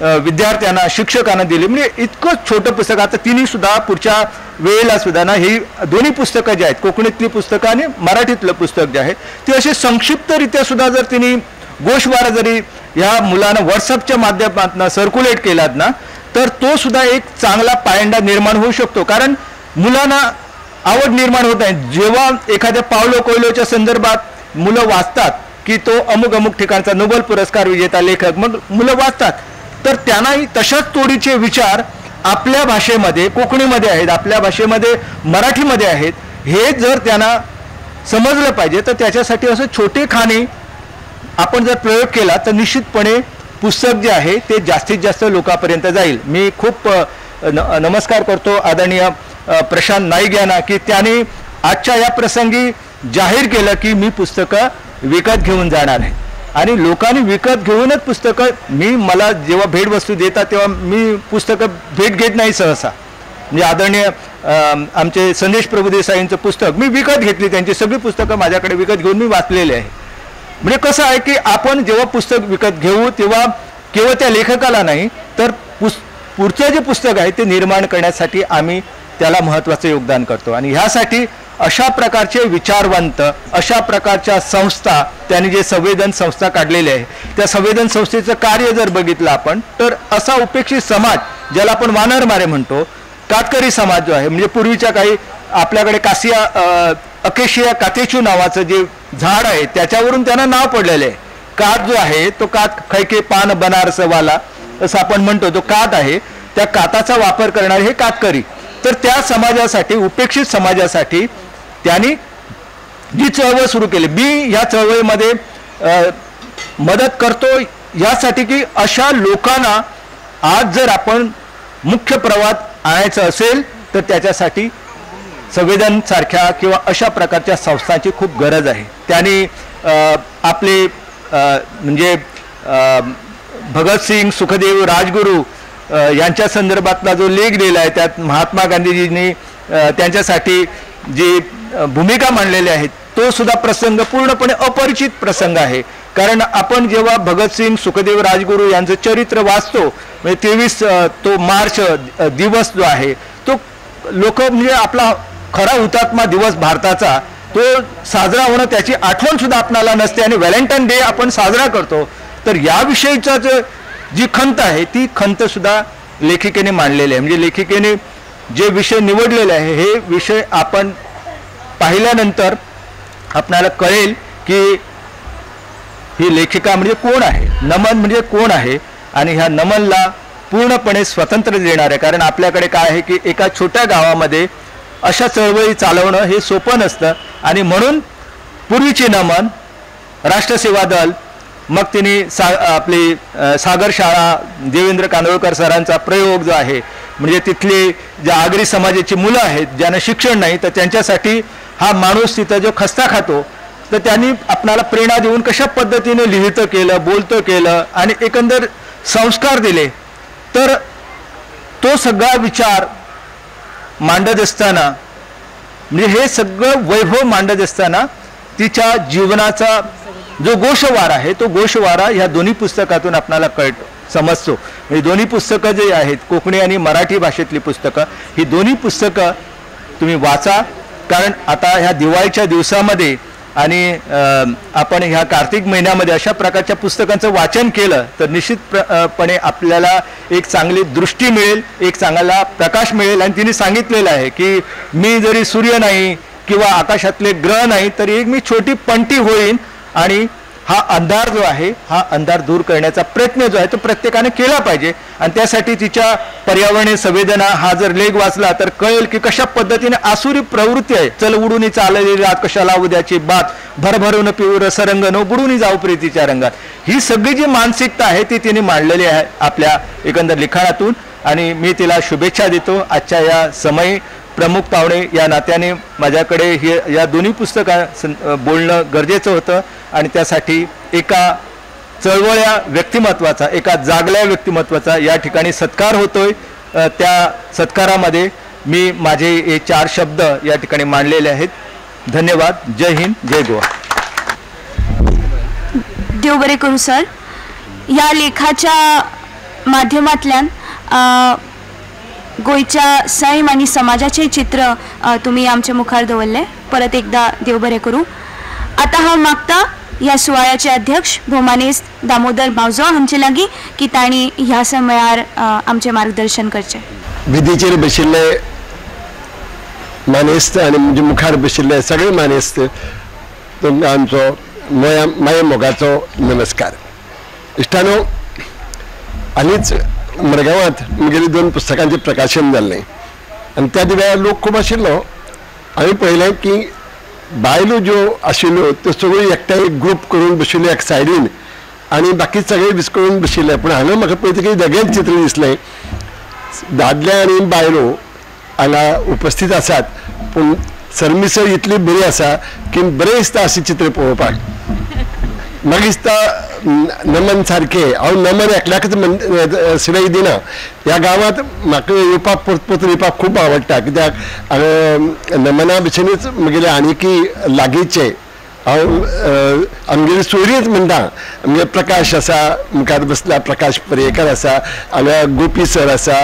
[SPEAKER 7] विद्यार्थ्यांना शिक्षकांना दिली, म्हणजे इतकं छोटं पुस्तक. आता तिन्ही सुद्धा पुढच्या वेळेला सुद्धा ना ही दोन्ही पुस्तकं जी आहेत कोकणीतली पुस्तकं आणि मराठीतलं पुस्तक जे आहे ते असे संक्षिप्तरित्या सुद्धा जर तिने गोषवारा जरी ह्या मुलांना व्हॉट्सअपच्या माध्यमातून सर्क्युलेट केलात ना तर तो सुद्धा एक चांगला पायंडा निर्माण होऊ शकतो. कारण मुलांना आवड निर्माण होत आहे. जेव्हा एखाद्या पावलो कोयलोच्या संदर्भात मुलं वाचतात की तो अमुक अमुक ठिकाणचा नोबेल पुरस्कार विजेता लेखक, मग मुलं वाचतात तर त्यांनाही तशाच तोडीचे विचार आपल्या भाषेमध्ये कोकणीमध्ये आहेत, आपल्या भाषेमध्ये मराठीमध्ये आहेत. हे जर त्यांना समजलं पाहिजे तर त्याच्यासाठी असं छोटेखानी आपण जर प्रयोग केला तर निश्चितपणे पुस्तक जे आहे ते जास्तीत जास्त लोकांपर्यंत जाईल. मी खूप नमस्कार करतो आदरणीय प्रशांत नाईक यांना की त्यांनी आजच्या या प्रसंगी जाहीर केलं की मी पुस्तकं विकत घेऊन जाणार आहे. आणि लोकांनी विकत घेऊनच पुस्तकं मला जेव्हा भेटवस्तू देतात तेव्हा मी पुस्तकं भेट घेत नाही सहसा. म्हणजे आदरणीय आमचे संदेश प्रभुदेसाईंचं पुस्तक मी विकत घेतली, त्यांची सगळी पुस्तकं माझ्याकडे विकत घेऊन मी वाचलेली आहे. म्हणजे कसं आहे की आपण जेव्हा पुस्तक विकत घेऊ तेव्हा केवळ त्या लेखकाला नाही तर पुढचं जे पुस्तक आहे ते निर्माण करण्यासाठी आम्ही त्याला महत्त्वाचं योगदान करतो. आणि ह्यासाठी अशा प्रकारचे विचारवंत अशा प्रकारच्या संस्था त्यांनी जे संवेदन संस्था काढलेली आहे त्या संवेदन संस्थेचं कार्य जर बघितलं आपण तर असा उपेक्षित समाज ज्याला आपण वानरमारे म्हणतो, कातकरी समाज जो आहे म्हणजे पूर्वीच्या काही आपल्याकडे अकेशिया कातेचू नावाचं जे झाड आहे त्याच्यावरून त्यांना नाव पडलेलं आहे. कात जो आहे तो कात खैके पान बनारसवाला असं आपण म्हणतो, तो कात आहे, त्या काताचा वापर करणारे हे कातकरी. तर त्या समाजासाठी उपेक्षित समाजासाठी त्यांनी जी चळवळ सुरू केली, मी ह्या चळवळीमध्ये मदत करतो यासाठी की अशा लोकांना आज जर आपण मुख्य प्रवाहात आणायचं असेल तर त्याच्यासाठी संवेदन सारख्या किंवा अशा प्रकारच्या संस्थांची खूप गरज आहे. त्यांनी आपले म्हणजे भगतसिंग सुखदेव राजगुरू यांच्या संदर्भातला जो लेख दिला आहे त्यात महात्मा गांधीजींनी त्यांच्यासाठी जी भूमिका मांडलेली आहे तो सुद्धा प्रसंग पूर्णपणे अपरिचित प्रसंग आहे. कारण आपण जेव्हा भगतसिंग सुखदेव राजगुरू यांचं चरित्र वाचतो म्हणजे 23 तो मार्च दिवस जो आहे तो लोक म्हणजे आपला खरा हुतात्मा दिवस भारताचा तो साजरा होणं त्याची आठवण सुद्धा आपल्याला नसते आणि व्हॅलेंटाईन डे आपण साजरा करतो. तर याविषयीचा जी खंत आहे ती खंत सुद्धा लेखिकेने मांडलेली आहे. म्हणजे लेखिकेने जे विषय निवडलेले आहे हे विषय आपण पाहिल्यानंतर आपल्याला कळेल की ही लेखिका म्हणजे कोण आहे, नमन म्हणजे कोण आहे आणि ह्या नमनला पूर्णपणे स्वतंत्र देणार आहे. कारण आपल्याकडे काय आहे की एका छोट्या गावामध्ये अशा चळवळी चालवणं हे सोपं नसतं आणि म्हणून पूर्वीची नमन राष्ट्रसेवा दल मग तिने आपली सागर शाळा देवेंद्र कांदोळकर सरांचा प्रयोग जो आहे म्हणजे तिथले ज्या आगरी समाजाची मुलं आहेत ज्यांना शिक्षण नाही तर त्यांच्यासाठी हा माणूस तिथं जो खस्ता खातो तर त्यांनी आपणाला प्रेरणा देऊन कशा पद्धतीने लिहितं केलं बोलतं केलं आणि एकंदर संस्कार दिले. तर तो सगळा विचार मांडत असताना म्हणजे हे सगळं वैभव मांडत असताना तिच्या जीवनाचा जो गोषवारा आहे तो गोषवारा ह्या दोन्ही पुस्तकातून आपल्याला समजतो. ही दोन्ही पुस्तकं जे आहेत कोकणी आणि मराठी भाषेतली पुस्तकं, ही दोन्ही पुस्तकं तुम्ही वाचा. कारण आता ह्या दिवाळीच्या दिवसामध्ये आणि आपण ह्या कार्तिक महिन्यामध्ये अशा प्रकारच्या पुस्तकांचं वाचन केलं तर निश्चितपणे आपल्याला एक चांगली दृष्टी मिळेल, एक चांगला प्रकाश मिळेल. आणि तिने सांगितलेलं आहे की मी जरी सूर्य नाही किंवा आकाशातले ग्रह नाही तरी एक मी छोटी पंटी होईन आणि हा अंधार जो आहे हा अंधार दूर करण्याचा प्रयत्न जो आहे तो प्रत्येकाने केला पाहिजे. आणि त्यासाठी तिच्या पर्यावरणीय संवेदना हा जर लेख वाचला तर कळेल की कशा पद्धतीने आसुरी प्रवृत्ती आहे. चल उडूनी चाललेली रात कशाला उद्याची बात, भरभरून पिऊ रसरंग नो बुडूनी जाऊ प्रीतीच्या रंगात. ही सगळी जी मानसिकता आहे ती तिने मांडलेली आहे आपल्या एकंदर लिखाणातून. आणि मी तिला शुभेच्छा देतो. आजच्या या समय प्रमुख पाहुणे या नात्याने माझ्याकडे हे या दोन्ही पुस्तकां बोलणं गरजेचं होतं आणि त्यासाठी एका चळवळ्या व्यक्तिमत्वाचा, एका जागल्या व्यक्तिमत्वाचा या ठिकाणी सत्कार होतोय. त्या सत्कारामध्ये मी माझे हे 4 शब्द या ठिकाणी मांडलेले आहेत. धन्यवाद. जय हिंद, जय गोवा.
[SPEAKER 1] देव बरे करू सर. या लेखाच्या माध्यमातल्यान गोयच्या सैम आणि समाजाचे चित्र तुम्ही आमच्या मुखार दवरले. परत एकदा देव बरे करू. आता हांव मागता ह्या सुवाळ्याचे अध्यक्ष भोमानेस्त दामोदर मावजो हांचे लागीं की तांणी ह्या समयार आमचे मार्गदर्शन करचे.
[SPEAKER 8] विधीचेर बशिल्ले मानेस्त आनी म्हणजे मुखार बशिल्ले सगळे मानेस्त तुमकां आमचो माये मोगाचो नमस्कार. इश्टानो, हालींच मडगांवांत म्हगेली 2 पुस्तकांचें प्रकाशन जाल्लें आनी त्या वेळार लोक खूब आशिल्लो. हांवें पळयलें की बायलो ज्यो आशिल्ल्यो त्यो सगळ्यो एकठांय एक ग्रूप करून बशिल्ल्यो एक सायडीन आनी बाकी सगळे विस्कळून बशिल्ले. पूण हांगा म्हाका पळयतकीर वेगळेंच चित्र दिसलें. दादले आनी बायलो हांगा उपस्थित आसात पूण सरमिसळ इतली बरी आसा की बरें दिसता अशें चित्र पळोवपाक. म्हाका दिसता नमन सारके हांव नमन एकल्याकच शिवाय दिना. ह्या गांवांत म्हाका येवपाक परतून येवपाक खूब आवडटा कित्याक नमना भशेनूच म्हगेले आनीकी लागींचे हांव आमगेली सोयरीच म्हणटा. म्हणजे प्रकाश आसा मुखार बसला, प्रकाश पर्येकर आसा, हांगा गोपी सर आसा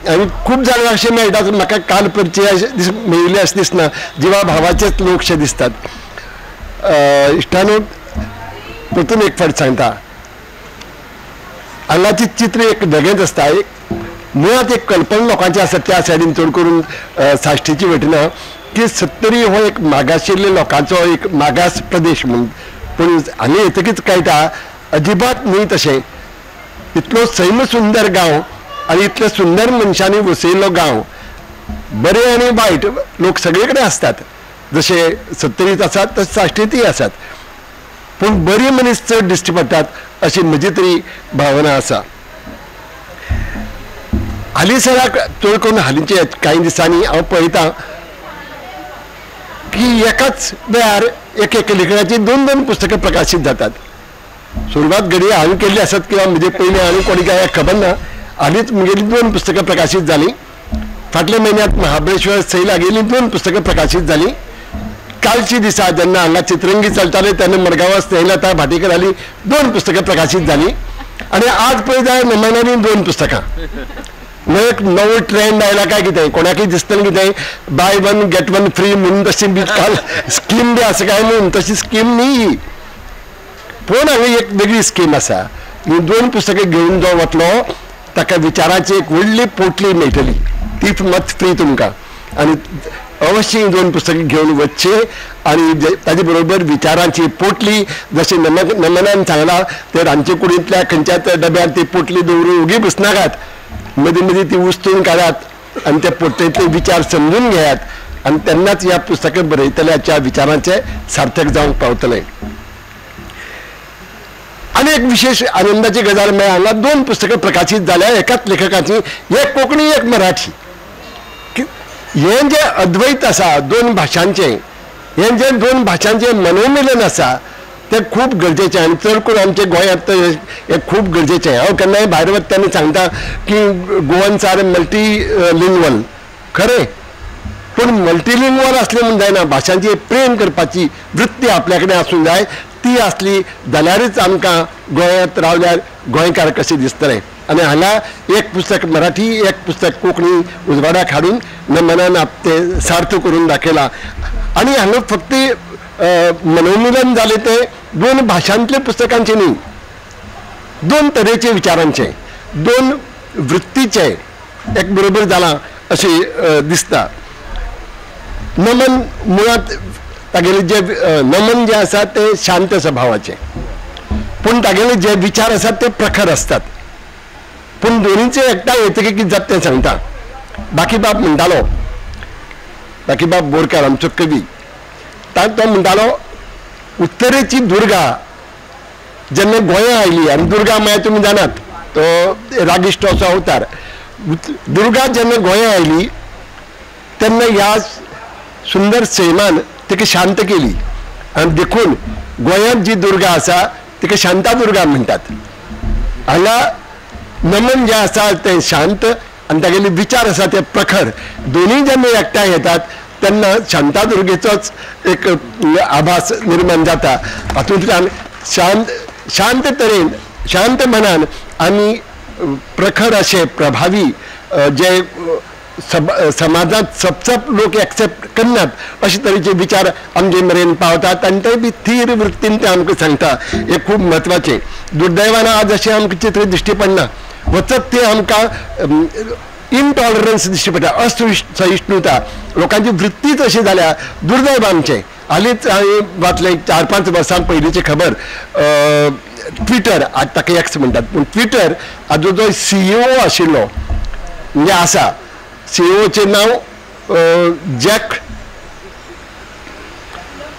[SPEAKER 8] आनी खूब जाणां अशें मेळटात. म्हाका काल परिचय मेळिल्ले अशें दिसना, जिवा भावाचेच लोक शे दिसतात. इश्टानो, परतून एक फावट सांगता, हांगाची चित्र एक वेगळेंच आसता. एक मुळात एक कल्पना लोकांची आसा त्या सायडीन चड करून साश्टीची वटेन की सत्तरी हो एक मागाशिल्ल्या लोकांचो एक मागास प्रदेश म्हणून. पूण हांगा येतकीच कळटा अजिबात न्ही तशें. इतलो सैम सुंदर गांव आनी इतले सुंदर मनशांनी वसयल्लो गांव, बरे आनी वायट लोक सगळे कडेन आसतात. जशे सत्तरीत आसात तशे साश्टीतय आसात. पूण बरी मनीस चड दिश्टी पडटात अशी म्हजी तरी भावना आसा. हालीसराक चड करून हालींचे कांय दिसांनी हांव पळयतां की एकाच वेळार एक लेखकाची 2 पुस्तकां प्रकाशीत जातात. सुरवात घडये हांवें केल्ली आसात किंवा म्हजे पयलीं आनी कोणी काय खबर ना. हालींच म्हगेली 2 पुस्तकां प्रकाशीत जालीं. फाटल्या म्हयन्यांत महाबळेश्वर सैला गेली 2 पुस्तकां प्रकाशीत जालीं. कालची दिसा जेन्ना हांगा चित्रंगी चलताले तेन्ना मडगांवां स्नेहलता भाटेकर हाली 2 पुस्तकां प्रकाशीत जालीं. आनी आज पळय जाल्यार नमनांनी 2 पुस्तकां. एक नवो ट्रेंड आयला काय कितें कोणाकय दिसतलें कितें बाय 1 गेट 1 फ्री म्हणून तशी बी काल स्कीम बी आसा काय म्हणून. तशी स्कीम न्ही, पूण हांगा एक वेगळी स्कीम आसा. ही 2 पुस्तकां घेवन जो वतलो ताका विचाराची एक व्हडली पोटली मेळटली, ती मात फ्री तुमकां. आनी अवश्य 2 पुस्तकां घेवन वचचे आनी ताजे बरोबर विचारांची पोटली. जशें नमनान सांगलां ते रांदचे कुडींतल्या खंयच्याच डब्यार ती पोटली दवरून उगी बसनाकात. मदीं मदीं ती उस्तून काडात आनी त्या पोटलेंतले विचार समजून घेयात आनी तेन्नाच ह्या पुस्तकां बरयतल्याच्या विचारांचे सार्थक जावंक पावतलें. आनी एक विशेष आनंदाची गजाल म्हळ्यार हांगा 2 पुस्तकां प्रकाशीत जाल्या एकाच लेखकाची, एक कोंकणी एक मराठी. हे जे अद्वैत आसा 2 भाशांचें, हे जे 2 भाशांचें मनोमिलन आसा तें खूब गरजेचें आनी चड करून आमच्या गोंयांत हें खूब गरजेचें. हांव केन्नाय भायर वता तेन्ना सांगता की गोवन्स आर मल्टी लिंग्वल. खरें, पूण मल्टिलिंग्वल असले म्हण जायना, भाशांची प्रेम करपाची वृत्ती आपल्या कडेन आसूंक जाय. ती असली जाल्यारच आमकां गोंयांत रावल्यार गोंयकार कशें दिसतलें. आनी हांगा एक पुस्तक मराठी, एक पुस्तक कोंकणी उजवाड्याक हाडून नमनान ते सार्थ करून दाखयला. आनी हांगा फक्त मनोमिलन जालें ते 2 भाशांतले पुस्तकांचे न्ही, 2 तरेचे विचारांचे, 2 वृत्तीचे एक बरोबर जाला अशें दिसता. नमन मुळात तागेले जे नमन जे आसा ते शांत स्वभावाचे, पूण तागेले जे विचार आसात ते प्रखर असतात. पूण दोनीचे एकठांय येतकीर कितें जाता तें सांगता. बाकीबाब म्हणटालो, बाकीबाब बोरकार आमचो कवी, तो म्हणटालो उत्तरेची दुर्गा जेन्ना गोंया आयली, आनी दुर्गा म्हळ्यार तुमी जाणात तो रागिश्ट असो अवतार. दुर्गा जेन्ना गोंया आयली तेन्ना ह्या सुंदर सैमान तिका शांत केली, आनी देखून गोंयांत जी दुर्गा आसा तिका शांतादुर्गा म्हणटात. हांगा नमन जे आसा ते शांत आनी तागेले विचार आसा ते प्रखर, दोनूय जेन्ना एकठांय येतात तेन्ना शांतादुर्गेचोच एक आभास निर्माण जाता. हातूंतल्यान शांत तरेन, शांत मनान आनी प्रखर अशे प्रभावी जे समाजात सब लोक एक्सेप्ट करनात अशे तरेचे विचार आमचे मेरेन पावतात, आनी ते बी थीर वृत्तीन ते आमकां सांगता. हे खूब म्हत्वाचें. दुर्दैवान आज अशें आमकां चित्र दिश्टी पडना. वचत ते आमकां इनटॉलरन्स दिश्टी पडटा, असहिष्णुता, लोकांची वृत्तीच अशी जाल्या. दुर्दैव आमचें. हालींच हांवें वाचलें 4-5 वर्सां पयलींची खबर, ट्विटर, आज ताका एक्स म्हणटात, पूण ट्विटर हाजो जो CEO आशिल्लो म्हणजे आसा, CEOचें नांव जॅक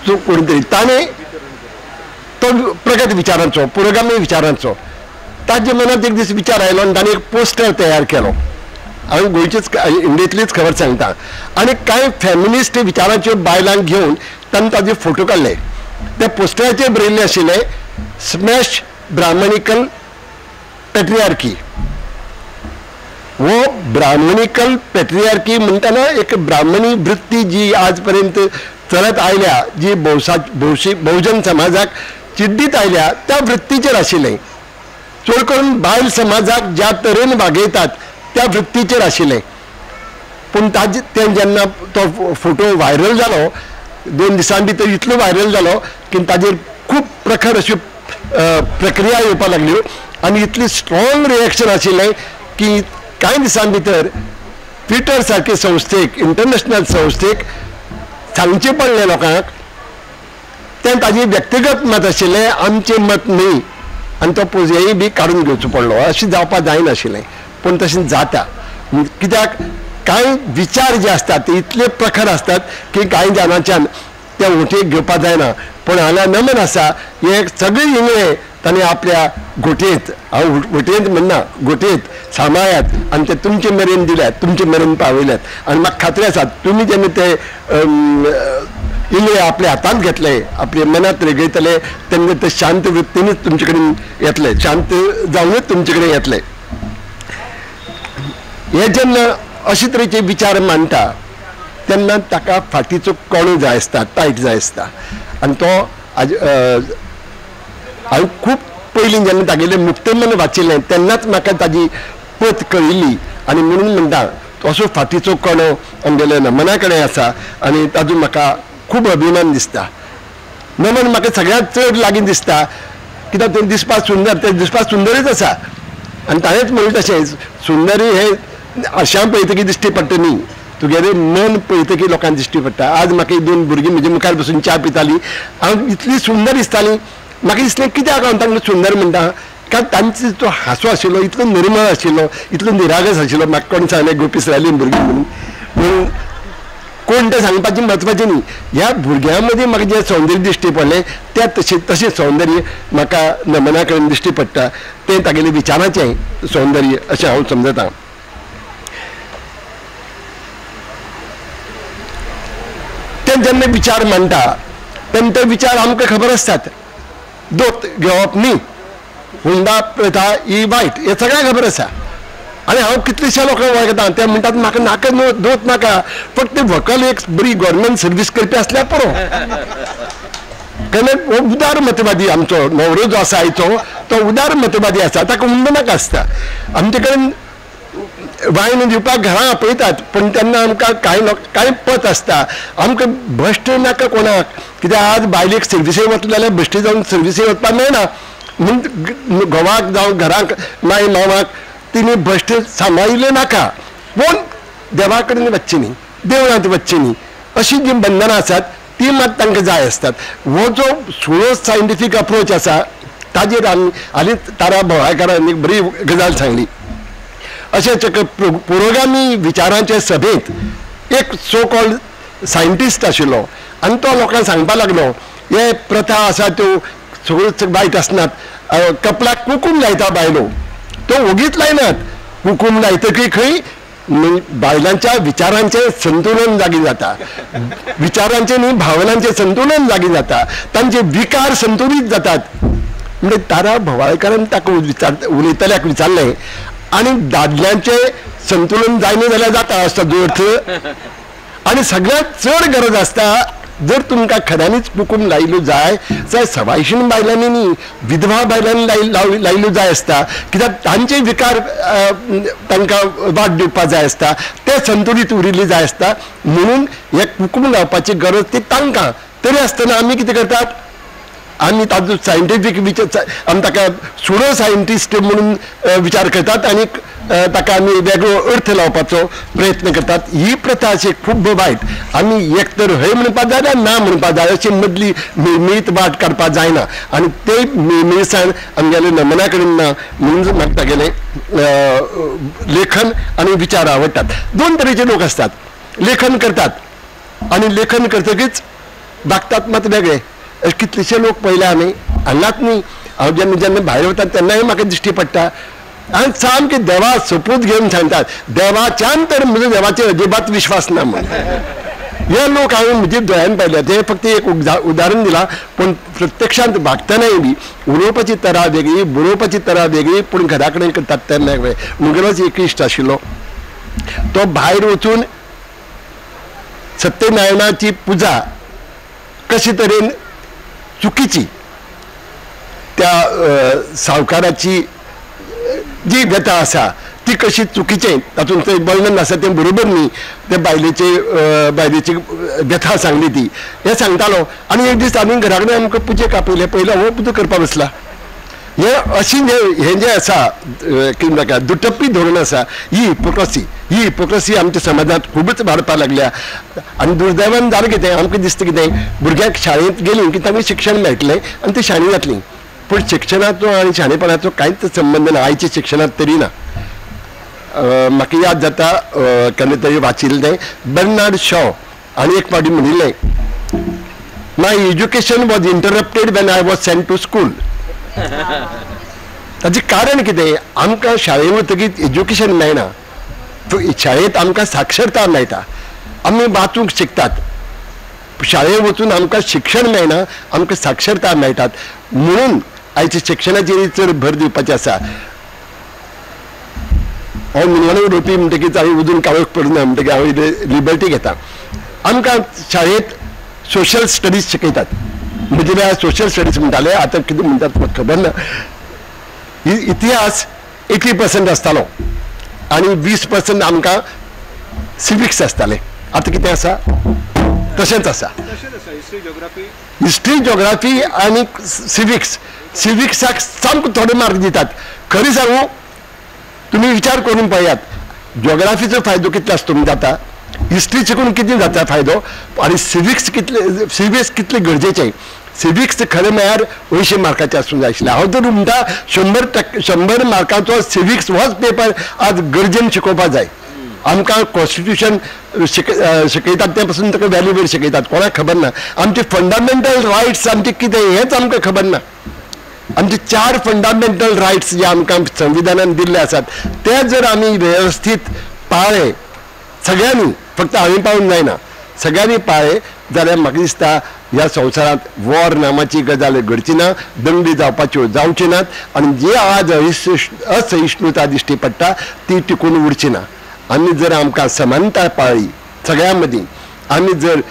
[SPEAKER 8] कोण तरी, ताणें तो प्रगत विचारांचो, पुरोगामी विचारांचो, ताजे मनात एक दीस विचार आयलो आनी ताणें एक पोस्टर तयार केलो. हांव गोंयचीच इंडियेंतलीच खबर सांगता. आनी कांय फेमिनिस्ट विचाराच्यो बायलांक घेवन ताणें ताजे फोटो काडले. त्या पोस्टराचेर बरयल्लें आशिल्लें स्मॅश ब्राह्मणिकल पेट्रियार्की. वो ब्राह्मणिकल पेट्रियार्की म्हणटना एक ब्राह्मणी वृत्ती जी आज पर्यंत चलत आयल्या, जी बहुजन समाजाक चिड्डीत आयल्या, त्या वृत्तीचेर आशिल्लें. चड करून बायल समाजाक ज्या तरेन वागयतात त्या वृत्तीचेर आशिल्लें. पूण ते जेन्ना तो फोटो व्हायरल जालो, 2 दिसां भितर इतलो व्हायरल जालो की ताजेर खूब प्रखर अश्यो प्रक्रिया येवपाक लागल्यो, आनी इतली स्ट्रॉंग रिएक्शन आशिल्लें की कांय दिसां भितर ट्विटर सारके संस्थेक, इंटरनॅशनल संस्थेक सांगचें पडलें लोकांक. तें ताजें व्यक्तिगत मत आशिल्लें, आमचें मत न्ही, आनी तो पोजयेय बी काडून घेवचो पडलो. अशें जावपाक जायनाशिल्लें, पूण तशें जाता. कित्याक कांय विचार जे आसतात ते इतले प्रखर आसतात की कांय जाणांच्यान त्या वोटेक घेवपाक जायना. पूण हांगा नमन आसा, हे सगळे इंगळे ताणें आपल्या घोटयेंत, हांव वोटयेंत म्हणना, घोटयेंत सांबाळ्यात आनी ते तुमचे मेरेन दिल्यात, तुमचे मेरेन पावयल्यात. आनी म्हाका खात्री आसा तुमी जेन्ना ते इंगळे आपल्या हातांत घेतले, आपल्या मनांत रेगयतले, तेन्ना ते शांत वृत्तीनच तुमचे कडेन येतले, शांत जावनूच तुमचे कडेन येतले. हे जेन्ना अशे तरेचे विचार मांडटा तेन्ना ताका फाटीचो कणो जाय आसता, टायट जाय आसता. आनी तो हांवें खूब पयलीं जेन्ना तागेलें मुक्तमन वाचिल्लें तेन्नाच म्हाका ताजी पत कळिल्ली, आनी म्हणून म्हणटा असो फाटीचो कणो आमगेल्या नमना कडेन आसा, आनी ताजो म्हाका खूब अभिमान दिसता. नमन म्हाका सगळ्यांत चड लागीं दिसता, कित्याक तें दिसपाक सुंदर, तें दिसपाक सुंदरच आसा. आनी ताणेंच म्हणलें तशें सुंदरी हे आरशां पळयतकीर दिश्टी पडटा न्ही, तुगेलें मन पळयतकीर लोकांक दिश्टी पडटा. आज म्हाका 2 भुरगीं म्हजे मुखार बसून च्या पितालीं, हांव इतली सुंदर दिसतालीं. म्हाका दिसलें कित्याक हांव तांकां सुंदर म्हणटा, कारण तांचो तो हांसो आशिल्लो इतलो निर्मळ आशिल्लो, इतलो निरागस आशिल्लो. म्हाका कोण सांगलें गोपीस रायलीं भुरगीं म्हणून, कोण तें सांगपाचें म्हत्वाचें न्ही. ह्या भुरग्यां मदीं म्हाका जें सौंदर्य दिश्टी पडलें तें तशें सौंदर्य म्हाका नमना कडेन दिश्टी पडटा. तें तागेलें विचाराचें सौंदर्य अशें हांव समजतां. ते जेन्ना विचार मांडटा तेन्ना ते विचार आमकां खबर आसतात. दोत घेवप न्ही, हुंडा प्रथा ही वायट, हें सगळ्यांक खबर आसा. आनी हांव कितलेशा लोकांक वळखता ते म्हणटात म्हाका नाका दोत नाका फक्त व्हंकल एक बरी गव्हर्मेंट सर्वीस करपी आसल्यार पुरो. कारण हो उदार मतवादी आमचो न्हवरो जो आसा आयचो तो उदार मतवादी आसा ताका उंड नाका आसता. आमचे कडेन वायन दिवपाक घरां आपयतात पण तेन्ना आमकां कांय पत आसता. आमकां भश्ट नाका कोणाक कित्याक आज बायलेक सर्विसेक वतले जाल्यार भश्टी जावन सर्विसेक वचपाक मेळना म्हूण घोवाक जावं घराक माय मांवाक तिणी भश्ट सांबाळिल्ले नाका पूण देवा कडेन वच्चे न्ही देवळांत वच्चे न्ही अशी जी बंधनां आसात ती मात तांकां जाय आसतात. हो जो सुळो सायंटिफीक अप्रोच आसा ताजेर आमी हालींच तारा भोवाळकारान एक बरी गजाल सांगली. अशें पुरोगामी विचारांचे सभेंत एक सो कॉल्ड सायंटिस्ट आशिल्लो आनी तो लोकांक सांगपाक लागलो हे प्रथा आसा त्यो सगळ्यो वायट आसनात. कपलाक कुकूम लायता बायलो तो ओगीच लायनात. कुकूम लायतकीर खंय बायलांच्या विचारांचें संतुलन जागी जाता विचारांचें न्ही भावनांचें संतुलन जागी जाता तांचे विकार संतुलीत जातात. म्हणजे तारा भोवाळकारान ताका उलयतल्याक विचारलें आनी दादल्यांचें संतुलन जायना जाल्यार जाता असो जो अर्थ आनी सगळ्यांत चड गरज आसता जर तुमकां खऱ्यांनीच कुकूम लायलो जाय जाल्यार सवायशीण बायलांनी न्ही विधवा बायलांनी लायलो जाय आसता कित्याक तांचे विकार तांकां वाट दिवपाक जाय आसता ते संतुलीत उरिल्ले जाय आसता म्हणून हे कुकूम लावपाची गरज ती तांकां. तरी आसतना आमी कितें करतात आमी ताजो सायंटिफीक विचार आमी ताका सुडो सायंटिस्ट म्हणून विचार करतात आनी ताका आमी वेगळो अर्थ लावपाचो प्रयत्न करतात. ही प्रथा अशी खूब वायट. आमी एक तर हय म्हणपाक जाय ना ना म्हणपाक जाय अशी मदली मिळमीत वाट काडपाक जायना आनी ते मिळसाण आमगेले नमना कडेन ना म्हणून म्हाका तागेलें लेखन आनी विचार आवडटात. दोन तरेचे लोक आसतात लेखन करतात आनी लेखन करतकीच वागतात मात वेगळे. कितलेशे लोक पळयले आमी हांगाच न्ही हांव जेन्ना भायर वता तेन्नाय म्हाका दिश्टी पडटा आनी सामके देवा सोपूत घेवन सांगतात देवाच्यान तर म्हजो देवाचेर अजिबात विश्वास ना म्हणून. हे लोक हांवें म्हजे दोळ्यान पळयले ते फक्त एक उदाहरण दिलां पण प्रत्यक्षांत वागतनाय बी उलोवपाची तरा वेगळी बरोवपाची तरा वेगळी पूण घरा कडेन करतात ते वेगळे. म्हगेलोच एक इश्ट आशिल्लो तो भायर वचून सत्यनारायणाची पुजा कशे तरेन चुकीची त्या सावकाराची जी व्यथा आसा ती कशी चुकीचें तातूंत वर्णन आसा तें बरोबर न्ही ते बायलेची व्यथा सांगली ती हें सांगतालो. आनी एक दीस आमी घरा कडेन आमकां पुजेक आपयलें पयलो हो पुजा करपाक बसला. हे अशी हें जें आसा कितें म्हणटा दुटप्पी धोरण आसा ही हिपोक्रसी आमच्या समाजात खूबच वाडपाक लागल्या. आनी दुर्दैवान जालें कितें आमकां दिसता कितें भुरग्यांक शाळेंत गेलीं की तांकां शिक्षण मेळटलें आनी ती शाणी जातलीं पूण शिक्षणाचो आनी शाणेपणाचो कांयच संबंद ना. आयच्या शिक्षणांत तरी ना. म्हाका याद जाता केन्ना तरी वाचिल्लें बर्नार्ड शॉ आनी एक फावटी म्हणिल्लें my education was interrupted when I was sent to school. ताचें कारण कितें आमकां शाळेंत वतकीच एज्युकेशन मेळना शाळेंत आमकां साक्षरता मेळटा आमी वाचूंक शिकतात शाळेंत वचून आमकां शिक्षण मेळना आमकां साक्षरता मेळटात म्हणून आयच्या शिक्षणाचेर चड भर दिवपाचें आसा. हांव मिनवान उडोवपी म्हणटकीच हांवें उजून कावळक पडना म्हणटकीर हांव लिबर्टी घेता. आमकां शाळेंत सोशल स्टडीज शिकयतात म्हजे वेळार सोशल स्टडीज म्हणटाले आतां कितें म्हणटात म्हाका खबर ना. इतिहास 80% आसतालो आनी 20% आमकां सिविक्स आसताले. आतां कितें आसा तशेंच आसा. हिस्ट्री जोग्राफी आनी सिविक्साक सामको थोडे मार्क दितात. खरी सांगू तुमी विचार करून पळयात जोग्राफीचो फायदो कितलो आसतो जाता हिस्ट्री शिकून कितें जाता फायदो आनी सिविक्स कितले गरजेचें. सिविक्स खरें म्हळ्यार 80 मार्काचें आसूंक जाय आशिल्लें. हांव तर म्हणटा 100 मार्काचो सिविक्स होच पेपर आज गरजेन शिकोवपाक जाय. आमकां कॉन्स्टिट्यूशन शिकयतात ते पासून ताका व्हॅल्यूवेर शिकयतात कोणाक खबर ना. आमचे फंडामेंटल रायट्स आमचे कितें हेच आमकां खबर ना. आमचे 4 फंडामेंटल रायट्स जे आमकां संविधानान दिल्ले आसात ते जर आमी वेवस्थीत पाळ्ळे सगळ्यांनी फक्त हांवें पाळूंक जायना सगळ्यांनी पाळ्ळे जाल्यार म्हाका दिसता ह्या संवसारांत वॉर नांवाची गजाल घडची ना, दंगली जावपाच्यो जावच्यो नात आनी जी आज असहिष्णुता दिश्टी पडटा ती टिकून उरची ना. आमी जर आमकां समानताय पाळ्ळी सगळ्यां मदीं, आमी जर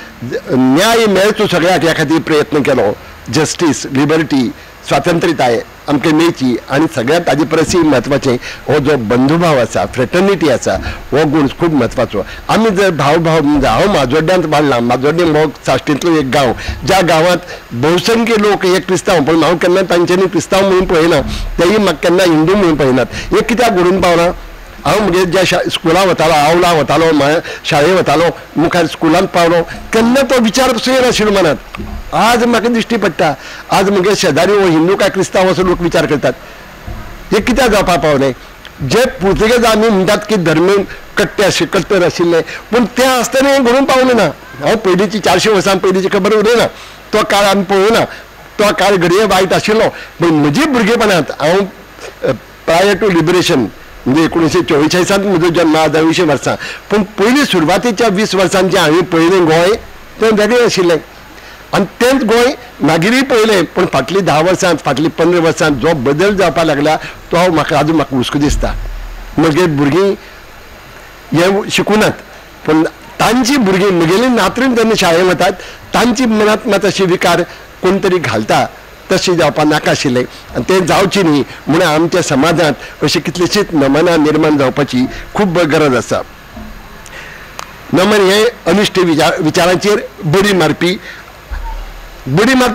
[SPEAKER 8] न्याय मेळचो सगळ्याक ह्या खातीर प्रयत्न केलो, जस्टीस, लिबर्टी, स्वातंत्र्यताय आमकां मेळची आनी सगळ्यांत ताजे परसय म्हत्वाचें हो जो बंधुभाव आसा, फ्रेटर्निटी आसा, हो गूण खूब म्हत्वाचो. आमी जर भाव म्हणजे हांव माजोड्ड्यांत वाडलां. माजोड्डें हो साश्टींतलो एक गांव, ज्या गांवांत बहुसंख्य लोक हे क्रिस्तांव, पूण हांव केन्ना तांच्यांनी क्रिस्तांव म्हणून पळयना, तेय म्हाका केन्ना हिंदू म्हणून पळयनात. हे कित्याक घडून पावना? हांव म्हणजे ज्या स्कुलां वतालो, आवलां वतालो, शाळेंत वतालो, मुखार स्कुलांत पावलो, केन्ना तो विचार नाशिल्लो मनांत. आज म्हाका दिश्टी पडटा आज म्हगे शेजारी हो हिंदू काय क्रिस्तांव असो लोक विचार करतात. हे कित्याक जावपाक पावलें? जे पुर्तुगेज आमी म्हणटात की धर्म कट्टर आशिल्ले, पूण ते आसतना हें घडून पावलें ना. हांव पयलींची 400 वर्सां पयलींची खबर उरयना, तो काळ आमी पळोवना, तो काळ घडये वायट आशिल्लो. पूण म्हजी भुरगेपणांत हांव प्रायर टू लिबरेशन म्हणजे 1944 म्हजो जन्म 20 वर्सां, पूण पयलीं सुरवातेच्या 20 वर्सांचें हांवें पळयलें गोंय तें वेगळें आशिल्लें. आनी तेंच गोंय मागीरय पळयलें, पूण फाटलीं 10 वर्सांत, फाटलीं 15 वर्सांत जो बदल जावपाक लागला तो म्हाका हुस्को दिसता. म्हगे भुरगीं हे शिकुनात, पूण तांची भुरगीं म्हगेली नातरूण जेन्ना शाळेंत वतात तांची मनांत मात अशी विकार कोण तरी घालता, तशी जावपाक नाका आशिल्लें आनी तें जावची न्ही म्हणून आमच्या समाजांत अशी कितलीशीच नमनां निर्माण जावपाची खूब गरज आसा. नमन हे अनिश्ट विचारांचेर बडी मारपी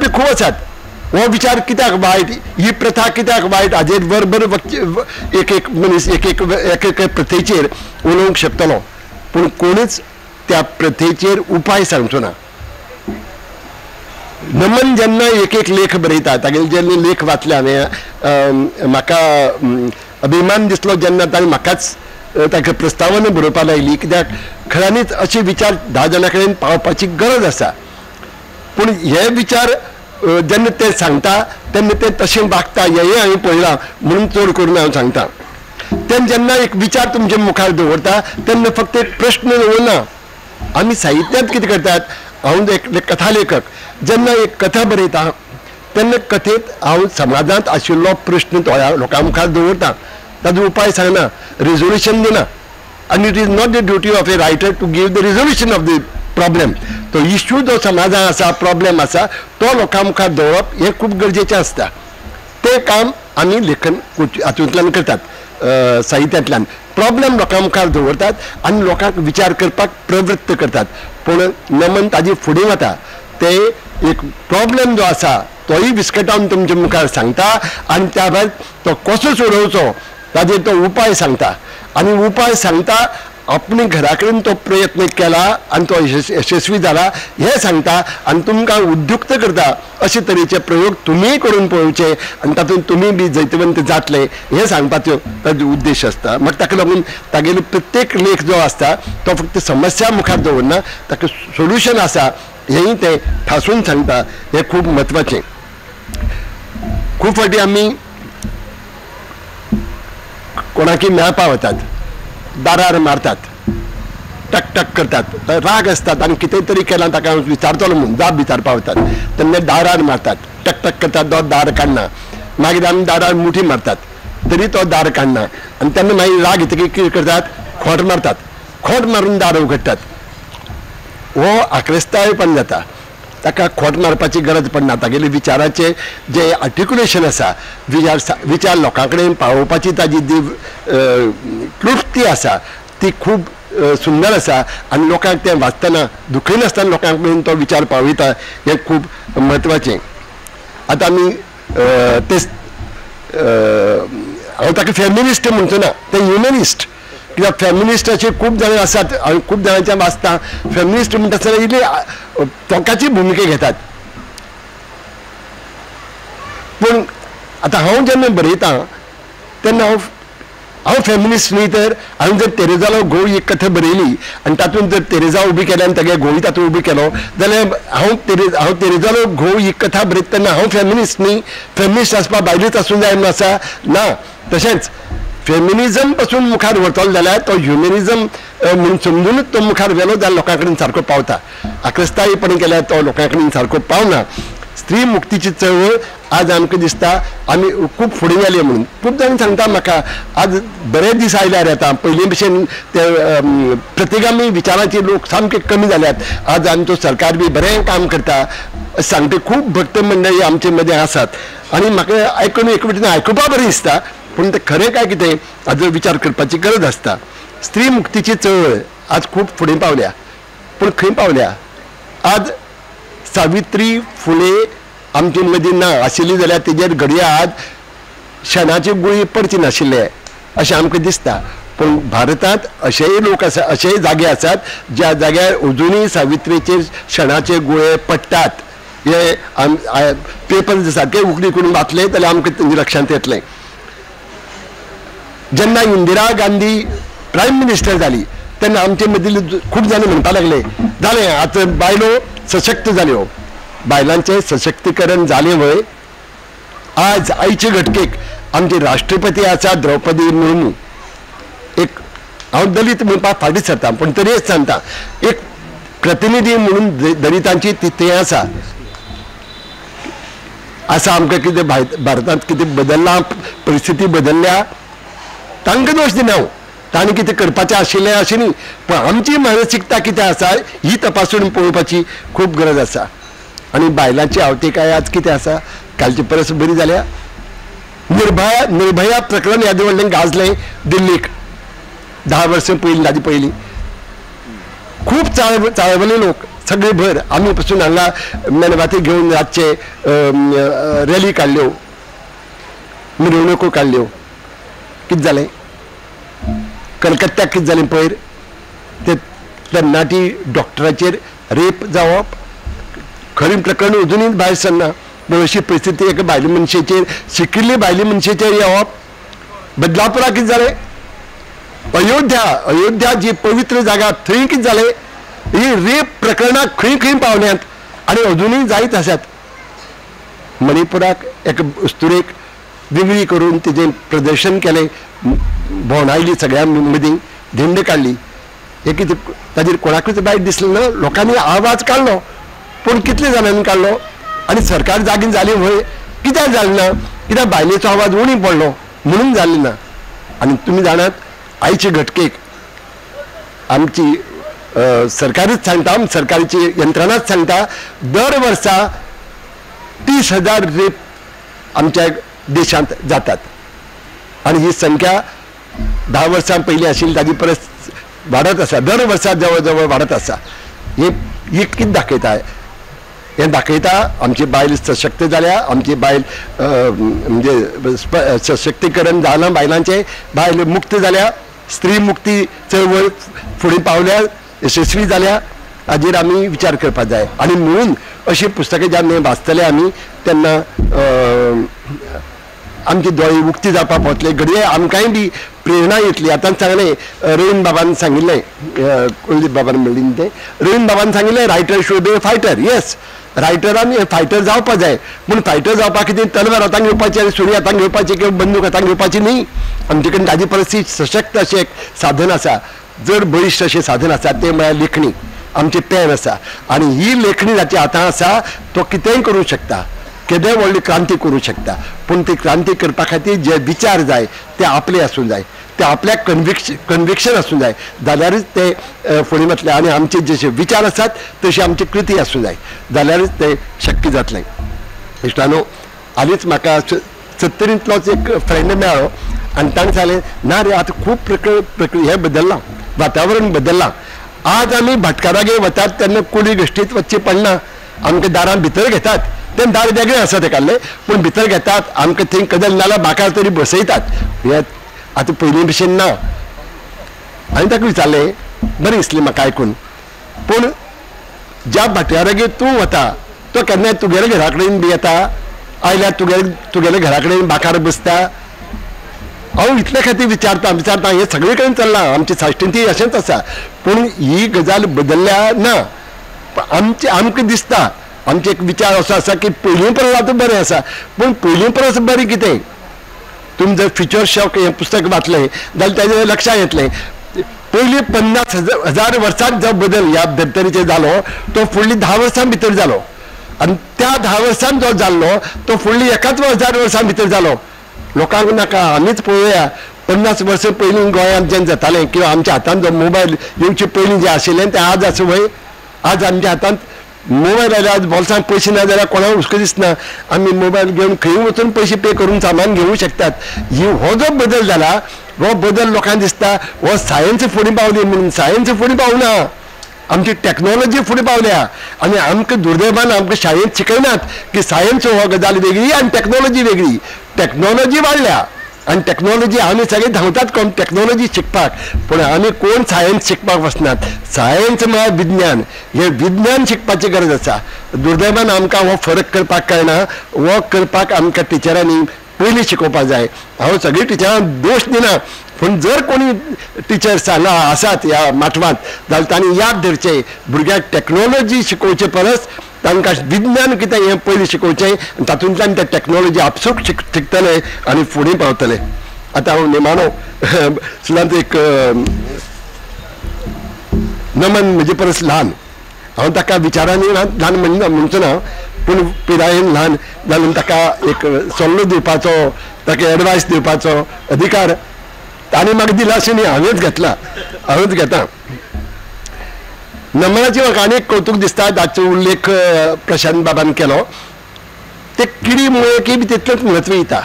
[SPEAKER 8] खूब आसात. हो विचार कित्याक वायट, ही प्रथा कित्याक वायट, हाजेर बरोबर एक मनीस एक प्रथेचेर उलोवंक शकतलो, पूण कोणूच त्या प्रथेचेर उपाय सांगचो ना. नमन जेन्ना एक लेख बरयता, तागेले जेन्ना लेख वाचले हांवें, म्हाका अभिमान दिसलो जेन्ना ताणें म्हाकाच ताका प्रस्तावना बरोवपाक लायली, कित्याक खऱ्यांनीच अशे विचार 10 जाणां कडेन पावपाची गरज आसा. पूण हे विचार जेन्ना ते सांगता तेन्ना ते तशें वागता हेंय हांवें पळयलां म्हणून चड करून हांव सांगता. तें जेन्ना एक विचार तुमच्या मुखार दवरता तेन्ना फक्त एक प्रश्न दवरना. आमी साहित्यांत कितें करतात, हांव एक कथा लेखक, जेन्ना एक कथा बरयता तेन्ना कथेंत हांव समाजांत आशिल्लो प्रश्न लोकां मुखार दवरता, ताजो उपाय सांगना, रिजोल्युशन दिना. आनी it is not the duty of a writer to give the resolution of the problem. तो इश्यू जो समाजांत आसा, प्रॉब्लेम आसा, तो लोकां मुखार दवरप हें खूब गरजेचें आसता. तें काम आमी लेखन हातूंतल्यान करतात, साहित्यांतल्यान. प्रॉब्लेम लोकां मुखार दवरतात आनी लोकांक विचार करपाक प्रवृत्त करतात. पूण नमन ताजी फुडें वता, ते एक प्रॉब्लेम जो आसा तोय विस्कटावन तुमच्या मुखार सांगता आनी त्या भायर तो कसो सोडोवचो ताजेर तो उपाय सांगता. आनी उपाय सांगता आपणे घरा कडेन तो प्रयत्न केला आनी तो यशस्वी जाला हें सांगता आनी तुमकां उद्युक्त करता अशे तरेचे प्रयोग तुमीय करून पळोवचे आनी तातूंत तुमी बी जैतवंत जातले हें सांगपाचो ताजो उद्देश आसता. म्हाका ताका लागून तागेलो प्रत्येक लेख जो आसता तो फक्त समस्या मुखार दवरना, ताका सोल्युशन आसा हेंय ते ठासून सांगता. हें खूब म्हत्वाचें. खूब फावटी आमी कोणाकी मेळपाक वतात, दारार मारतात, टक टक करतात, राग असतात आनी कितें तरी केलां ताका विचारतलो म्हणून जाप विचारपाक वतात तेन्ना दारार मारतात, टक टक करतात, तो दार काडना. मागीर आमी दारार मुठी मारतात तरी तो दार काडना आनी तेन्ना मागीर राग येतकीर कितें करतात, खोट मारतात, खोट मारून दार उगडटात. हो आक्रेस्ताळपण जाता. ताका खोट मारपाची गरज पडना. तागेले विचाराचे जे आर्टिकुलेशन आसा, विचार लोकां कडेन पावोवपाची ताजी जी क्लुप्ती आसा ती खूब सुंदर आसा आनी लोकांक तें वाचतना दुखय नासतना लोकांक मेरेन तो विचार पावयता हें खूब म्हत्वाचें. आतां आमी ते हांव ताका फेमिनिस्ट म्हणचो ना, ते ह्युमनिस्ट. कित्याक फेमिनिस्ट अशे खूब जाण आसात, हांवें खूब जाणांच्या वाचता. फेमिनिस्ट म्हणटा आसतना इल्ली तोकाची भुमिका घेतात. पूण आतां हांव जेन्ना बरयतां तेन्ना हांव फेमिनिस्ट न्ही, तर हांवें जर तेरेजालो घोव ही कथा बरयली आनी तातूंत जर तेरेजा उबी केली आनी तागे घोवूय तातूंत उबी केलो जाल्यार हांव तेरेजालो घोव ही कथा बरयता तेन्ना हांव फेमिनिस्ट न्ही. फेमिनिस्ट आसपाक बायलूच आसूंक जाय म्हूण आसा ना. तशेंच फेमिनिझम पासून मुखार वतलो जाल्यार तो ह्युमनिझम म्हणून समजूनच तो मुखार गेलो जाल्यार लोकां कडेन सारको पावता. आक्रस्तायीपणी केल्यार तो लोकां कडेन सारको पावना. स्त्री मुक्तीची चळवळ आज आमकां दिसता आमी खूब फुडें गेले म्हणून. खूब जाण सांगता म्हाका आज बरे दीस आयल्यार येता. पयलीं भशेन ते प्रतिगामी विचाराचे लोक सामके कमी जाल्यात. आज आमचो सरकार बी बरें काम करता सांगते खूब भक्त मंडळी आमचे मदें आसात. आनी म्हाका आयकून एक वटेन आयकुपा बरें दिसता पूण ते खरें काय कितें हाजो विचार करपाची गरज आसता. स्त्री मुक्तीची चळवळ आज खूब फुडें पावल्या पूण खंय पावल्या. आज सावित्री फुले आमचे मदीं ना आशिल्ली जाल्यार तेजेर घडयाळ शेणाचे गुळी पडचे नाशिल्ले अशें आमकां दिसता. पूण भारतांत अशेय लोक आसा अशेय जागे आसात ज्या जाग्यार अजुनूय सावित्रीचेर शेणाचे गुळे पडटात. हे पेपर सारके उगडी करून वाचले जाल्यार आमकां लक्षांत येतलें. जेन्ना इंदिरा गांधी प्रायम मिनिस्टर जाली तेन्ना आमचे मदीं खूब जाण म्हणपा लागले जालें आतां बायलो सशक्त जाल्यो. बायलांचें सशक्तीकरण जालें वय. आज आयचे घटकेक आमचे राष्ट्रपती आसा द्रौपदी मुर्मू. एक हांव दलित म्हणपाक फाटीं सरता पूण तरी सांगता एक प्रतिनिधी म्हणून दलितांची ती आसा. आमकां कितें भारतांत कितें बदल्ला परिस्थिती बदल्ल्या तांकां दोश दिना. तांणी कितें करपाचें आशिल्लें अशें न्ही पूण आमची मानसिकता कितें आसा ही तपासून पळोवपाची खूब गरज आसा. आनी बायलांची आवतिकाय आज कितें आसा कालची परस बरी जाल्या. निर्भया प्रकरण येदें व्हडलें गाजलें दिल्लीक 10 वर्सां पयलीं ताजे पयलीं. खूब चाळवले लोक सगळे भर आमी पासून हांगा मेणवाती घेवन रातचे रॅली काडल्यो मिरवणुको काडल्यो. कितें जालें कलकत्त्याक कितें जालें पयर ते तरणाटी डॉक्टराचेर रेप जावप खरें प्रकरण अजुनूय भायर सरना. अशी परिस्थिती एका भायल्या मनशेचेर शिकिल्ले भायल्या मनशेचेर येवप. बदलापुरा कितें जालें अयोध्या जी पवित्र जागा थंय कितें जालें ही रेप प्रकरणां खंय खंय पावल्यांत आनी अजुनूय जायत आसात. मणिपुराक एका उस्तुरेक वेगळी करून तेजें प्रदर्शन केलें भोंवडायली सगळ्यां मदीं धिंड काडली. हे कितें ताजेर कोणाकूच वायट दिसलें ना. लोकांनी आवाज काडलो पूण कितले जाणांनी काडलो आनी सरकार जागी जालें वय कित्याक जालें ना कित्याक बायलेचो आवाज उणी पडलो म्हणून जालें ना. आनी तुमी जाणात आयचे घटकेक आमची सरकारच सांगता सरकाराची यंत्रणाच सांगता दर वर्सा 30,000 रेप आमच्या देशांत जातात. आनी ही संख्या 10 वर्सां पयलीं आशिल्ली ताजी परस वाडत आसा. दर वर्सा जवळ जवळ वाडत आसा. हे कितें दाखयता हें दाखयता आमची बायल सशक्त जाल्या. आमची बायल म्हणजे सशक्तीकरण जालां बायलांचें. बायल मुक्त जाल्या. स्त्री मुक्ती चळवळ फुडें पावल्या यशस्वी जाल्या हाजेर आमी विचार करपाक जाय. आनी म्हणून अशी पुस्तकां जेन्ना वाचतले आमी तेन्ना आमची दोळे उक्ती जावपाक पावतले. घडये आमकांय बी प्रेरणा येतली. आतां सांगलें रवींद्र बाबान सांगिल्लें कुलदीप बाबान म्हणलें तें रवींद्र बाबान सांगिल्लें writer should be fighter. Yes रायटरान फायटर जावपाक जाय पूण फायटर जावपाक कितें तलवार हातांत घेवपाची आनी सुरी हातांत घेवपाची किंवा बंदूक हातांत घेवपाची न्ही. आमचे कडेन ताजी परिस्थिती सशक्त अशें एक साधन आसा जड बळिश्ट अशें साधन आसा तें म्हळ्यार लेखणी. आमचें पेन आसा आनी ही लेखणी जाच्या हातांत आसा तो कितेंय करूं शकता. केदेंय व्हडली क्रांती करूं शकता पूण ती क्रांती करपा खातीर जे विचार जाय ते आपले आसूं जाय. ते आपल्या कन्विक्शन आसूं जाय जाल्यारच ते फुडें वतले. आनी आमचे जशे विचार आसात तशी आमची कृती आसूं जाय जाल्यारच ते शक्य जातलें. इश्टानो हालींच म्हाका 70तलोच एक फ्रेंड मेळ्ळो आनी ताणें सांगलें ना रे आतां खूब प्रक्रिया हें बदल्लां वातावरण बदल्लां. आज आमी भाटकारागेर वतात तेन्ना कुडी गश्टीत वचचें पडना. आमकां दारां भितर घेतात तें दार वेगळें आसा तें काडलें पूण भितर घेतात आमकां थंय कदल नाल्यार बाकार तरी बसयतात. हें आतां पयलीं भशेन ना. हांवें ताका विचारलें बरें दिसलें म्हाका आयकून पूण ज्या भाटकारागेर तूं वता तो केन्नाय तुगेल्या घरा कडेन बी येता आयल्यार तुगेल्या घरा कडेन बाकार बसता. हांव इतले खातीर विचारता हें सगळे कडेन चल्लां आमचे साश्टींती अशेंच आसा पूण ही गजाल बदल्ल्या ना. आमकां दिसता आमचे एक विचार असो आसा की पयलीं परस आतां बरें आसा पूण पयलीं परस बरें कितें तुम्ही जर फ्युचर शॉक हें पुस्तक वाचलें जाल्यार तेजें लक्षांत येतलें पयलीं 50,000 वर्सांत जो बदल ह्या धर्तरेचेर जालो तो फुडलीं 10 वर्सां भितर जालो आनी त्या 10 वर्सांत जो जाल्लो तो फुडलीं 1,000 वर्सां भितर जालो. लोकांक नाका आमीच पळोवया 50 वर्सां पयलीं गोंयांत जें जातालें किंवा आमच्या हातांत जो मोबायल येवचे पयलीं जें आशिल्लें तें आज आसा वय. आज आमच्या हातांत मोबायल आयला आज बोल्सांत पयशे ना जाल्यार कोणाक हुस्को दिसना आमी मोबायल घेवन खंय वचून पयशे पे करून सामान घेवंक शकतात. हो जो बदल जाला हो बदल लोकांक दिसता हो सायन्स फुडें पावली म्हणून. सायन्स फुडें पावना आमची टॅक्नॉलॉजी फुडें पावल्या आनी आमकां दुर्दैवान आमकां शाळेंत शिकयनात की सायन्स हो गजाल वेगळी आनी टॅक्नॉलॉजी वेगळी. टॅक्नॉलॉजी वाडल्या आनी टॅक्नॉलॉजी आमी सगळे धांवतात कोण टॅक्नॉलॉजी शिकपाक पूण आमी कोण सायन्स शिकपाक वचनात. सायन्स म्हळ्यार विज्ञान हे विज्ञान शिकपाची गरज आसा. दुर्दैवान आमकां हो फरक करपाक कळना. हो करपाक आमकां टिचरांनी पयलीं शिकोवपाक जाय. हांव सगळीं टिचरांक दोश दिना पूण जर कोणी टिचर्स आसात ह्या माटवांत जाल्यार तांणी याद धरचें भुरग्यांक टॅक्नॉलॉजी शिकोवचे परस तांकां विज्ञान कितें हें पयलीं शिकोवचें तातूंतल्यान ते टॅक्नॉलॉजी आपसूक शिकतले आनी फुडें पावतले. आतां हांव निमाणो सुदांत एक नमन म्हजे परस ल्हान हांव ताका विचारांनी ल्हान म्हणचो ना पूण पिरायेन ल्हान जाल्यार ताका एक सल्लो दिवपाचो ताका एडवायस दिवपाचो अधिकार ताणें म्हाका दिला अशें न्ही हांवेंच घेता. नमनाची म्हाका आनी एक कौतूक दिसता ताचो उल्लेख प्रशांत बाबान केलो ते किडी मुळेकी बी तितलेंच म्हत्व दिता.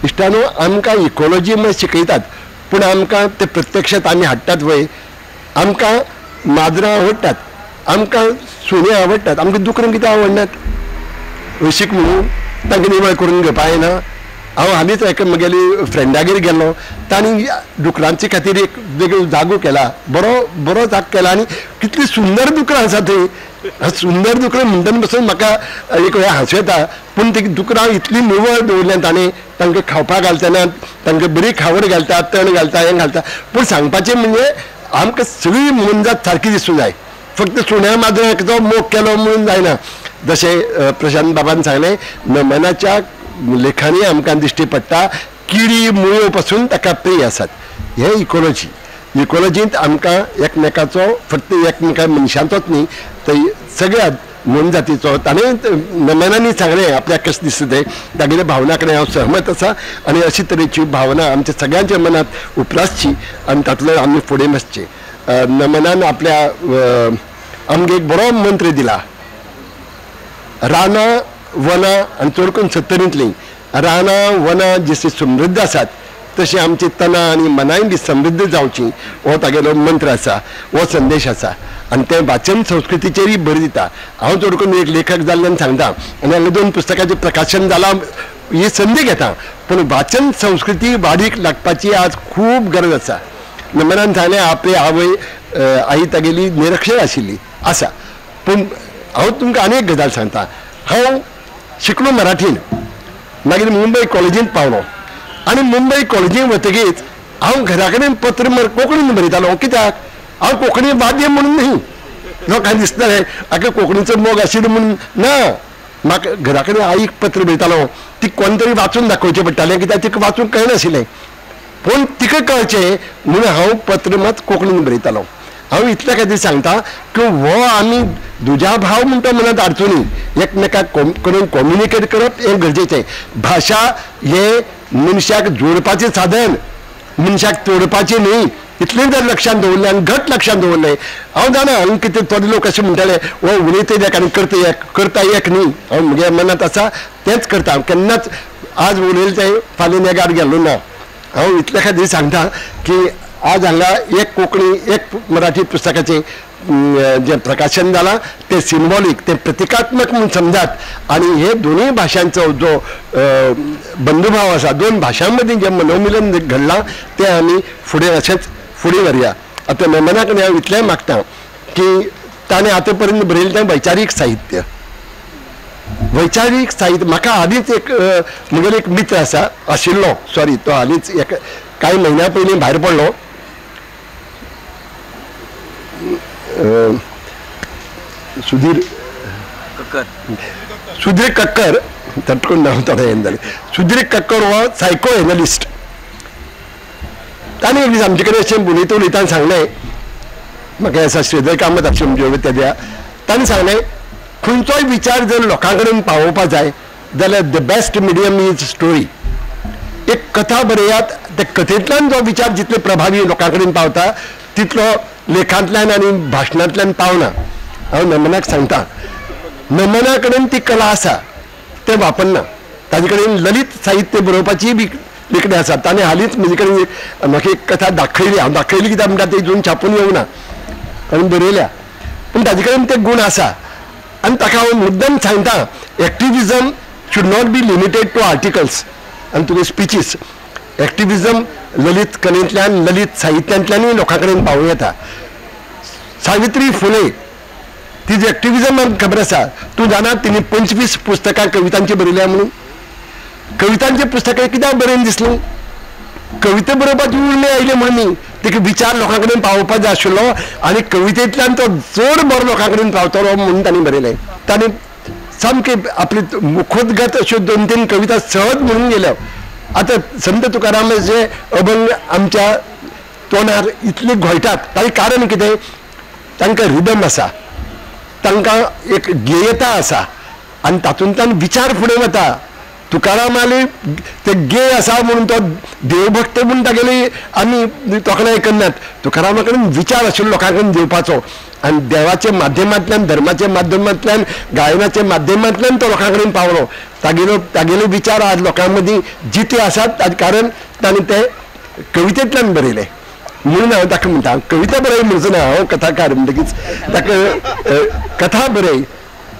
[SPEAKER 8] इश्टानो आमकां इकॉलॉजी म्हण शिकयतात पूण आमकां ते प्रत्यक्षांत आमी हाडटात वय. आमकां माजरां आवडटात आमकां सुणे आवडटात आमकां दुकरां कितें आवडनात अशीक म्हणून तांकां निवळ करून घेवपा येना. हांव हालींच एका म्हगेली फ्रेंडागेर गेल्लो तांणी डुकरांचे खातीर एक वेगळो जागो केला बरो जागो केला आनी कितलीं सुंदर दुकरां आसा थंय. सुंदर दुकरां म्हणटना पासून म्हाका एक वेळ हांसूं येता पूण ती दुकरां इतली निवळ दवरल्यात ताणें तांकां खावपाक घालतना तांकां बरी खावड घालता तण घालता हें घालता पूण सांगपाचें म्हणजे आमकां सगळी मनजात सारकी दिसूंक जाय. फक्त सुण्या माजराक जो मोग केलो म्हणून जायना. जशें प्रशांत बाबान सांगलें नमनाच्या लेखांनी आमकां दिश्टी पडटा किडी मुळ्यो पासून ताका प्रिय आसात. हे इकॉलॉजींत आमकां एकमेकाचो फक्त एकमेका मनशांचोच न्ही तर सगळ्या मनजातीचो ताणें नमनांनी सांगलें आपल्याक कशें दिसता तें तागेल्या भावना कडेन हांव सहमत आसा आनी अशी तरेची भावना आमच्या सगळ्यांच्या मनांत उपरासची आनी तातूंतल्यान आमी फुडें वचचें. नमनान आपल्या आमकां एक बरो मंत्र दिला. रानां वनां आनी चड करून सत्तरींतलीं रानां वनां जशीं समृद्ध आसात तशें आमची तनां आनी मनांय बी समृद्ध जावची हो तागेलो मंत्र आसा हो संदेश आसा आनी तें वाचन संस्कृतीचेरय भर दिता. हांव चड करून एक लेखक जाल्ल्यान सांगता आनी हांगा 2 पुस्तकाचें प्रकाशन जालां ही संदी घेता पूण वाचन संस्कृती वाडीक लागपाची आज खूब गरज आसा. नमनान सांगलें आपली आवय आई तागेली निरक्षर आशिल्ली आसा पूण हांव तुमकां आनी एक गजाल सांगता. हांव शिकलो मराठीन मागीर मुंबय कॉलेजींत पावलो आनी मुंबय कॉलेजींत वतकीच हांव घरा कडेन पत्र कोंकणीन बरयतालो. कित्याक हांव कोंकणी वाद्य म्हणून न्ही लोकांक दिसतालें हाका कोंकणीचो मोग आशिल्लो म्हणून ना. म्हाका घरा कडेन आईक पत्र बरयतालो ती कोण तरी वाचून दाखोवचें पडटालें कित्याक तिका वाचूंक कळनाशिल्लें पूण तिका कळचें म्हणून हांव पत्र मात कोंकणीन बरयतालो. हांव इतल्या खातीर सांगता की हो आमी दुजा भाव म्हणटा मनांत हाडचो न्ही. एकमेकाक करून कम्युनिकेट करप हें गरजेचें. भाशा हें मनशाक जोडपाचें साधन मनशाक तोडपाचें न्ही. इतलें जर लक्षांत दवरलें आनी घट लक्षांत दवरलें हांव जाणा हांगा कितें थोडे लोक अशें म्हणटाले हो उलयता एक आनी करता एक न्ही. हांव म्हज्या मनांत आसा तेंच करता. हांव केन्नाच आज उलयलें तें फाल्यां नेगार गेल्लो ना. हांव इतल्या खातीर सांगता की आज हांगा एक कोंकणी एक मराठी पुस्तकाचें जें प्रकाशन जालां तें सिंबॉलीक तें प्रतिकात्मक म्हणून समजात आनी हे दोनूय भाशांचो जो बंधुभाव आसा 2 भाशां मदीं जें मनोमिलन घडलां तें आमी फुडें अशेंच फुडें व्हरया. आतां नमना कडेन हांव इतलेंय मागता की ताणें आतां पर्यंत बरयलें तें वैचारीक साहित्य म्हाका हालींच एक म्हगेलो एक मित्र आशिल्लो सॉरी तो हालींच एक कांय म्हयन्या पयलीं भायर पडलो. सुधीर कक्कर तटकून नाव थोडं येऊन जालें. सुधीर कक्कर हो सायको एनालिस्ट. ताणें एक दीस आमचे कडेन अशें उलयताना सांगलें, म्हाका असा श्रीधर कामत आशिल्लो म्हणजे तेद्या, ताणें सांगलें खंयचोय विचार जर लोकां कडेन पावोवपा जाय जाल्यार the best medium is story. एक कथा बरयात, त्या कथेंतल्यान जो विचार जितले प्रभावी लोकां कडेन पावता तितलो लेखांतल्यान आनी भाशणांतल्यान पावना. हांव नमनाक सांगता, नमना कडेन ती कला आसा तें वापरना. ताजे कडेन ललीत साहित्य बरोवपाची बी लिखणी आसा. ताणें हालींच म्हजे कडेन म्हाका एक कथा दाखयली. हांव दाखयली कित्याक म्हणटा ती अजून छापून येवना आनी बरयल्या, पूण ताजे कडेन ते गूण आसा. आनी ताका हांव मुद्दम सांगता activism should not be limited to articles आनी तुगे स्पिचीस. एक्टिविजम ललीत कलेंतल्यान ललीत साहित्यांतल्यानूय लोकां कडेन पावूं येता. सावित्री फुले तिजे एक्टिविजम आमकां खबर आसा. तूं जाणा तिणी 25 पुस्तकां कवितांची बरयल्या म्हणून. कवितांची पुस्तकां कित्याक बरयन दिसलीं? कविता बरोवपाची उरले आयले म्हणून न्ही, तिका विचार लोकां कडेन पावोवपा जाय आशिल्लो आनी कवितेंतल्यान तो चड बरो लोकां कडेन पावतलो म्हणून ताणें बरयलें. ताणें सामके आपली मुखोद्गत अश्यो 2-3 कविता सहज म्हणून गेल्यो. आतां संत तुकारामाचे अभंग आमच्या तोंडार इतले घोळटात ताचें कारण कितें? तांकां रिदम आसा, तांकां एक गेयता आसा आनी तातूंतल्यान विचार फुडें वता. तुकारामाले ते गे आसा म्हणून तो देवभक्त म्हणून तागेली आमी तोखणाय करनात. तुकारामा कडेन विचार आशिल्लो लोकां कडेन दिवपाचो आनी देवाच्या माध्यमांतल्यान धर्माच्या माध्यमांतल्यान गायनाच्या माध्यमांतल्यान तो लोकां कडेन पावलो. तागेले विचार आज लोकां मदीं जिते आसात ताजे कारण ताणें ते कवितेंतल्यान बरयले. म्हणून हांव ताका म्हणटा कविता बरय म्हणचो ना हांव कथाकार म्हणटकीच ताका कथा बरय.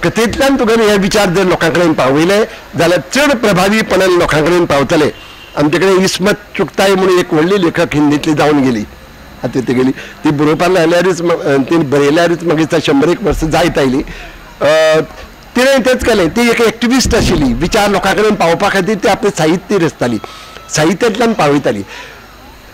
[SPEAKER 8] कथेंतल्यान तुगेले हे विचार जर लोकां कडेन पावयले जाल्यार चड प्रभावीपणान लोकां कडेन पावतले. आमचे कडेन इस्मत चुगताय म्हणून एक व्हडली लेखक हिंदींतली जावन गेली. आतां तेगेली ती बरोवपाक लायल्यारूच तिने बरयल्यारूच मागीर 100 वर्सां जायत आयली. तिणें तेच केलें. ती एक एक्टिविस्ट आशिल्ली. विचार लोकां कडेन पावोवपा खातीर ती आपलें साहित्य रचताली, साहित्यांतल्यान पावयताली.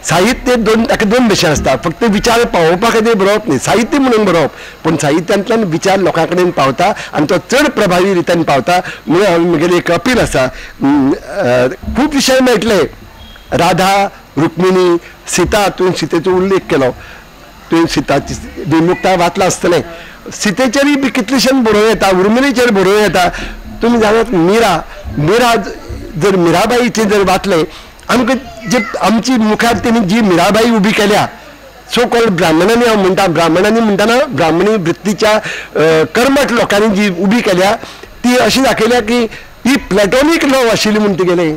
[SPEAKER 8] साहित्य ताका 2 भशेन आसता. फक्त विचार पावोवपा खातीर बरोवप न्ही, साहित्य म्हणून बरोवप, पूण साहित्यांतल्यान विचार लोकां कडेन पावता आनी तो चड प्रभावी रितीन पावता. म्हणून हांव म्हगेली एक अपील आसा. खूब विशय मेळटले. राधा, रुक्मिणी, सीता, तुवें सितेचो उल्लेख केलो. तुवें सिताची विमुक्ता वाचला आसतलें. सीतेचेरय बी कितलेशेच बरोवं येता, उर्मिलेचेर बरोवं येता. तुमी जाणात मिरा जर मिराबाईचें जर वाचलें आमकां जे आमची मुखार तेणी जी मिराबाई उबी केल्या सो कॉल्ड ब्राह्मणांनी हांव म्हणटा. ब्राह्मणांनी म्हणटाना ब्राह्मणी वृत्तीच्या कर्मठ लोकांनी जी उबी केल्या ती अशी दाखयल्या की ही प्लॅटॉनीक लव आशिल्ली म्हणून तिगेलें.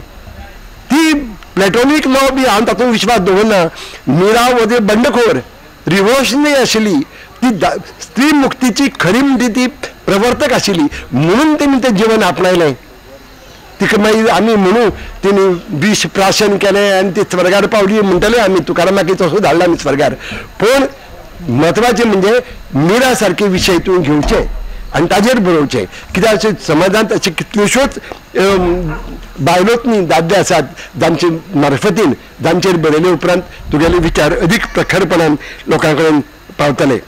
[SPEAKER 8] ती प्लॅटॉनीक लव बी हांव तातूंत विश्वास दवरना. मिरा वॉज ए बंडखोर, रिवोल्युशनरी आशिल्ली. ती स्त्री मुक्तीची खरी म्हणजे ती प्रवर्तक आशिल्ली म्हणून तेणी तें जिवन आपणायलें. तिका मागीर आमी म्हणू तिणी विश प्राशन केलें आनी ती स्वर्गार पावली म्हणटले आमी तुकारामाक तसो धाडला आमी स्वर्गार. पूण म्हत्वाचें म्हणजे मिरा सारके विशय तूं घेवचे आनी ताजेर बरोवचे. कित्याक अशें समाजांत अशे कितल्योश्योच बायलोच न्ही दादले आसात जांचे मार्फतीन जांचेर बरयले उपरांत तुगेले विचार अदीक प्रखरपणान लोकां कडेन पावतले.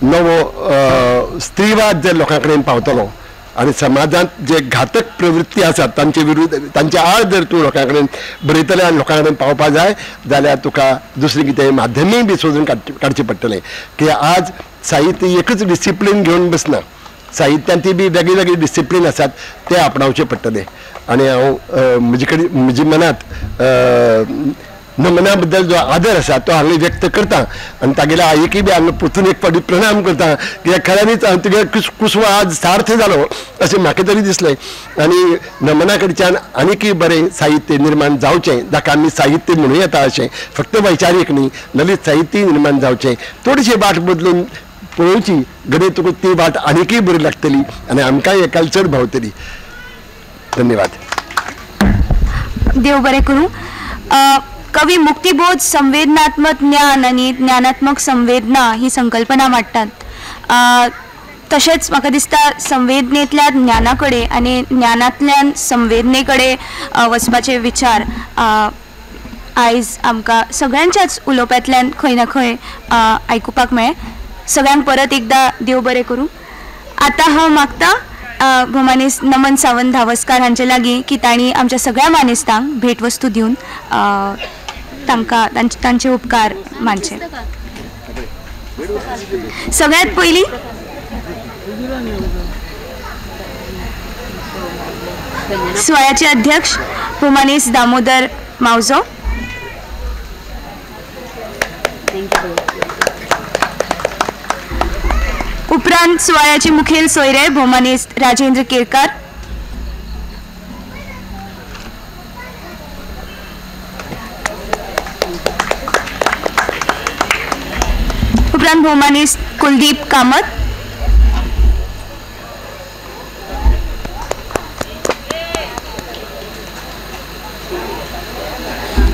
[SPEAKER 8] नवो स्त्रीवाद जर लोकां कडेन पावतलो आनी समाजांत जे घातक प्रवृत्ती आसात तांचे विरुद्ध तांचे आड जर तूं लोकां कडेन बरयतलें आनी लोकां कडेन पावपा जाय जाल्यार तुका दुसरें कितें माध्यमीय बी सोदून काडचें पडटलें. कित्याक आज साहित्य एकच डिसिप्लीन घेवन बसना. साहित्यांतय बी वेगळी वेगळी डिसिप्लीन आसात ते आपणावचे पडटले. आनी हांव म्हजे मनांत नमना बद्दल जो आदर आसा तो हांवें व्यक्त करता आनी तागेल्या आईकय बी हांवें परतून एक फावटी प्रणाम करता. कित्याक खऱ्यांनीच तुगे कुसवो आज सार्थ जालो अशें म्हाका तरी दिसलें. आनी नमना कडच्यान आनीकय बरें साहित्य निर्माण जावचें जाका आमी साहित्य म्हणूं येता अशें फक्त वैचारीक न्ही ललीत साहित्य निर्माण जावचें. थोडीशी वाट बदलून पळोवची घडये तुका ती वाट आनीकय बरी लागतली आनी आमकांय एकाल चड भावतली. धन्यवाद.
[SPEAKER 1] देव बरें करूं. कवी मुक्तिबोध संवेदनात्मक ज्ञान आणि ज्ञानात्मक संवेदना ही संकल्पना मांडटात. तशेंच म्हाका दिसता संवेदनेंतल्या ज्ञाना कडेन आनी ज्ञानांतल्यान संवेदने कडेन वचपाचे विचार आयज आमकां सगळ्यांच्याच उलोवप्यांतल्यान खंय ना खंय आयकुपाक मेळ्ळे. सगळ्यांक परत एकदां देव बरें करूं. आतां हांव मागता भोमानेस नमन सावंत धावस्कार हांचे लागीं की तांणी आमच्या सगळ्या मानेस्तांक भेटवस्तू दिवन तांकां तांचे उपकार मानचे. सगळ्यात पयलीं सुवाळ्याचे अध्यक्ष भोमानेस दामोदर मावजो, उपरांत सुवाळ्याचे मुखेल सोयरे भोमानेस राजेंद्र केरकार, उपरांत भोमानेस कुलदीप कामत,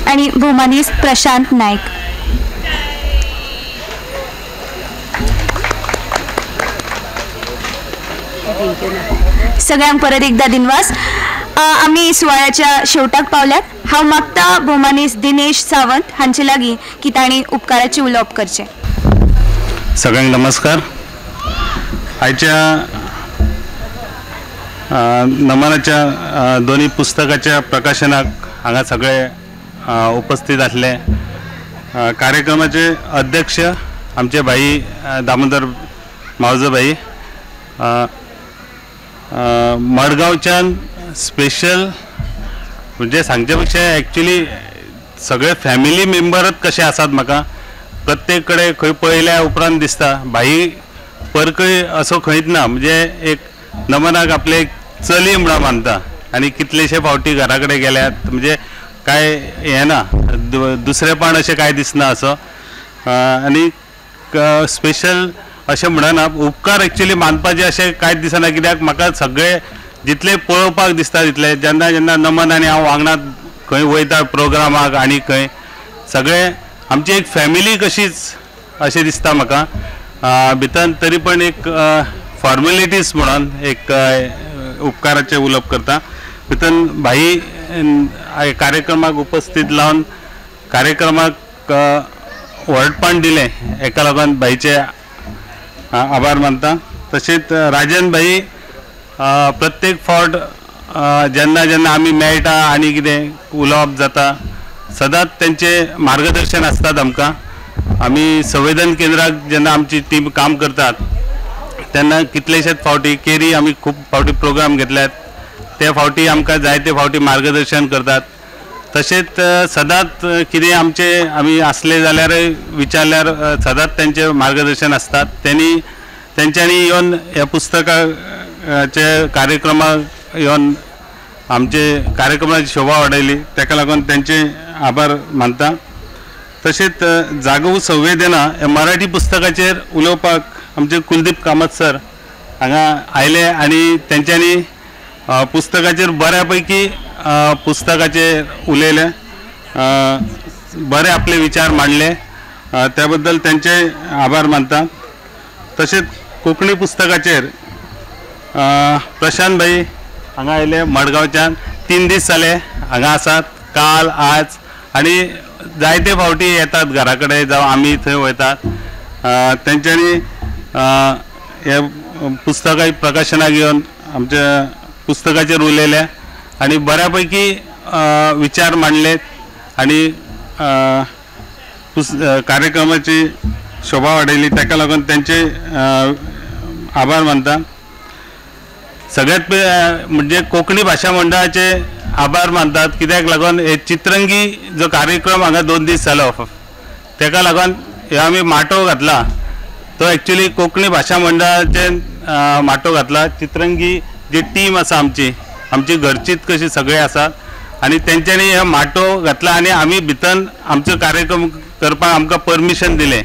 [SPEAKER 1] आणि भोमानेस प्रशांत नायक. सगळ्यांक परत एकदा दिनवास. आम्ही सुवाळ्याच्या शेवटाक पावल्यात. हांव मागता भोमानेस दिनेश सावंत हांचे लागीं की तांणी उपकाराचे उलोवप करचें.
[SPEAKER 9] सगळ्यांक नमस्कार. आयच्या नमनाच्या दोन्ही पुस्तकाच्या प्रकाशनाक हांगा सगळे उपस्थित आसले. कार्यक्रमाचे अध्यक्ष आमचे भाई दामोदर मावजो भाई, मडगांवच्यान स्पेशल म्हणजे सांगच्या पेक्षा ॲक्च्युली सगळे फॅमिली मेंबरच कशे आसात. म्हाका प्रत्येक कडेन खंय पळयल्या उपरांत दिसता भाई परकय असो खंयच ना. म्हणजे एक नमनाक आपले एक चली म्हणून मानता आनी कितलेशे फावटी घरा कडेन गेल्यात. म्हणजे काय हें ना, दुसरेपण अशें कांय दिसना असो. आनी स्पेशल अशें म्हणना, उपकार एक्चुअली मानपाचें अशें कांयच दिसना. कित्याक म्हाका सगळे जितले पळोवपाक दिसता तितले जेन्ना जेन्ना नमन आनी हांव वांगडा खंय वयता प्रोग्रामाक आनी खंय सगळे आमची एक फॅमिली कशीच अशें दिसता म्हाका. भितर तरी पण एक फॉर्मेलिटीज म्हणून एक उपकाराचें उलोवप करता. भितर भाई कार्यक्रमाक उपस्थित लावन कार्यक्रमाक व्हडपण दिलें हेका लागून भाईचे आभार मानता. तशेंच राजन भाई प्रत्येक फावट जेन्ना जेन्ना आमी मेळटा आनी कितें उलोवप जाता सदांच तेंचे मार्गदर्शन आसतात आमकां. आमी संवेदन केंद्राक जेन्ना आमची टीम काम करतात तेन्ना कितलेशेच फावटी केरी आमी खूब फावटी प्रोग्राम घेतल्यात. त्या फावटी आमकां जायते फावटी मार्गदर्शन करतात. तशेंच सदांच कितें आमचे आमी आसले जाल्यार विचारल्यार सदांच तेंचे मार्गदर्शन आसतात. तेंच्यांनी येवन ह्या पुस्तकाचे कार्यक्रमाक येवन आमचे कार्यक्रमाची शोभा वाडयली, ताका लागून तेंचे आभार मानता. तशेंच जागो संवेदना ह्या मराठी पुस्तकाचेर उलोवपाक आमचे कुलदीप कामत सर हांगा आयले आनी तेंच्यांनी पुस्तकाचेर बऱ्यापैकी पुस्तकाचेर उलयले, बरे आपले विचार मांडले. त्या बद्दल तेंचे आभार मानता. तशेंच कोंकणी पुस्तकाचेर प्रशांत भाई हांगा आयले मडगांवच्यान. 3 दीस जाले हांगा आसात, काल आज आनी जायते फावटी येतात घरा कडेन जावं आमी थंय वयतात. तेंच्यांनी हे पुस्तका प्रकाशनाक येवन आमच्या पुस्तकाचेर उलयले आनी बऱ्यापैकी विचार मांडलेत आनी कार्यक्रमाची शोभा वाडयली. ताका लागून तेंचे आभार मानता. सगळ्यात म्हणजे कोंकणी भाशा मंडळाचे आभार मानतात. कित्याक लागून हे चित्रंगी जो कार्यक्रम हांगा 2 दीस जालो ताका लागून हे आमी माटो घातला तो एक्चुअली कोंकणी भाशा मंडळाचे माटो घातला. चित्रंगी जी टीम आसा आमची घरचीच कशी सगळे आसात आनी तेंच्यांनी हे माटो घातला आनी आमी भितर आमचो कार्यक्रम करपाक आमकां परमिशन दिलें.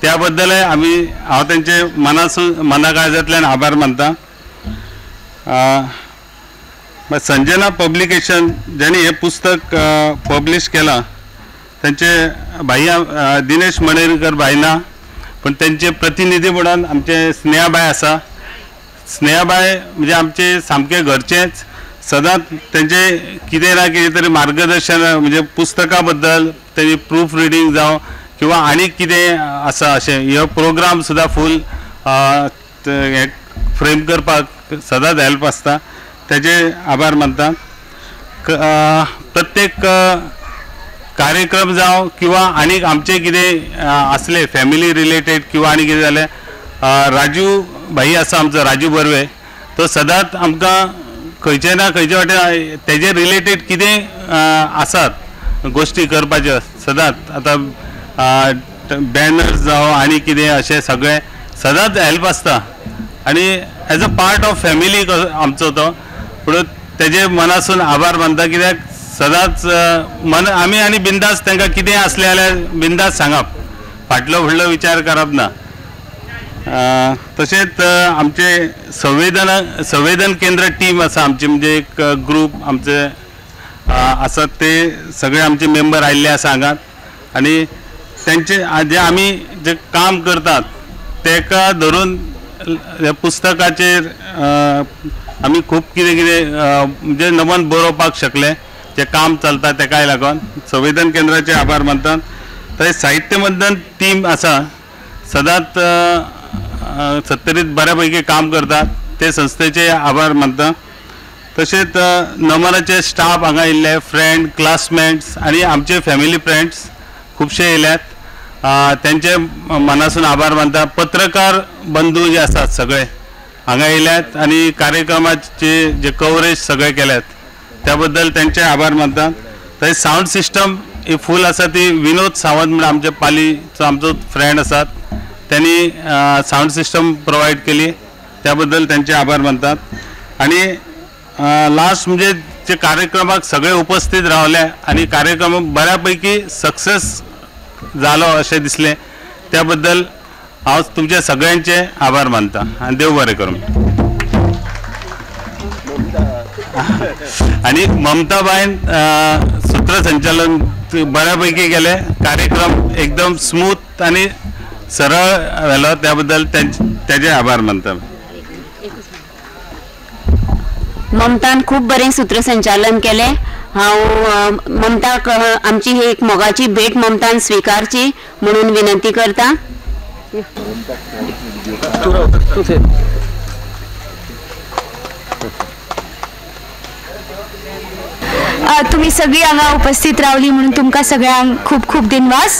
[SPEAKER 9] त्या बद्दल हांव तेंचे मनाकाळजांतल्यान आभार मानता. संजना पब्लिकेशन ज्यांनी हे पुस्तक पब्लिश केलां तेंचे भाई दिनेश मणेरकर भाई ना, पण तेंचे प्रतिनिधी म्हणून आमचे स्नेहाबाई आसा. स्नेहाबाई म्हणजे आमचे सामके घरचेच. सदांच तेंचे कितें ना कितें तरी मार्गदर्शन म्हणजे पुस्तका बद्दल तेजी प्रूफ रिडींग जावं किंवा आनी कितें आसा अशें. हो प्रोग्राम सुद्दां फूल फ्रेम करपाक सदांच हेल्प आसता तेजे आभार मानता. प्रत्येक कार्यक्रम जावं किंवा आनीक आमचे कितें आसले फॅमिली रिलेटेड किंवा आनी कितें जालें राजू भाई आसा आमचो राजू बर्वे तो सदांच आमकां खंयचे ना खंयचे वाटेन तेजे रिलेटेड कितें आसात गोश्टी करपाच्यो सदांच आतां बॅनर्स जावं आनी कितें अशें सगळें सदांच हेल्प आसता आनी as a part of family आमचो तो पूण तेजे मनासून आभार मानता कित्याक सदांच आमी आनी बिंदास तांकां कितें आसलें जाल्यार बिंदास सांगप फाटलो फुडलो विचार करप ना. तशेंच आमचे संवेदन केंद्र टीम आसा आमची म्हणजे एक ग्रूप आमचे आसात ते सगळे आमचे मेंबर आयिल्ले आसा हांगात आनी तेंचे जे आमी जे काम करतात तेका धरून ह्या पुस्तकाचेर आमी खूब कितें कितें म्हणजे नमन बरोवपाक शकले जे काम चलता तेकाय लागून संवेदन केंद्राचे आभार मानतात. थंय साहित्य मंथन टीम आसा सदांच सत्तरीत बऱ्यापैकी काम करतात ते संस्थेचे आभार मानता. तशेंच नमनाचे स्टाफ हांगा येयल्ले फ्रेंड क्लासमेट्स आनी आमचे फॅमिली फ्रेंड्स खुबशे येयल्यात त्यांचे मनासून आभार मानता. पत्रकार बंधू जे आसात सगळे हांगा येयल्यात आनी कार्यक्रमाचे जे कवरेज सगळे केल्यात त्या बद्दल त्यांचे आभार मानता. थंय साऊंड सिस्टम ही फूल आसा ती विनोद सावंत म्हणून आमच्या पालीचो आमचो फ्रेंड आसात त्यांनी साऊंड सिस्टम प्रोवाईड केली त्याबद्दल त्यांचे आभार मानतात. आणि लास्ट म्हणजे जे कार्यक्रमाक सगळे उपस्थित रावले आणि कार्यक्रम बऱ्यापैकी सक्सेस जालो अशें दिसलें त्याबद्दल हांव तुमच्या सगळ्यांचे आभार मानता आनी देव बरें करूं. आणि ममताबाईन सूत्रसंचालन बऱ्यापैकी केले कार्यक्रम एकदम स्मूथ आणि सरळ झालो त्याबद्दल त्याचे आभार मानता.
[SPEAKER 4] ममतान खूब बरें सूत्रसंचालन केलें. हांव ममताक आमची ही एक मोगाची भेट ममतान स्विकारची म्हणून विनंती करता.
[SPEAKER 1] तुम्ही सगळी हांगा उपस्थित रावली म्हणून तुमकां सगळ्यांक खूब खूब दिनवास.